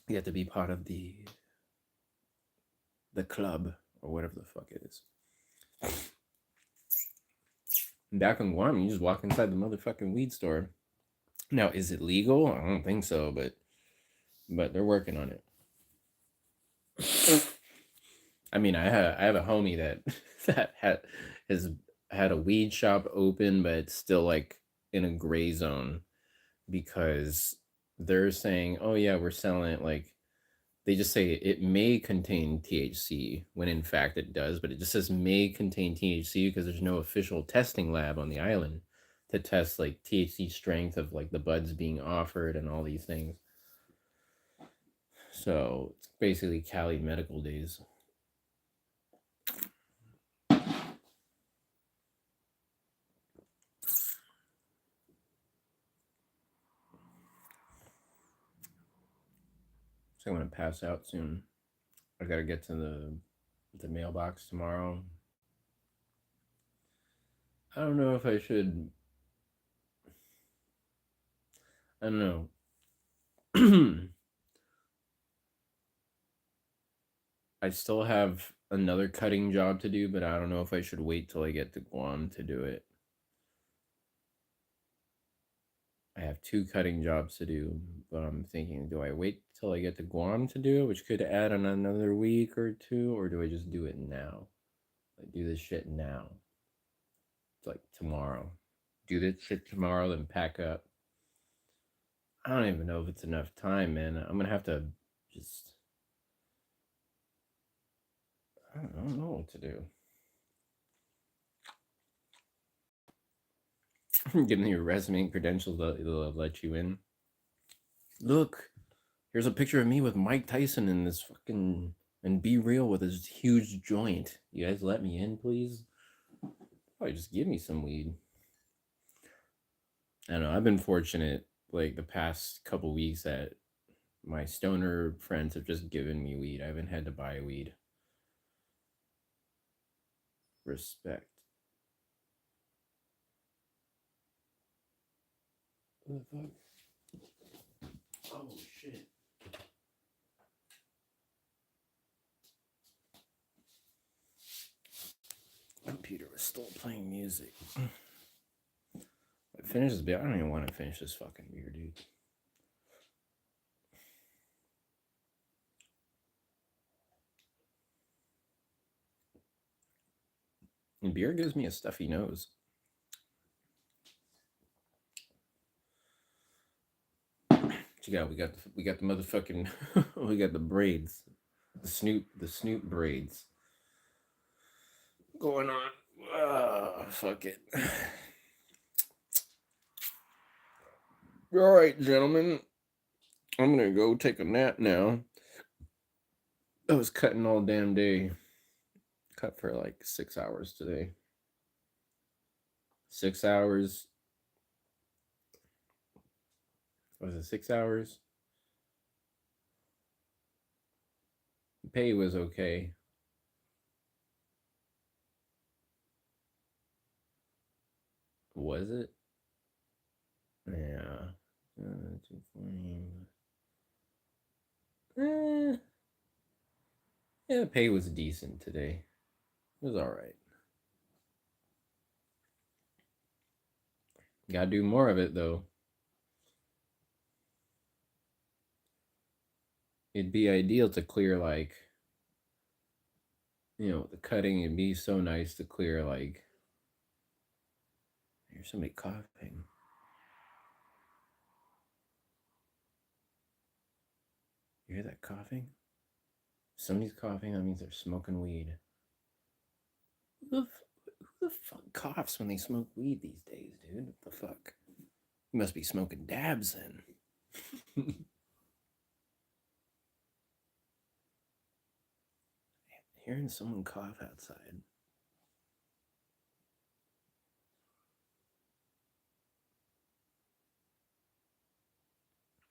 You have to be part of the club or whatever the fuck it is. Back in Guam, you just walk inside the motherfucking weed store. Now, is it legal? I don't think so, but they're working on it. I mean, I have a homie that has had a weed shop open, but it's still like in a gray zone because they're saying, "Oh yeah, we're selling it." Like, they just say it may contain THC when in fact it does, but it just says may contain THC because there's no official testing lab on the island to test like THC strength of like the buds being offered and all these things. So it's basically Cali medical days. So I'm gonna pass out soon. I gotta get to the mailbox tomorrow. I don't know if I should. I don't know. I still have another cutting job to do, but I don't know if I should wait till I get to Guam to do it. I have 2 cutting jobs to do, but I'm thinking, do I wait till I get to Guam to do it, which could add on another week or 2, or do I just do it now? Like, do this shit now. It's like tomorrow. Do this shit tomorrow, then pack up. I don't even know if it's enough time, man. I'm gonna have to just. I don't know what to do. Give them your resume and credentials, they'll let you in. Look, here's a picture of me with Mike Tyson in this fucking and Be Real with his huge joint. You guys let me in, please? Probably just give me some weed. I don't know. I've been fortunate, like the past couple weeks, that my stoner friends have just given me weed. I haven't had to buy weed. Respect. What the fuck? Oh shit. Computer was still playing music. I finished this bit. I don't even want to finish this fucking beer, dude. And beer gives me a stuffy nose. What you got? We got the motherfucking we got the braids. The Snoop braids. Going on. Fuck it. All right, gentlemen. I'm gonna go take a nap now. I was cutting all damn day. Cut for like 6 hours today. 6 hours. Was it 6 hours? Pay was okay. Was it? Yeah. 240. Yeah, the pay was decent today. It was all right. Gotta do more of it though. It'd be ideal to clear like, the cutting. It'd be so nice to clear like. Here's somebody coughing. You hear that coughing? If somebody's coughing, that means they're smoking weed. Who the fuck coughs when they smoke weed these days, dude? What the fuck? You must be smoking dabs then. Hearing someone cough outside.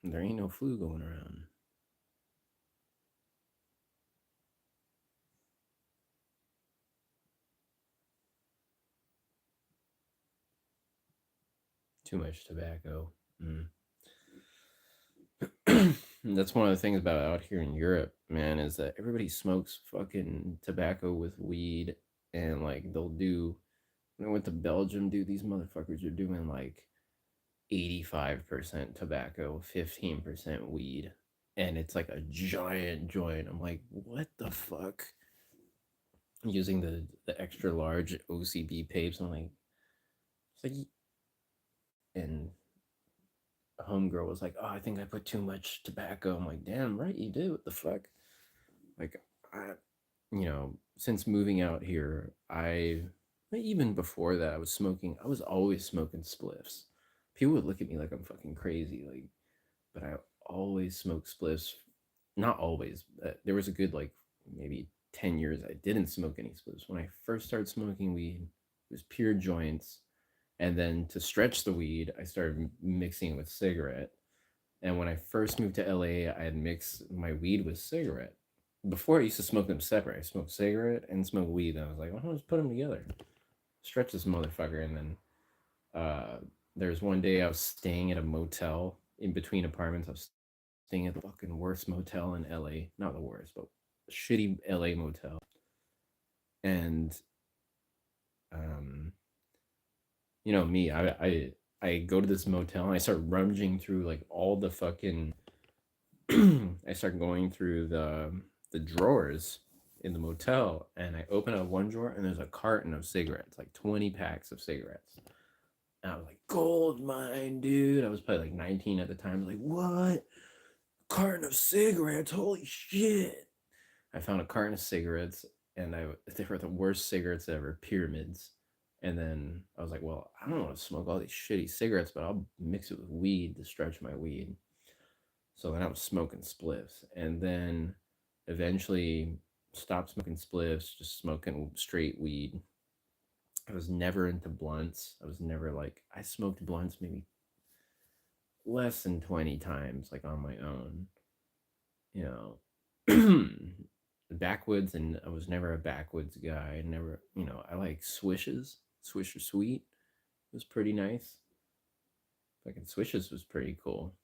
There ain't no flu going around. Too much tobacco. That's one of the things about out here in Europe, man, is that everybody smokes fucking tobacco with weed, and like they'll do. When I went to Belgium, dude, these motherfuckers are doing like 85% tobacco, 15% weed, and it's like a giant joint. I'm like, what the fuck? Using the extra large OCB papes. I'm like, it's like, and a homegirl was like, "Oh, I think I put too much tobacco." I'm like, "Damn right you do. What the fuck?" Like, since moving out here, even before that, I was smoking. I was always smoking spliffs. People would look at me like I'm fucking crazy, like, but I always smoked spliffs. Not always. There was a good like maybe 10 years I didn't smoke any spliffs. When I first started smoking weed, it was pure joints, and then to stretch the weed, I started mixing it with cigarette. And when I first moved to LA, I had mixed my weed with cigarette. Before I used to smoke them separate. I smoked cigarette and smoked weed. And I was like, why don't I just put them together? Stretch this motherfucker. And then there was one day I was staying at a motel in between apartments. I was staying at the fucking worst motel in LA. Not the worst, but a shitty LA motel. And me, I go to this motel and I start rummaging through like all the fucking I start going through the drawers in the motel, and I open up one drawer and there's a carton of cigarettes, like 20 packs of cigarettes. And I was like, gold mine, dude. I was probably like 19 at the time. I was like, what? Carton of cigarettes? Holy shit. I found a carton of cigarettes, and they were the worst cigarettes ever, pyramids. And then I was like, well, I don't want to smoke all these shitty cigarettes, but I'll mix it with weed to stretch my weed. So then I was smoking spliffs, and then eventually stopped smoking spliffs, just smoking straight weed. I was never into blunts. I was never like, I smoked blunts maybe less than 20 times, like on my own, you know. Backwoods, and I was never a backwoods guy. I never, I like swishes. Swisher sweet was pretty nice. Fucking swishes was pretty cool.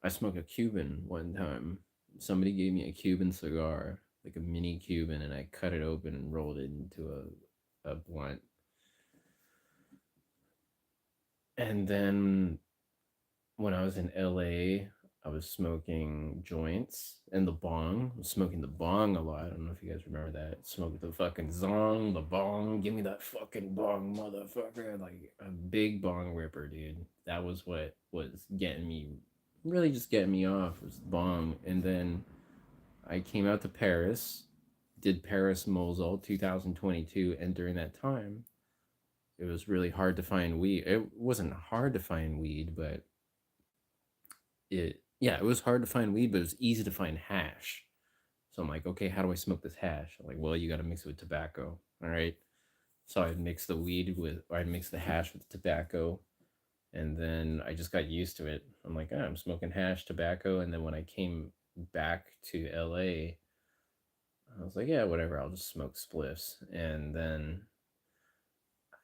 I smoked a Cuban one time. Somebody gave me a Cuban cigar, like a mini Cuban, and I cut it open and rolled it into a blunt. And then when I was in LA, I was smoking joints and the bong. I was smoking the bong a lot. I don't know if you guys remember that. Smoking the fucking zong, the bong. Give me that fucking bong, motherfucker. Like a big bong ripper, dude. That was what was getting me, really just getting me off, was the bong. And then I came out to Paris, did Paris MOSAi 2022. And during that time, it was really hard to find weed. It wasn't hard to find weed, but it was hard to find weed, but it was easy to find hash. So I'm like, okay, how do I smoke this hash? I'm like, well, you got to mix it with tobacco. All right. So I'd mix the weed with, or I'd mix the hash with the tobacco. And then I just got used to it. I'm like, I'm smoking hash, tobacco. And then when I came back to LA, I was like, yeah, whatever. I'll just smoke spliffs. And then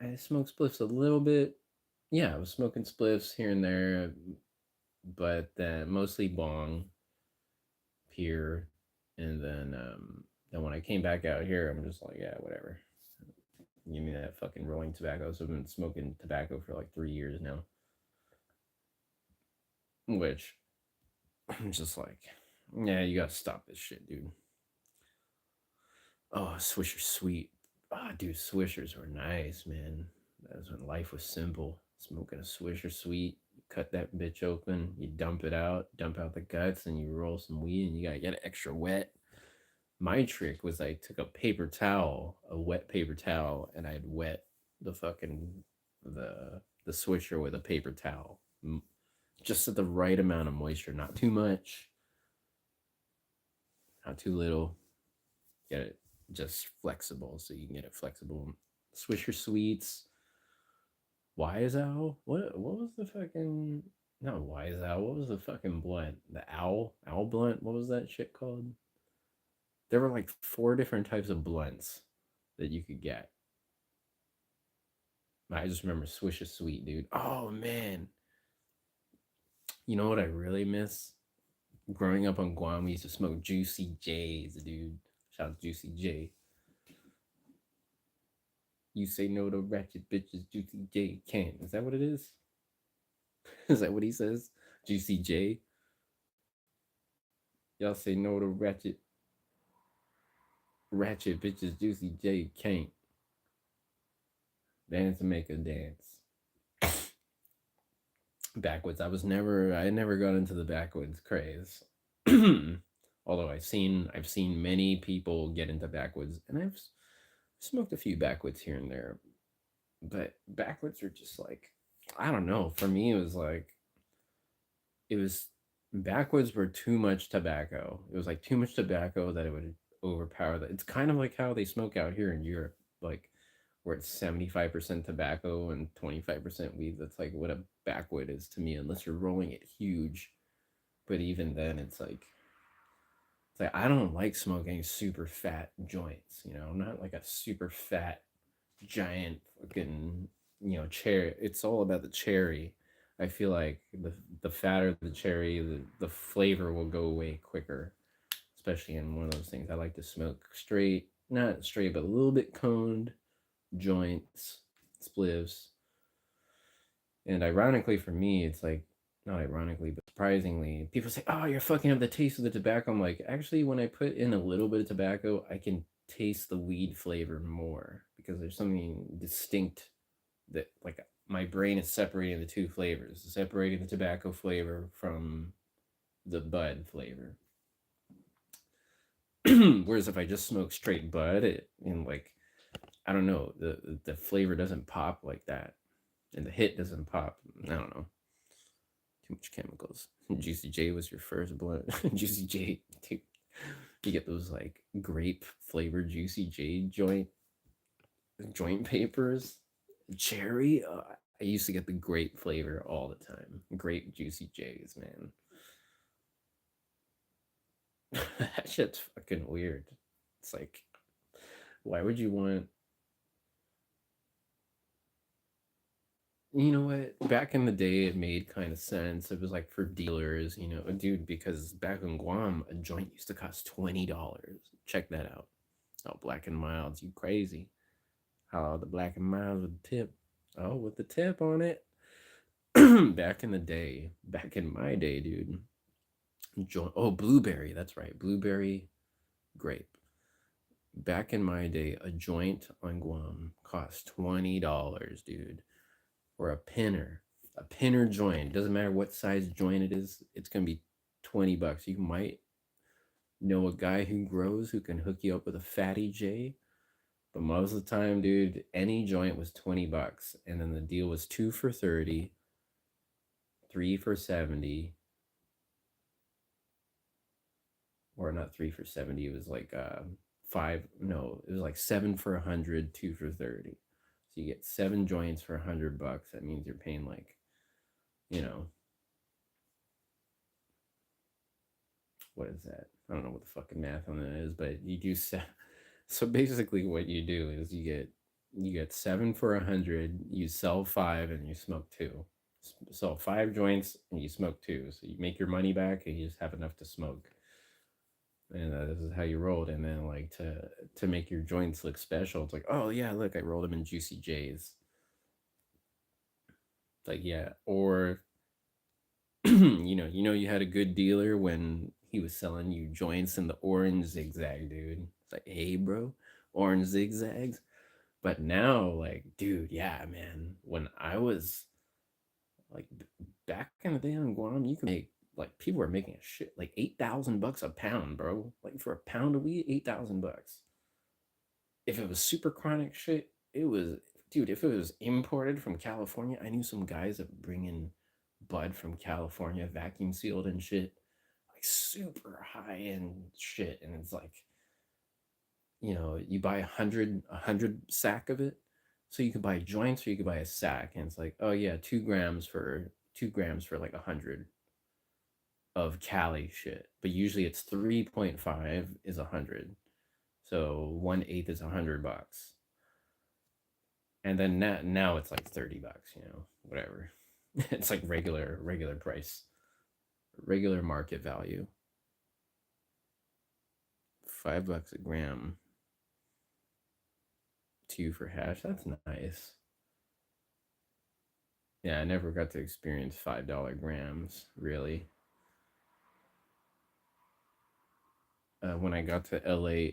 I smoked spliffs a little bit. Yeah, I was smoking spliffs here and there, but then mostly bong, peer, and then when I came back out here, I'm just like, yeah, whatever. Give me that fucking rolling tobacco. So I've been smoking tobacco for like 3 years now, which I'm just like, yeah, you gotta stop this shit, dude. Oh, Swisher sweet. Ah, dude, Swishers were nice, man. That was when life was simple. Smoking a Swisher sweet, cut that bitch open, you dump it out, dump out the guts, and you roll some weed, and you gotta get it extra wet. My trick was I took a paper towel, a wet paper towel, and I'd wet the fucking the Swisher with a paper towel, just at the right amount of moisture, not too much, not too little. Get it just flexible, so you can get it flexible. Swisher sweets. Wise owl. What was the fucking, not wise owl? What was the fucking blunt? The owl blunt. What was that shit called? There were like 4 different types of blunts that you could get. I just remember Swisher Sweet, dude. Oh man. You know what I really miss? Growing up on Guam, we used to smoke Juicy J's, dude. Shout out to Juicy J. You say no to ratchet bitches, Juicy J can. Is that what it is? Is that what he says? Juicy J? Y'all say no to ratchet bitches, Juicy J can't. Dance and make a dance. Backwoods. I never got into the backwoods craze. Although I've seen many people get into backwoods, and I've smoked a few backwoods here and there. But backwoods are just like, I don't know. For me, it was backwoods were too much tobacco. It was like too much tobacco that it would overpower that. It's kind of like how they smoke out here in Europe, like where it's 75% tobacco and 25% weed. That's like what a backwood is to me, unless you're rolling it huge. But even then, it's like I don't like smoking super fat joints. I'm not like a super fat giant fucking cherry. It's all about the cherry. I feel like the fatter the cherry, the flavor will go away quicker, especially in one of those things. I like to smoke straight, not straight, but a little bit coned joints, spliffs. And ironically for me, it's like, not ironically, but surprisingly, people say, oh, you're fucking up the taste of the tobacco. I'm like, actually, when I put in a little bit of tobacco, I can taste the weed flavor more because there's something distinct that like my brain is separating the two flavors, separating the tobacco flavor from the bud flavor. Whereas if I just smoke straight bud, and like I don't know, the flavor doesn't pop like that, and the hit doesn't pop. I don't know. Too much chemicals. Juicy J was your first blunt. Juicy J, dude. You get those like grape flavored Juicy J joint papers. Cherry. I used to get the grape flavor all the time. Grape Juicy J's, man. That shit's fucking weird. It's like, why would you want? You know what? Back in the day, it made kind of sense. It was like for dealers, dude. Because back in Guam, a joint used to cost $20. Check that out. Oh, Black and Milds, you crazy? How the Black and Milds with the tip? Oh, with the tip on it. Back in the day, back in my day, dude. Oh, blueberry. That's right, blueberry grape. Back in my day, a joint on Guam cost $20, dude, or a pinner. A pinner joint. Doesn't matter what size joint it is. It's gonna be $20. You might know a guy who grows who can hook you up with a fatty J. But most of the time, dude, any joint was $20. And then the deal was 2 for 30, 3 for 70, or not 3 for 70. It was like five, no, it was like 7 for 100, 2 for 30. So you get 7 joints for $100. That means you're paying like, you know, what is that? I don't know what the fucking math on that is, but you do so basically what you do is you get 7 for 100, you sell 5 and you smoke 2. Sell 5 joints and you smoke 2. So you make your money back and you just have enough to smoke. And this is how you rolled. And then like to make your joints look special, it's like, oh yeah, look, I rolled them in Juicy J's. Like, yeah. Or you had a good dealer when he was selling you joints in the orange zigzag, dude. It's like, hey bro, orange zigzags. But now, like, dude, yeah, man. When I was like back in the day on Guam, you could make like people were making a shit like $8,000 a pound, bro. Like for a pound of weed, $8,000. If it was super chronic shit, it was, dude. If it was imported from California, I knew some guys that bring in bud from California, vacuum sealed and shit, like super high end shit, and it's like, you buy a hundred sack of it, so you could buy joints or you could buy a sack, and it's like, oh yeah, 2 grams for like 100 of Cali shit, but usually it's 3.5 is 100, so 1/8 is $100, and then now it's like $30, whatever. It's like regular price, regular market value. $5 a gram. 2 for hash. That's nice. Yeah, I never got to experience $5 grams, really. When I got to LA,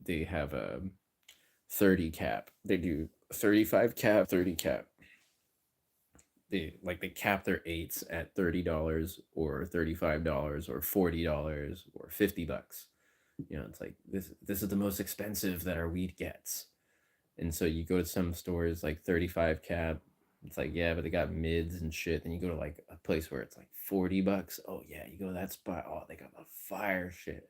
they have a 30 cap. They do 35 cap, 30 cap. They cap their eights at $30 or $35 or $40 or $50. It's like this is the most expensive that our weed gets. And so you go to some stores like 35 cap. It's like, yeah, but they got mids and shit. Then you go to like a place where it's like $40. Oh yeah, you go to that spot. Oh, they got the fire shit.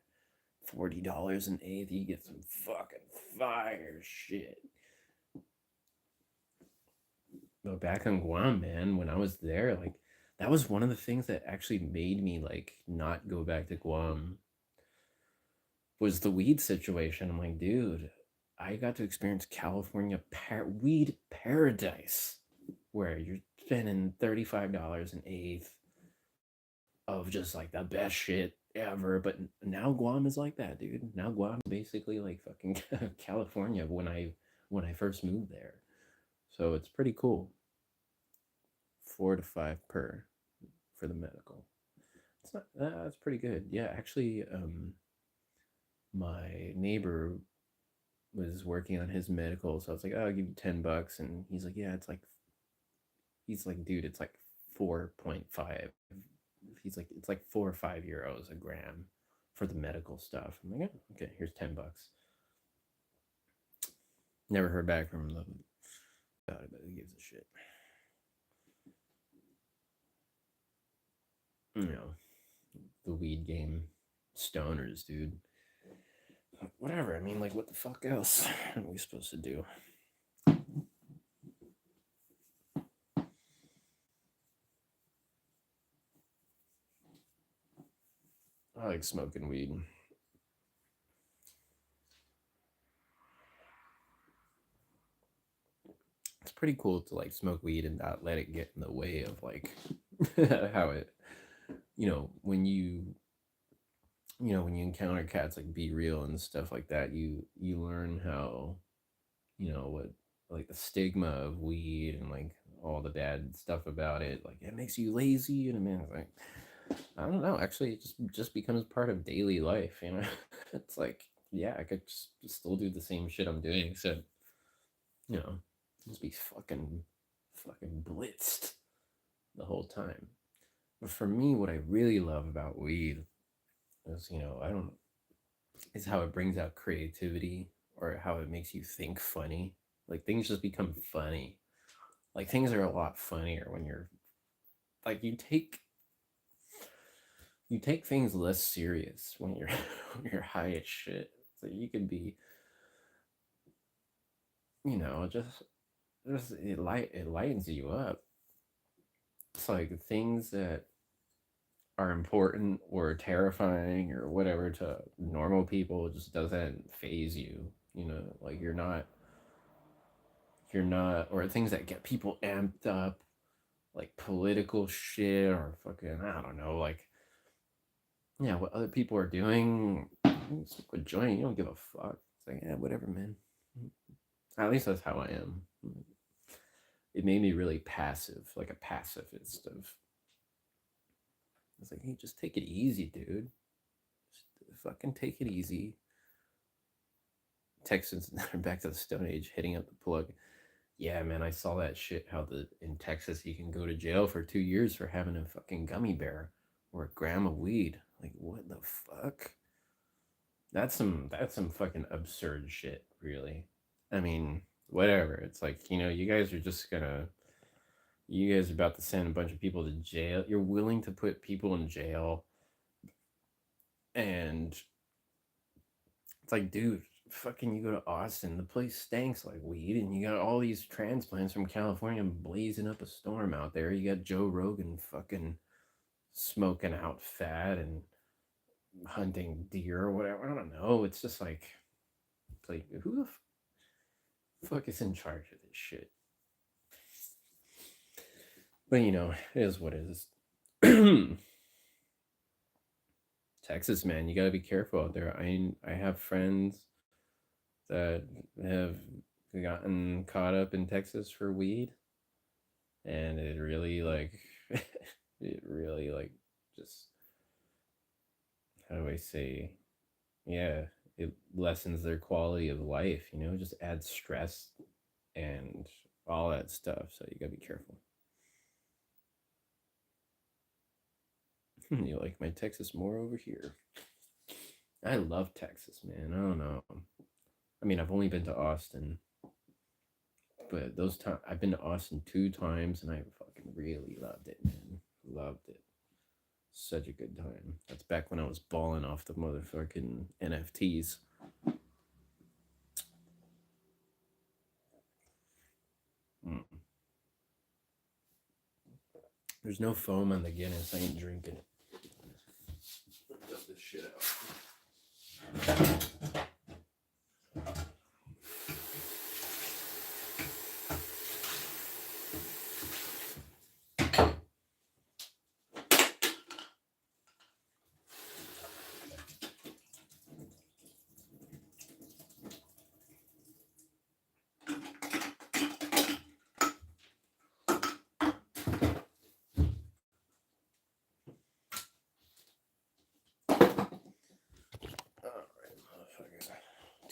$40 an eighth. You get some fucking fire shit. But back in Guam, man, when I was there, like that was one of the things that actually made me like not go back to Guam was the weed situation. I'm like, dude, I got to experience California weed paradise where you're spending $35 an eighth of just like the best shit ever. But now Guam is like that, dude. Now Guam is basically like fucking California when I first moved there. So it's pretty cool. 4 to 5 per for the medical. It's not that's pretty good. Yeah, actually, my neighbor was working on his medical, so I was like, oh, I'll give you $10, and he's like, yeah, it's like He's like, dude, it's like 4.5. He's like, it's like €4 or €5 a gram for the medical stuff. I'm like, oh, okay, here's $10. Never heard back from him about it, but who gives a shit? You know, the weed game, stoners, dude. Whatever. I mean, like, what the fuck else are we supposed to do? I like smoking weed. It's pretty cool to like smoke weed and not let it get in the way of like how it, when you encounter cats like Be Real and stuff like that, you learn how, what, like the stigma of weed and like all the bad stuff about it, like it makes you lazy, and I mean, it's like, I don't know, actually it just becomes part of daily life. It's like, yeah, I could just still do the same shit I'm doing, except, you know just be fucking blitzed the whole time. But for me, what I really love about weed is, I don't, is how it brings out creativity, or how it makes you think funny. Like things just become funny. Like things are a lot funnier when you're like, you take things less serious when you're when you're high as shit. So you could be, just it lightens you up. It's like things that are important or terrifying or whatever to normal people just doesn't phase you. Like you're not, or things that get people amped up, like political shit, or fucking, I don't know, like, yeah, what other people are doing. Smoke a joint, you don't give a fuck. It's like, yeah, whatever, man. At least that's how I am. It made me really passive, like a pacifist of, it's like, hey, just take it easy, dude. Just fucking take it easy. Texans are back to the Stone Age, hitting up the plug. Yeah, man, I saw that shit. How in Texas you can go to jail for 2 years for having a fucking gummy bear or a gram of weed. Like, what the fuck? That's some fucking absurd shit, really. I mean, whatever. It's like, you guys are about to send a bunch of people to jail. You're willing to put people in jail, and it's like, dude, fucking, you go to Austin, the place stinks like weed, and you got all these transplants from California blazing up a storm out there. You got Joe Rogan fucking smoking out fat and hunting deer or whatever. I don't know. It's like who the fuck is in charge of this shit? But it is what it is. Texas, man, you gotta be careful out there. I have friends that have gotten caught up in Texas for weed, and it really like it really like just, how do I say, yeah, it lessens their quality of life, just adds stress and all that stuff, so you gotta be careful. You like my Texas more over here. I love Texas, man. I don't know. I mean, I've only been to Austin, but those times I've been to Austin 2 times, and I fucking really loved it, man. Loved it. Such a good time. That's back when I was balling off the motherfucking NFTs. Mm. There's no foam on the Guinness. I ain't drinking it. Dump this shit out.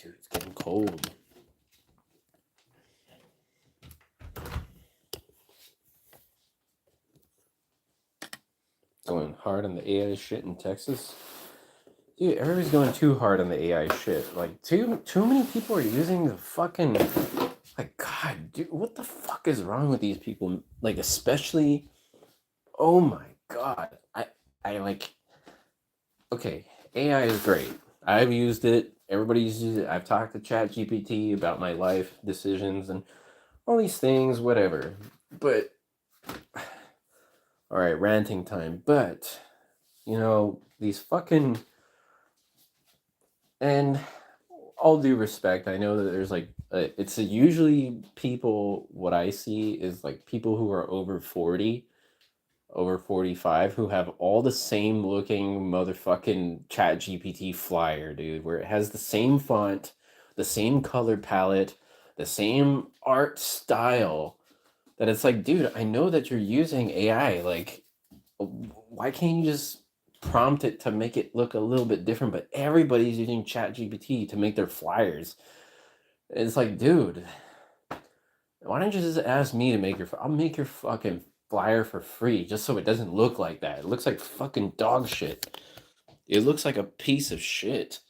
Dude, it's getting cold. hard on the AI shit in Texas. Dude, everybody's going too hard on the AI shit. Like, too many people are using the fucking, like, God, dude, what the fuck is wrong with these people? Like, especially, oh my God, I like, okay, AI is great. I've used it. Everybody uses it. I've talked to ChatGPT about my life decisions and all these things, whatever. But all right, ranting time. But these fucking, and all due respect, I know that there's like it's usually people. What I see is like people who are over 40, over 45, who have all the same looking motherfucking Chat GPT flyer, dude, where it has the same font, the same color palette, the same art style. That it's like, dude, I know that you're using AI. Like, why can't you just prompt it to make it look a little bit different? But everybody's using Chat GPT to make their flyers. It's like, dude, why don't you just ask me to make I'll make your fucking flyer for free just so it doesn't look like that. It looks like fucking dog shit. It looks like a piece of shit.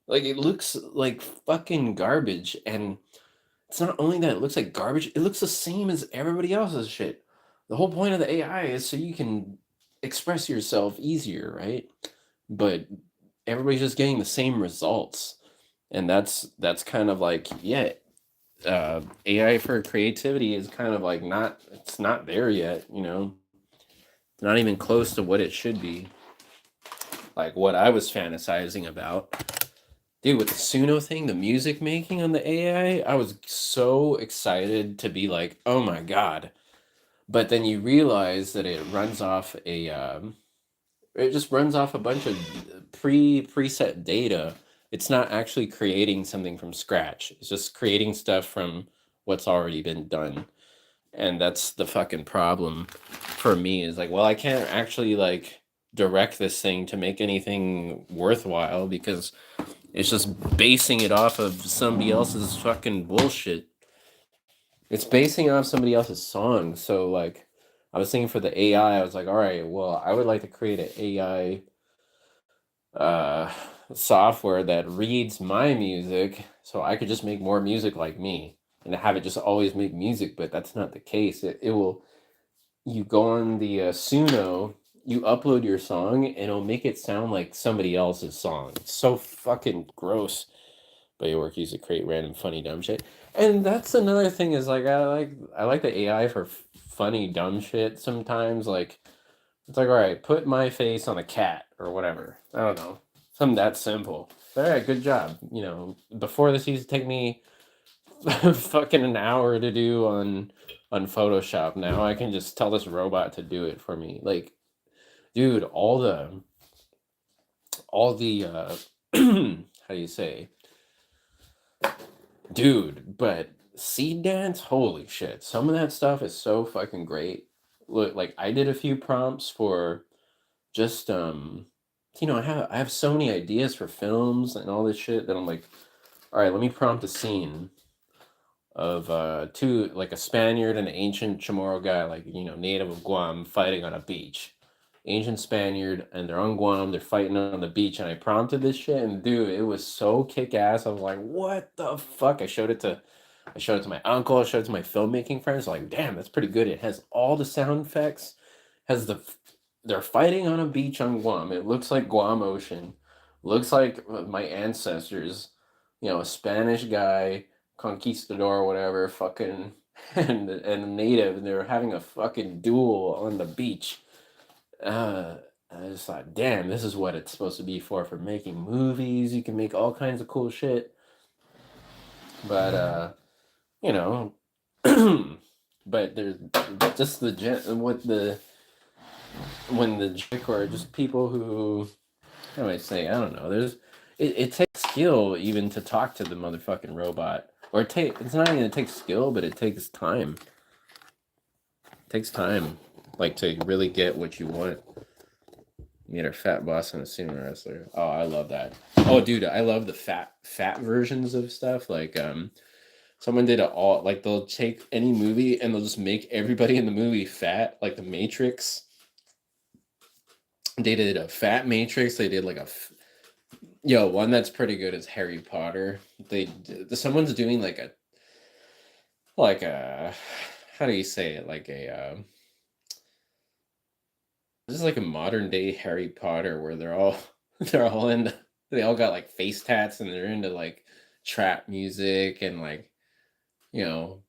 Like, it looks like fucking garbage. And it's not only that it looks like garbage, it looks the same as everybody else's shit. The whole point of the AI is so you can express yourself easier, right? But everybody's just getting the same results. And that's kind of like, yeah, AI for creativity is kind of like it's not there yet, not even close to what it should be. Like what I was fantasizing about. Dude, with the Suno thing, the music making on the AI, I was so excited to be like, oh my God. But then you realize that it just runs off a bunch of preset data. It's not actually creating something from scratch. It's just creating stuff from what's already been done. And that's the fucking problem for me, is like, well, I can't actually like direct this thing to make anything worthwhile because it's just basing it off of somebody else's fucking bullshit. It's basing it off somebody else's song. So like, I was thinking for the AI, I was like, all right, well, I would like to create an AI software that reads my music so I could just make more music like me and have it just always make music. But that's not the case. It will, you go on the Suno, you upload your song, and it'll make it sound like somebody else's song. It's so fucking gross. But your work used to create random, funny, dumb shit. And that's another thing is like I like the AI for funny, dumb shit sometimes. Like it's like, all right, put my face on a cat or whatever. I don't know, something that simple. All right, good job. Before this used to take me fucking an hour to do on Photoshop. Now I can just tell this robot to do it for me. Like, dude, all the how do you say, dude, but seed dance, holy shit, some of that stuff is so fucking great. Look, like I did a few prompts for just I have so many ideas for films and all this shit that I'm like, all right, let me prompt a scene of two, like a Spaniard and an ancient Chamorro guy, like native of Guam, fighting on a beach. Ancient Spaniard, and they're on Guam, they're fighting on the beach, and I prompted this shit, and dude, it was so kick ass. I was like, what the fuck? I showed it to my uncle, I showed it to my filmmaking friends, like, damn, that's pretty good. It has all the sound effects, has they're fighting on a beach on Guam. It looks like Guam Ocean. Looks like my ancestors, a Spanish guy, conquistador, or whatever, fucking, and a native, and they were having a fucking duel on the beach. Uh, I just thought, damn, this is what it's supposed to be for making movies. You can make all kinds of cool shit. But you know, but there's just the gen with the when the chick or just people who, how do I say, I don't know. It takes skill even to talk to the motherfucking robot. Or it's not even it takes skill, but it takes time. It takes time, like to really get what you want. Made her fat boss and a sumo wrestler. Oh, I love that. Oh, dude, I love the fat versions of stuff. Like someone did it all, like they'll take any movie and they'll just make everybody in the movie fat, like the Matrix. They did a Fat Matrix. They did like one that's pretty good is Harry Potter. Someone's doing like a how do you say it, like a this is like a modern day Harry Potter where they're all in they all got like face tats and they're into like trap music and like you know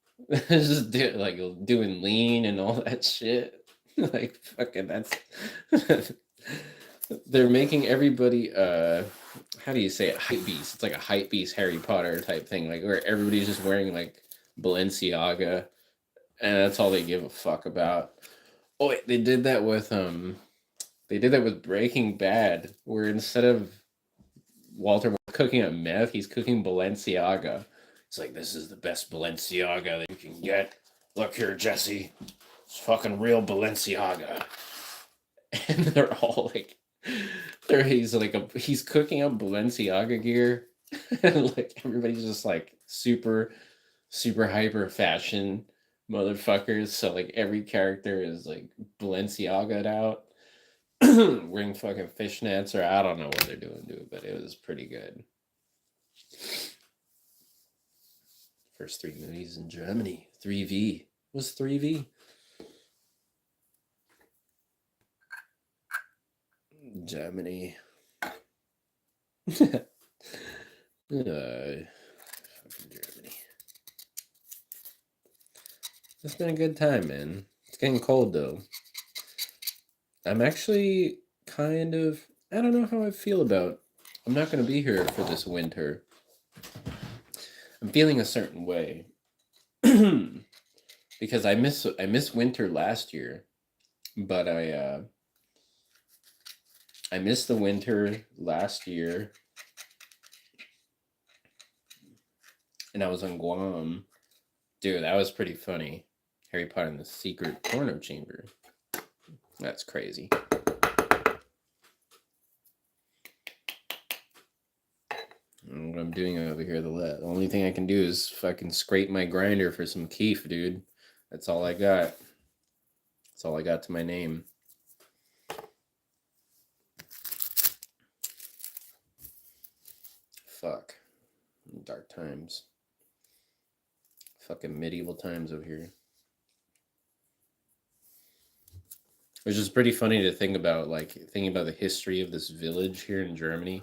just like doing lean and all that shit. Like fucking that's they're making everybody how do you say it, hype beast. It's like a hype beast Harry Potter type thing, like where everybody's just wearing like Balenciaga and that's all they give a fuck about. Oh wait, they did that with Breaking Bad, where instead of Walter cooking up meth, he's cooking Balenciaga. It's like, this is the best Balenciaga that you can get. Look here, Jesse. It's fucking real Balenciaga. And they're all like, he's cooking up Balenciaga gear. And like, everybody's just like super, super hyper fashion motherfuckers. So like, every character is like Balenciaga'd out. Wearing fucking fishnets, or I don't know what they're doing to it, but it was pretty good. First 3 movies in Germany. 3V. What's 3V? Germany. Fucking Germany. It's been a good time, man. It's getting cold though. I'm actually kind of, I don't know how I feel about, I'm not going to be here for this winter. I'm feeling a certain way. Because I miss winter last year, but I missed the winter last year, and I was on Guam. Dude, that was pretty funny. Harry Potter and the Secret Porno Chamber. That's crazy. What I'm doing over here, the only thing I can do is fucking scrape my grinder for some keef, dude. That's all I got. That's all I got to my name. Fuck. Dark times. Fucking medieval times over here. Which is pretty funny to think about, like, thinking about the history of this village here in Germany.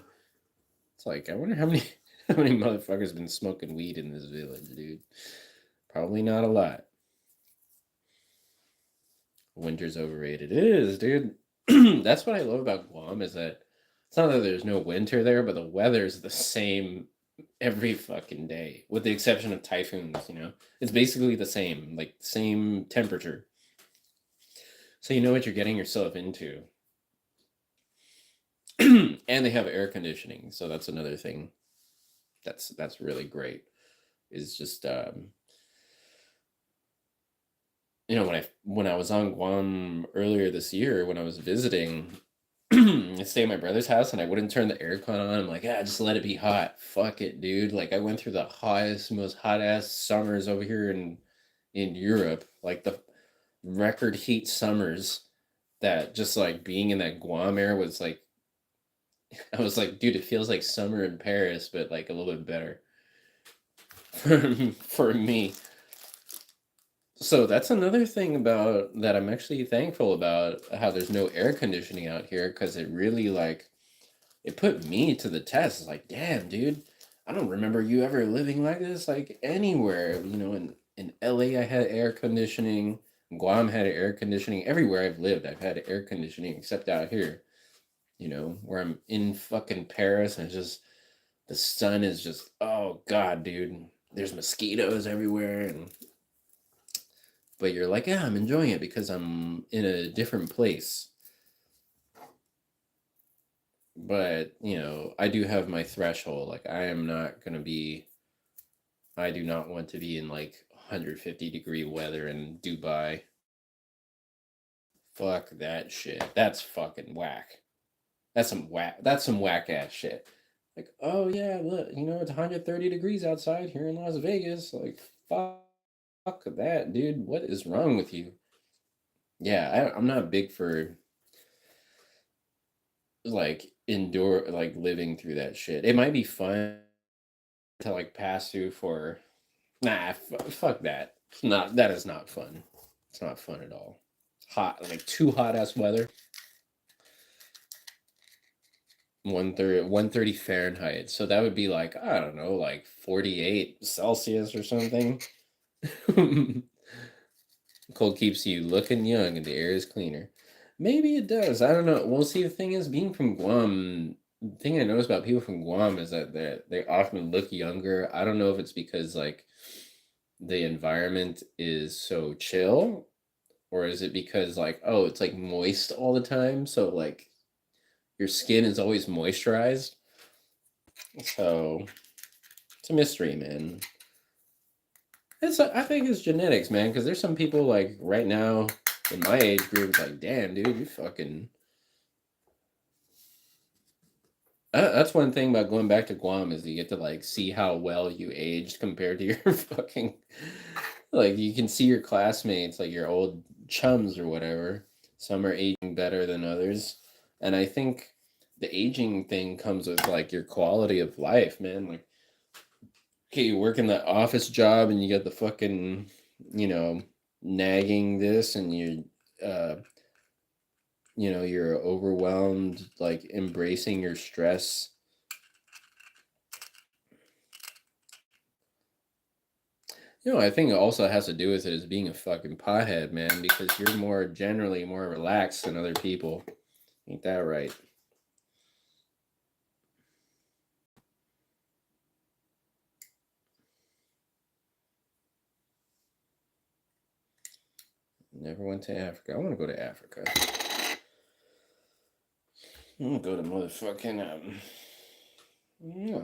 It's like, I wonder how many motherfuckers been smoking weed in this village, dude. Probably not a lot. Winter's overrated. It is, dude. That's what I love about Guam, is that it's not that there's no winter there, but the weather's the same every fucking day, with the exception of typhoons, you know? It's basically the same, like, same temperature. So you know what you're getting yourself into. And they have air conditioning, so that's another thing that's really great. Is just you know, when I was on Guam earlier this year, when I was visiting, I stayed at my brother's house and I wouldn't turn the aircon on. I'm like, just let it be hot. Fuck it, dude. Like, I went through the most hot ass summers over here in Europe, like the record heat summers, that just like being in that Guam air was like, I was like, dude, it feels like summer in Paris, but like a little bit better for me. So that's another thing about that I'm actually thankful about, how there's no air conditioning out here, because it really like it put me to the test. It's like, damn, dude, I don't remember you ever living like this like anywhere. You know, in LA I had air conditioning, Guam had air conditioning. Everywhere I've lived, I've had air conditioning except out here. You know, where I'm in fucking Paris and it's just the sun is just, oh god, dude. There's mosquitoes everywhere, and but you're like, yeah, I'm enjoying it because I'm in a different place. But, you know, I do have my threshold. Like, I am not going to be, I do not want to be in like 150-degree weather in Dubai. Fuck that shit. That's fucking whack. That's some whack ass shit. Like, oh yeah, look, you know, it's 130 degrees outside here in Las Vegas. Like, fuck that, dude. What is wrong with you? Yeah, I'm not big for. like endure like living through that shit. It might be fun to like pass through for fuck that. It's not that is not fun. It's not fun at all. Hot like too hot ass weather. 130 Fahrenheit. So that would be like, I don't know, like 48 Celsius or something. Cold keeps you looking young and the air is cleaner. Maybe it does. I don't know. Well, see, the thing is, being from Guam, the thing I notice about people from Guam is that they often look younger. I don't know if it's because like the environment is so chill, or is it because like, oh, it's like moist all the time, so like your skin is always moisturized. So it's a mystery, man. I think it's genetics, man, because there's some people like right now in my age group, it's like, damn, dude, you fucking. That's one thing about going back to Guam is you get to like see how well you aged compared to your fucking. Like you can see your classmates, like your old chums or whatever. Some are aging better than others, and I think the aging thing comes with like your quality of life, man. Like, okay, you work in that office job and you get the fucking, you know, nagging this and uh, you're overwhelmed, like embracing your stress. I think it also has to do with it as being a fucking pothead, man, because you're generally more relaxed than other people. Ain't that right? Never went to Africa. I want to go to Africa. I want to go to motherfucking yeah.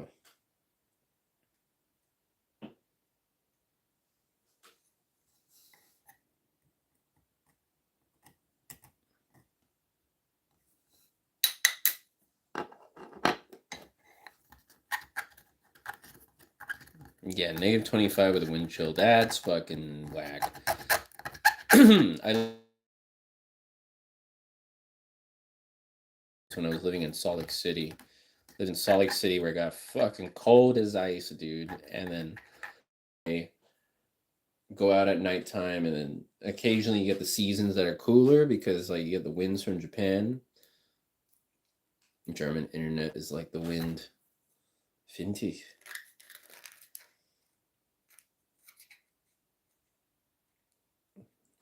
Yeah, -25 with a wind chill. That's fucking whack. I when I was living in Salt Lake City. Lived in Salt Lake City where it got fucking cold as ice, dude. And then I go out at nighttime, and then occasionally you get the seasons that are cooler because like you get the winds from Japan. German internet is like the wind. Fintig.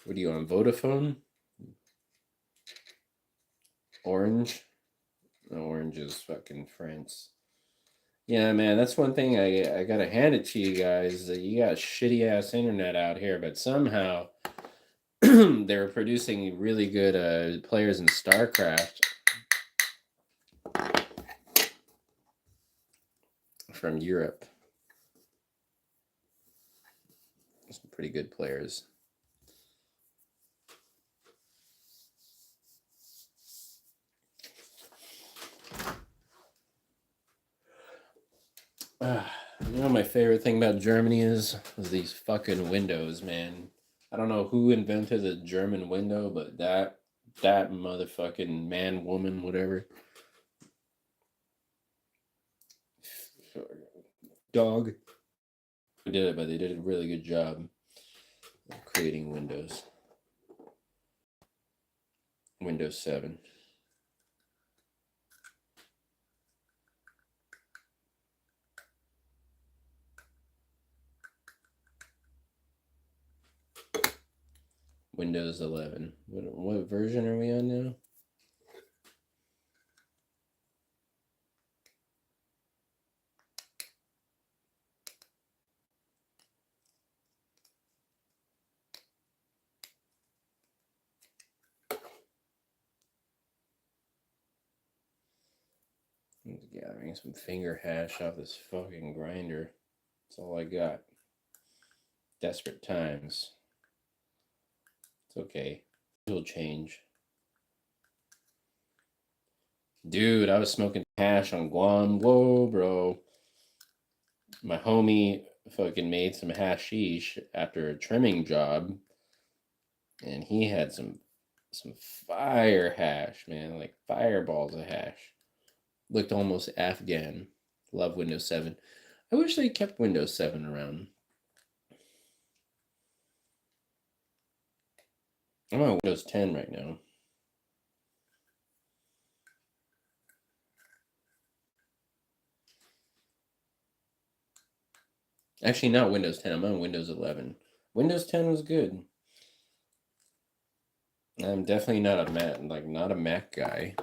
What are you on, Vodafone? Orange? No, Orange is fucking France. Yeah, man, that's one thing I gotta hand it to you guys. That you got shitty ass internet out here, but somehow they were producing really good players in StarCraft from Europe. Some pretty good players. My favorite thing about Germany is these fucking windows, man. I don't know who invented the German window, but that motherfucking man, woman, whatever, dog, who did it, but they did a really good job of creating windows. Windows 7. Windows 11. What version are we on now? I'm just gathering some finger hash off this fucking grinder. That's all I got. Desperate times. It's okay. It'll change. Dude, I was smoking hash on Guam. Whoa, bro. My homie fucking made some hashish after a trimming job, and he had some some fire hash, man. Like fireballs of hash. Looked almost Afghan. Love Windows 7. I wish they kept Windows 7 around. I'm on Windows 10 right now. Actually, not Windows 10. I'm on Windows 11. Windows 10 was good. I'm definitely not a Mac guy.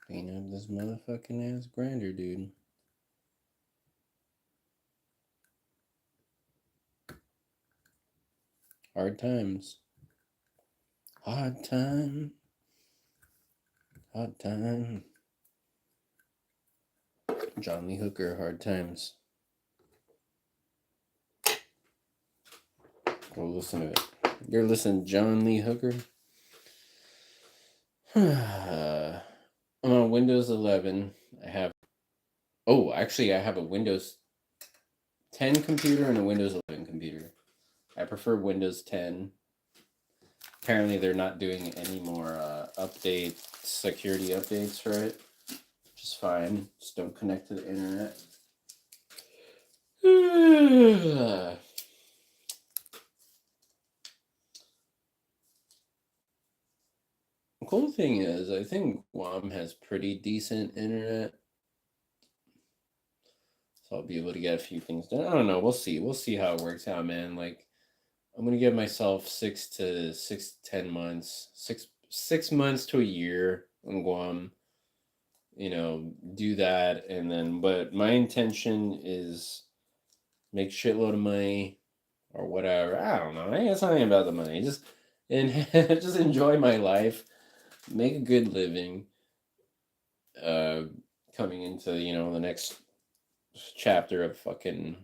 Clean up this motherfucking ass grinder, dude. Hard times. Hard time. Hard time. John Lee Hooker, Hard Times. Go listen to it. You're listening to John Lee Hooker? I'm on Windows 11. I have a Windows 10 computer and a Windows 11 computer. I prefer Windows 10. Apparently they're not doing any more security updates for it. Which is fine. Just don't connect to the internet. The cool thing is, I think Guam has pretty decent internet. So I'll be able to get a few things done. I don't know. We'll see. We'll see how it works out, man. Like, I'm gonna give myself 10 months, 6 months to a year in Guam. Do that, and then. But my intention is make shitload of money, or whatever. I don't know. It's not even about the money. Just enjoy my life, make a good living. Coming into the next chapter of fucking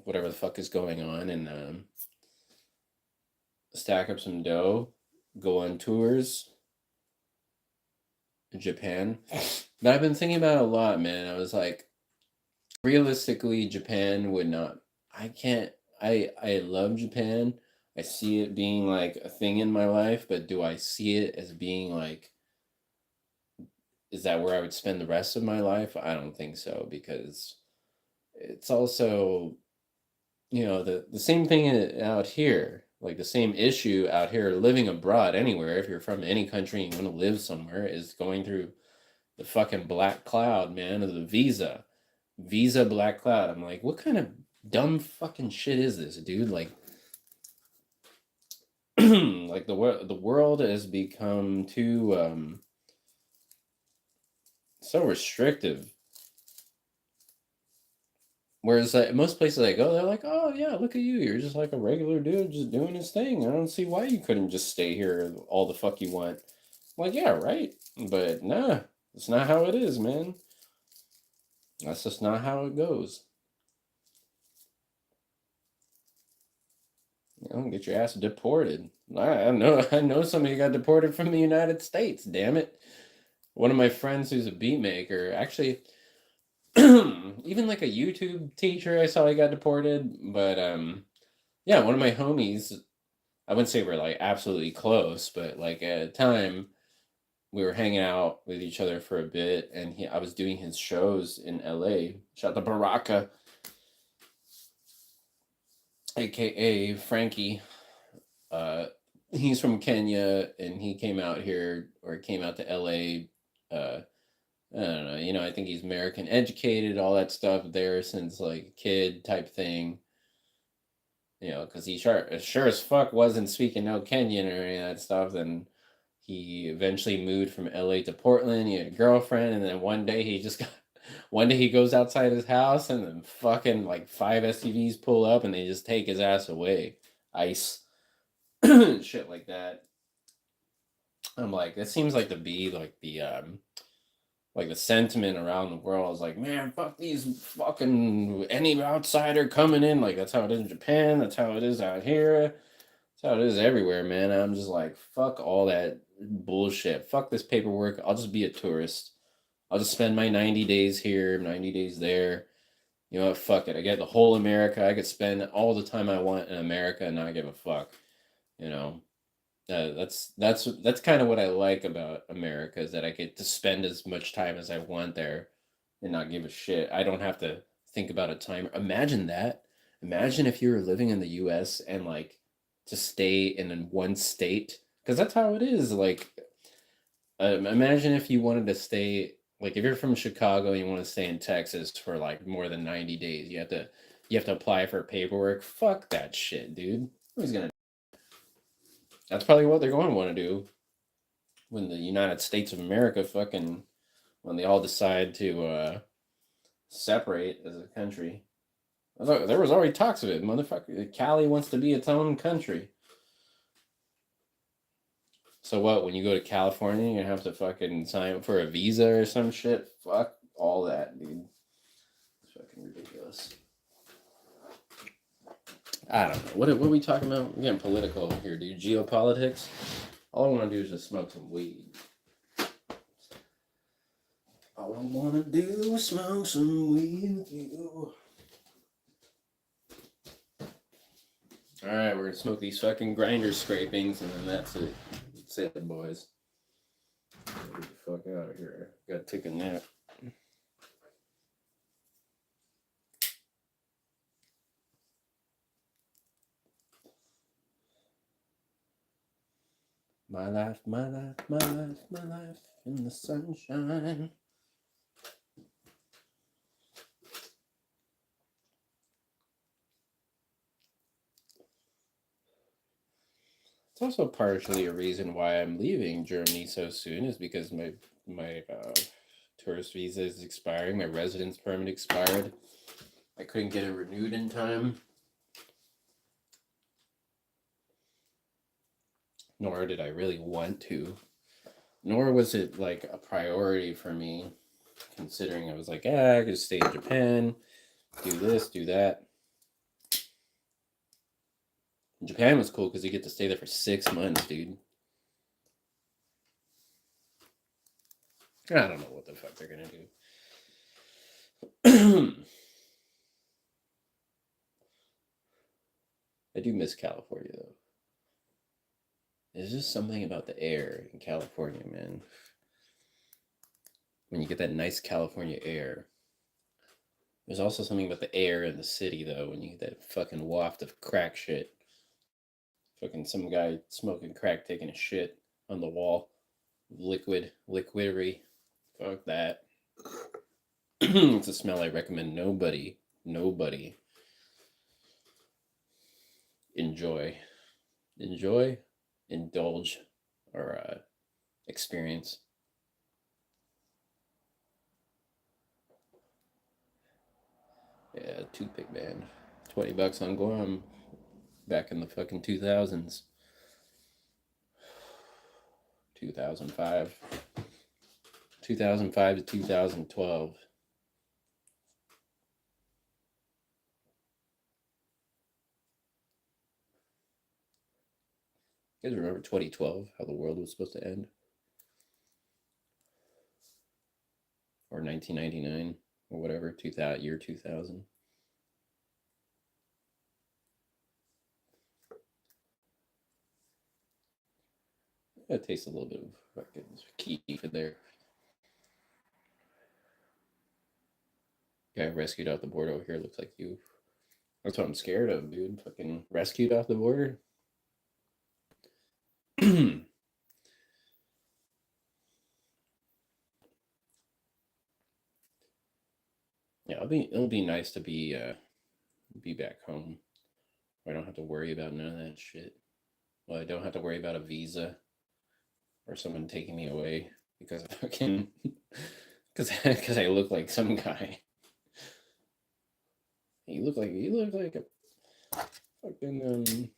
whatever the fuck is going on, and stack up some dough, go on tours in Japan. But I've been thinking about it a lot, man. I was like, realistically, Japan would not. I can't. I love Japan. I see it being like a thing in my life, but do I see it as being like, is that where I would spend the rest of my life? I don't think so, because it's also, the same thing out here, like the same issue out here living abroad anywhere. If you're from any country and you want to live somewhere, is going through the fucking black cloud, man, of the visa black cloud. I'm like, what kind of dumb fucking shit is this, dude? Like, like the world has become too so restrictive. Whereas most places I go, they're like, oh yeah, look at you, you're just like a regular dude just doing his thing. I don't see why you couldn't just stay here all the fuck you want. I'm like, yeah, right, but nah, it's not how it is, man. That's just not how it goes. Get your ass deported. I know somebody got deported from the United States, damn it. One of my friends who's a beat maker, actually, even like a YouTube teacher I saw, he got deported. But yeah, one of my homies, I wouldn't say we're like absolutely close, but like at a time, we were hanging out with each other for a bit, and I was doing his shows in LA. Shout out to Baraka, aka Frankie. Uh, he's from Kenya, and he came out here, or came out to LA. I don't know, I think he's American educated, all that stuff there since like a kid type thing. Because he sure as fuck wasn't speaking no Kenyan or any of that stuff. Then he eventually moved from LA to Portland. He had a girlfriend, and then one day one day he goes outside his house, and then fucking like 5 SUVs pull up, and they just take his ass away. ICE. Shit like that. I'm like, that seems like to be like the sentiment around the world is like, man, fuck these fucking any outsider coming in. Like that's how it is in Japan. That's how it is out here. That's how it is everywhere, man. I'm just like, fuck all that bullshit. Fuck this paperwork. I'll just be a tourist. I'll just spend my 90 days here, 90 days there. You know what? Fuck it. I get the whole America. I could spend all the time I want in America and not give a fuck. You know. That's kind of what I like about America, is that I get to spend as much time as I want there and not give a shit. I don't have to think about a timer. Imagine that. Imagine if you were living in the U.S. and like to stay in one state, because that's how it is. Like, imagine if you wanted to stay, like if you're from Chicago and you want to stay in Texas for like more than 90 days, you have to apply for paperwork. Fuck that shit, dude. Who's gonna That's probably what they're going to want to do when the United States of America when they all decide to separate as a country. There was already talks of it, motherfucker. Cali wants to be its own country. So what? When you go to California, you're gonna have to fucking sign up for a visa or some shit. Fuck all that, dude. It's fucking ridiculous. I don't know. What are we talking about? We're getting political here, dude. Geopolitics. All I want to do is just smoke some weed. All I want to do is smoke some weed with you. Alright, we're going to smoke these fucking grinder scrapings, and then that's it. That's it, boys. Get the fuck out of here. Gotta take a nap. My life, my life, my life, my life in the sunshine. It's also partially a reason why I'm leaving Germany so soon, is because my tourist visa is expiring. My residence permit expired. I couldn't get it renewed in time. Nor did I really want to. Nor was it like a priority for me, considering I was like, I could stay in Japan, do this, do that. Japan was cool because you get to stay there for 6 months, dude. I don't know what the fuck they're gonna do. I do miss California, though. There's just something about the air in California, man. When you get that nice California air. There's also something about the air in the city, though, when you get that fucking waft of crack shit. Fucking some guy smoking crack, taking a shit on the wall. Liquidery. Fuck that. It's a smell I recommend nobody enjoy, indulge, or experience. Yeah, toothpick band. $20 on Guam back in the fucking 2000s. 2005. 2005 to 2012. You guys remember 2012, how the world was supposed to end? Or 1999, or whatever, year 2000. It tastes a little bit of fucking keef in there. Guy rescued out the border over here looks like you. That's what I'm scared of, dude. Fucking rescued off the border. Yeah, it'll be nice to be back home. I don't have to worry about none of that shit. Well, I don't have to worry about a visa or someone taking me away because I fucking because I look like some guy. You look like a fucking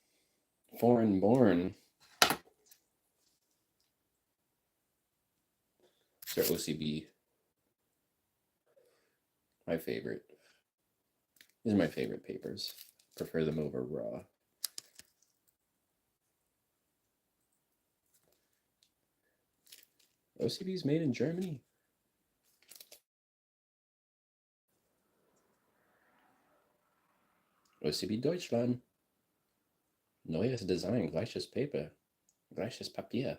foreign born. Sir OCB. My favorite. These are my favorite papers. Prefer them over raw. OCB is made in Germany. OCB Deutschland. Neues Design, gleiches Paper. Gleiches Papier.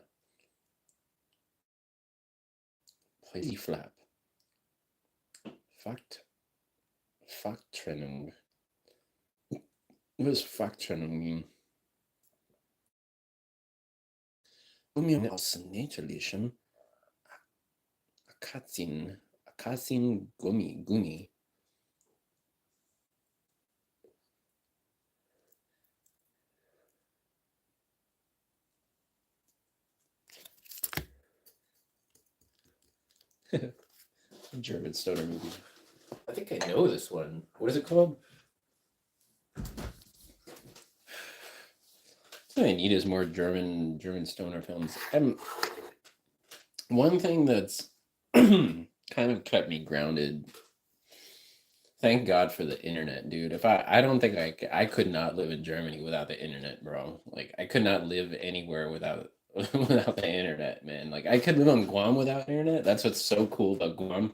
Play flap. Fakttrennung. What does Fakttrennung mean? Gummi aus Naturlichen. Akazin Gummi. German stoner movie. I think I know this one. What is it called? What I need is more German stoner films. One thing that's kind of kept me grounded. Thank God for the internet, dude. If I don't think I could not live in Germany without the internet, bro. Like I could not live anywhere without without the internet, man. Like I could live on Guam without internet. That's what's so cool about Guam.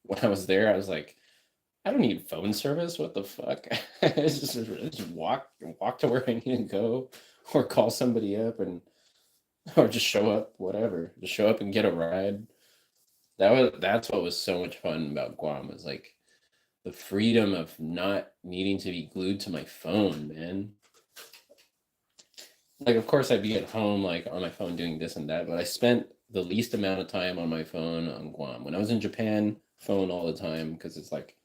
When I was there, I was like, I don't need phone service. What the fuck? just walk to where I need to go, or call somebody up or just show up. Whatever, just show up and get a ride. That's what was so much fun about Guam was like the freedom of not needing to be glued to my phone, man. Like, of course, I'd be at home, like on my phone doing this and that, but I spent the least amount of time on my phone on Guam. When I was in Japan, phone all the time because it's like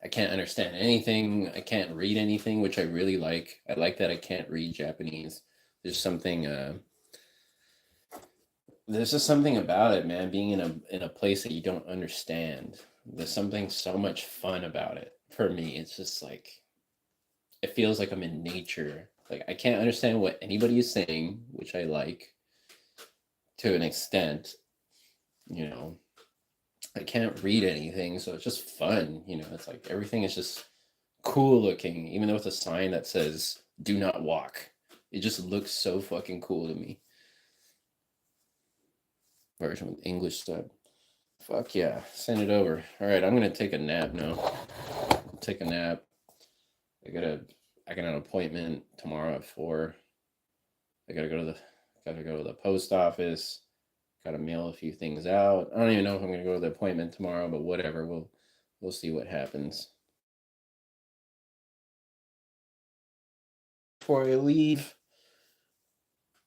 I can't understand anything. I can't read anything, which I really like. I like that I can't read Japanese. There's something there's just something about it, man, being in a place that you don't understand. There's something so much fun about it. For me, it's just like it feels like I'm in nature. Like I can't understand what anybody is saying, which I like to an extent, you know. I can't read anything, so it's just fun, you know. It's like everything is just cool looking, even though it's a sign that says "Do not walk." It just looks so fucking cool to me. Version with English sub. Fuck yeah, send it over. All right, I'm gonna take a nap now. Take a nap. I got an appointment tomorrow at 4. I gotta go to the post office. Gotta mail a few things out. I don't even know if I'm gonna go to the appointment tomorrow, but whatever. We'll see what happens. Before I leave,